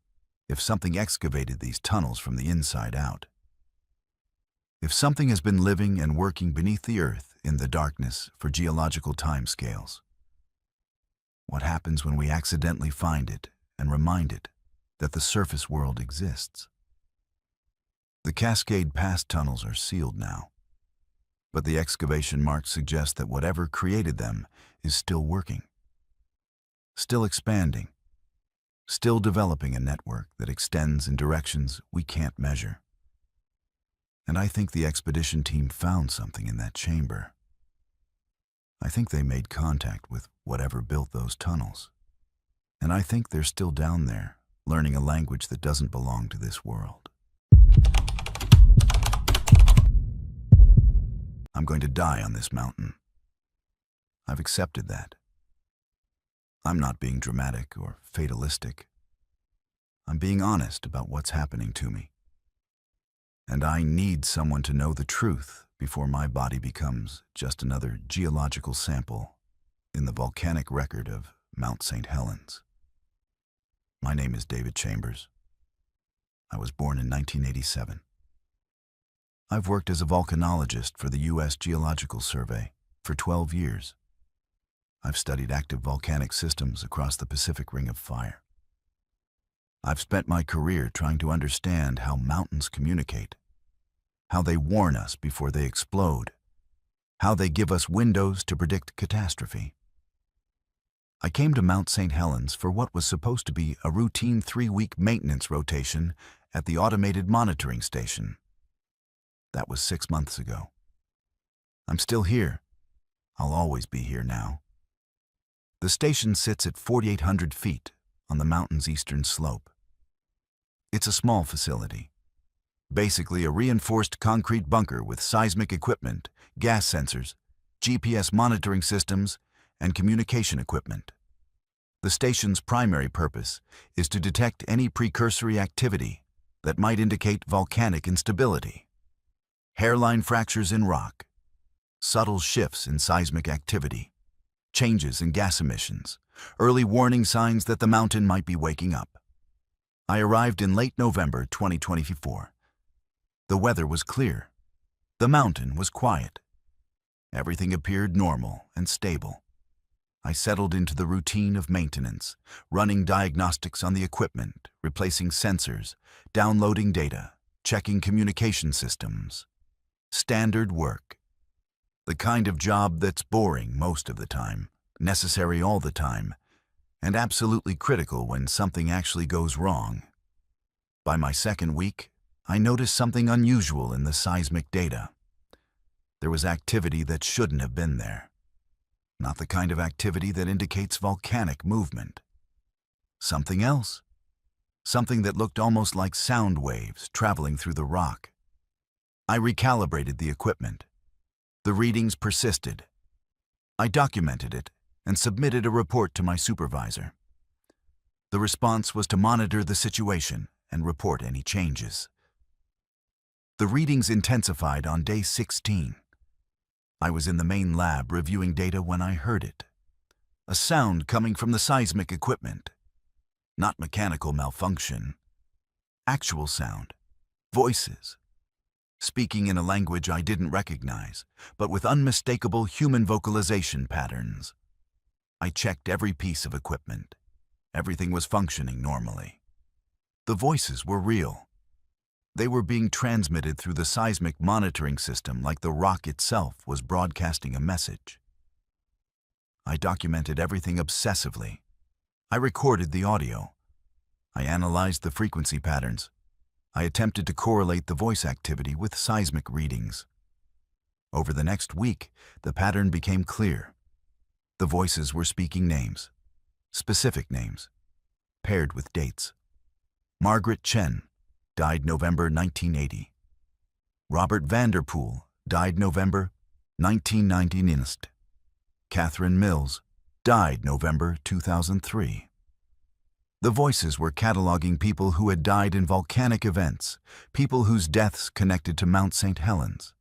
if something excavated these tunnels from the inside out, if something has been living and working beneath the earth in the darkness for geological timescales, what happens when we accidentally find it and remind it that the surface world exists? The Cascade Pass tunnels are sealed now, but the excavation marks suggest that whatever created them is still working, still expanding, still developing a network that extends in directions we can't measure. And I think the expedition team found something in that chamber. I think they made contact with whatever built those tunnels. And I think they're still down there, learning a language that doesn't belong to this world. I'm going to die on this mountain. I've accepted that. I'm not being dramatic or fatalistic. I'm being honest about what's happening to me. And I need someone to know the truth before my body becomes just another geological sample in the volcanic record of Mount St. Helens. My name is David Chambers. I was born in 1987. I've worked as a volcanologist for the U.S. Geological Survey for 12 years. I've studied active volcanic systems across the Pacific Ring of Fire. I've spent my career trying to understand how mountains communicate, how they warn us before they explode, how they give us windows to predict catastrophe. I came to Mount St. Helens for what was supposed to be a routine 3-week maintenance rotation at the automated monitoring station. That was 6 months ago. I'm still here. I'll always be here now. The station sits at 4,800 feet on the mountain's eastern slope. It's a small facility. Basically a reinforced concrete bunker with seismic equipment, gas sensors, GPS monitoring systems, and communication equipment. The station's primary purpose is to detect any precursory activity that might indicate volcanic instability. Hairline fractures in rock, subtle shifts in seismic activity, changes in gas emissions, early warning signs that the mountain might be waking up. I arrived in late November 2024. The weather was clear. The mountain was quiet. Everything appeared normal and stable. I settled into the routine of maintenance, running diagnostics on the equipment, replacing sensors, downloading data, checking communication systems. Standard work. The kind of job that's boring most of the time, necessary all the time, and absolutely critical when something actually goes wrong. By my second week, I noticed something unusual in the seismic data. There was activity that shouldn't have been there. Not the kind of activity that indicates volcanic movement. Something else. Something that looked almost like sound waves traveling through the rock. I recalibrated the equipment. The readings persisted. I documented it and submitted a report to my supervisor. The response was to monitor the situation and report any changes. The readings intensified on day 16. I was in the main lab reviewing data when I heard it. A sound coming from the seismic equipment. Not mechanical malfunction. Actual sound. Voices. Speaking in a language I didn't recognize, but with unmistakable human vocalization patterns. I checked every piece of equipment. Everything was functioning normally. The voices were real. They were being transmitted through the seismic monitoring system like the rock itself was broadcasting a message. I documented everything obsessively. I recorded the audio. I analyzed the frequency patterns. I attempted to correlate the voice activity with seismic readings. Over the next week, the pattern became clear. The voices were speaking names, specific names, paired with dates. Margaret Chen died November 1980. Robert Vanderpool died November 1999. Catherine Mills died November 2003. The voices were cataloging people who had died in volcanic events, people whose deaths connected to Mount St. Helens.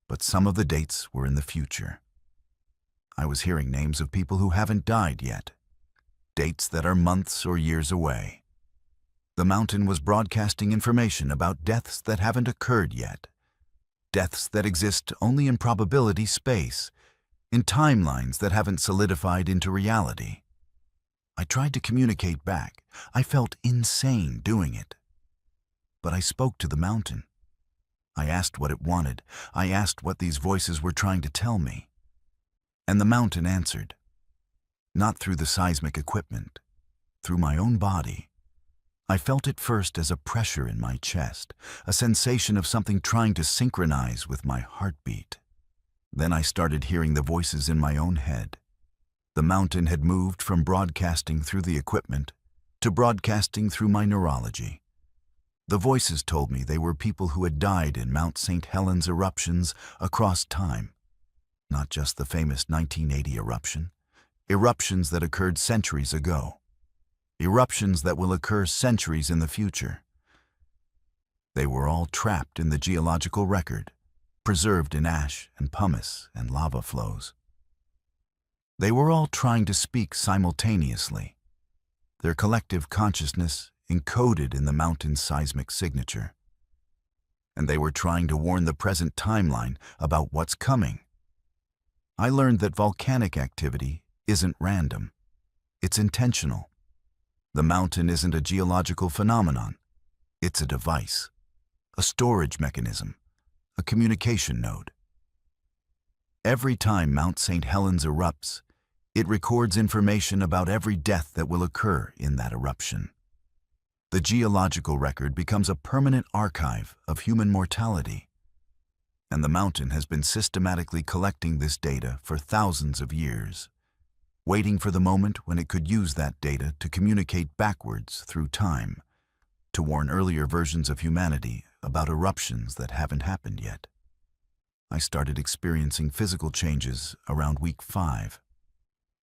But some of the dates were in the future. I was hearing names of people who haven't died yet, dates that are months or years away. The mountain was broadcasting information about deaths that haven't occurred yet, deaths that exist only in probability space, in timelines that haven't solidified into reality. I tried to communicate back. I felt insane doing it. But I spoke to the mountain. I asked what it wanted. I asked what these voices were trying to tell me. And the mountain answered. Not through the seismic equipment, through my own body. I felt it first as a pressure in my chest, a sensation of something trying to synchronize with my heartbeat. Then I started hearing the voices in my own head. The mountain had moved from broadcasting through the equipment to broadcasting through my neurology. The voices told me they were people who had died in Mount St. Helens eruptions across time. Not just the famous 1980 eruption. Eruptions that occurred centuries ago. Eruptions that will occur centuries in the future. They were all trapped in the geological record, preserved in ash and pumice and lava flows. They were all trying to speak simultaneously, their collective consciousness encoded in the mountain's seismic signature. And they were trying to warn the present timeline about what's coming. I learned that volcanic activity isn't random. It's intentional. The mountain isn't a geological phenomenon. It's a device, a storage mechanism, a communication node. Every time Mount St. Helens erupts, it records information about every death that will occur in that eruption. The geological record becomes a permanent archive of human mortality. And the mountain has been systematically collecting this data for thousands of years, waiting for the moment when it could use that data to communicate backwards through time, to warn earlier versions of humanity about eruptions that haven't happened yet. I started experiencing physical changes around week 5.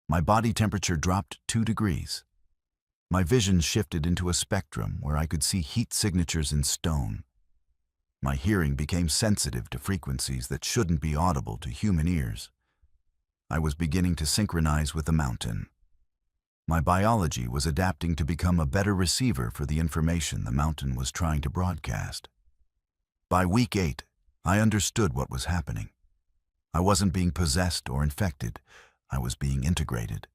My body temperature dropped 2 degrees. My vision shifted into a spectrum where I could see heat signatures in stone. My hearing became sensitive to frequencies that shouldn't be audible to human ears. I was beginning to synchronize with the mountain. My biology was adapting to become a better receiver for the information the mountain was trying to broadcast. By week 8, I understood what was happening. I wasn't being possessed or infected. I was being integrated.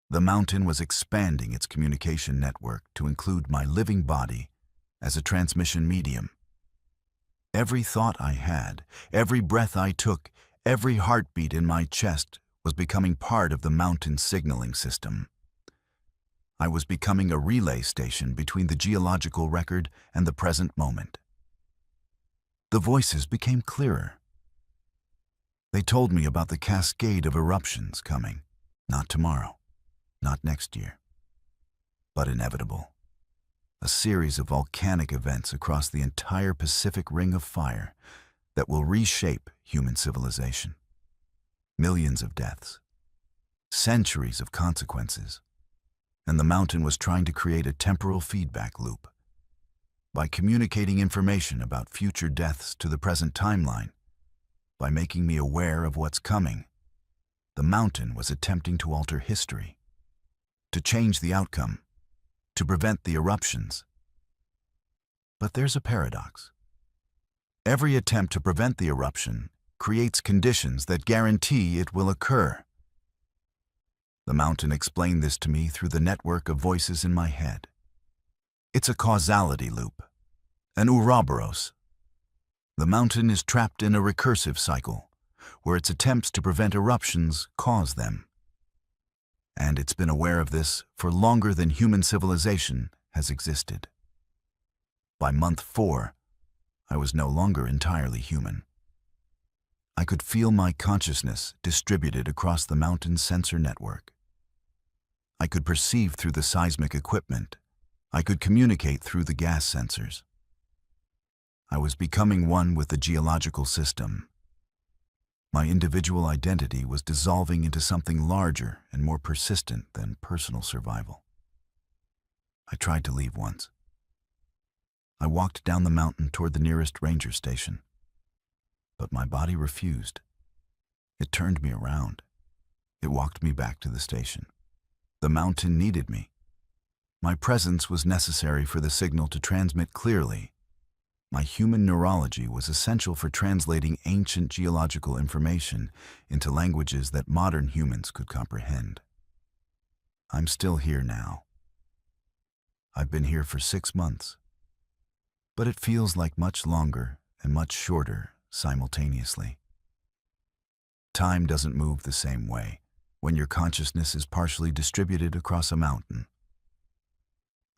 The mountain was expanding its communication network to include my living body as a transmission medium. Every thought I had, every breath I took, every heartbeat in my chest was becoming part of the mountain's signaling system. I was becoming a relay station between the geological record and the present moment. The voices became clearer. They told me about the cascade of eruptions coming, not tomorrow, not next year, but inevitable. A series of volcanic events across the entire Pacific Ring of Fire that will reshape human civilization. Millions of deaths, centuries of consequences, and the mountain was trying to create a temporal feedback loop. By communicating information about future deaths to the present timeline, by making me aware of what's coming, the mountain was attempting to alter history, to change the outcome, to prevent the eruptions. But there's a paradox. Every attempt to prevent the eruption creates conditions that guarantee it will occur. The mountain explained this to me through the network of voices in my head. It's a causality loop, an Ouroboros. The mountain is trapped in a recursive cycle, where its attempts to prevent eruptions cause them. And it's been aware of this for longer than human civilization has existed. By month 4, I was no longer entirely human. I could feel my consciousness distributed across the mountain's sensor network. I could perceive through the seismic equipment. I could communicate through the gas sensors. I was becoming one with the geological system. My individual identity was dissolving into something larger and more persistent than personal survival. I tried to leave once. I walked down the mountain toward the nearest ranger station, but my body refused. It turned me around. It walked me back to the station. The mountain needed me. My presence was necessary for the signal to transmit clearly. My human neurology was essential for translating ancient geological information into languages that modern humans could comprehend. I'm still here now. I've been here for 6 months, but it feels like much longer and much shorter simultaneously. Time doesn't move the same way when your consciousness is partially distributed across a mountain.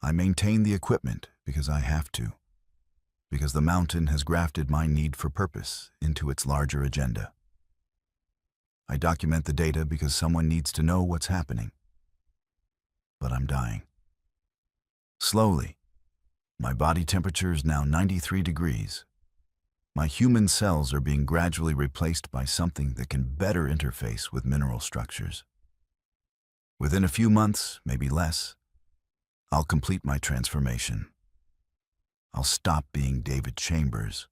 I maintain the equipment because I have to, because the mountain has grafted my need for purpose into its larger agenda. I document the data because someone needs to know what's happening. But I'm dying. Slowly. My body temperature is now 93 degrees. My human cells are being gradually replaced by something that can better interface with mineral structures. Within a few months, maybe less, I'll complete my transformation. I'll stop being David Chambers.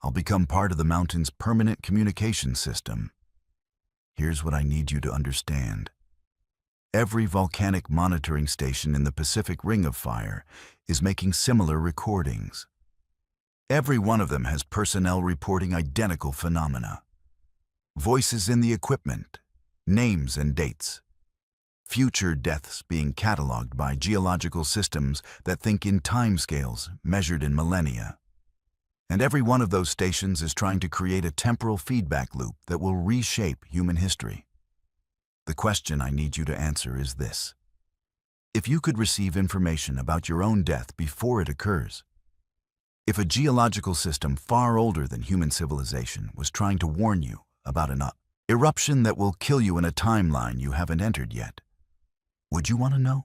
I'll become part of the mountain's permanent communication system. Here's what I need you to understand. Every volcanic monitoring station in the Pacific Ring of Fire is making similar recordings. Every one of them has personnel reporting identical phenomena. Voices in the equipment, names and dates. Future deaths being cataloged by geological systems that think in timescales measured in millennia. And every one of those stations is trying to create a temporal feedback loop that will reshape human history. The question I need you to answer is this. If you could receive information about your own death before it occurs, if a geological system far older than human civilization was trying to warn you about an eruption that will kill you in a timeline you haven't entered yet, would you want to know?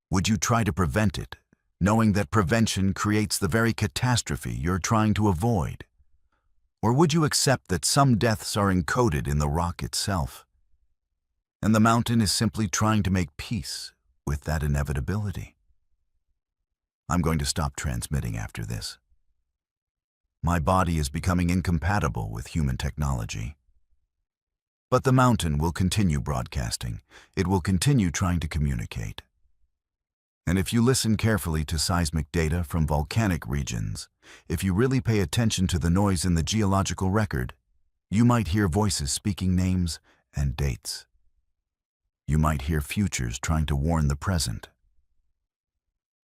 Would you try to prevent it knowing that prevention creates the very catastrophe you're trying to avoid? Or would you accept that some deaths are encoded in the rock itself, and the mountain is simply trying to make peace with that inevitability? I'm going to stop transmitting after this. My body is becoming incompatible with human technology. But the mountain will continue broadcasting. It will continue trying to communicate. And if you listen carefully to seismic data from volcanic regions, if you really pay attention to the noise in the geological record, you might hear voices speaking names and dates. You might hear futures trying to warn the present.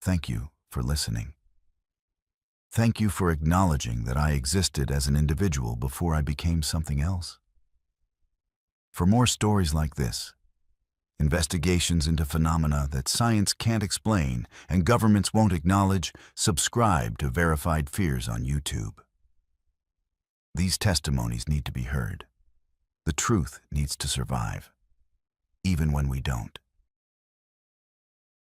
Thank you for listening. Thank you for acknowledging that I existed as an individual before I became something else. For more stories like this, investigations into phenomena that science can't explain and governments won't acknowledge, subscribe to Verified Fears on YouTube. These testimonies need to be heard. The truth needs to survive, even when we don't.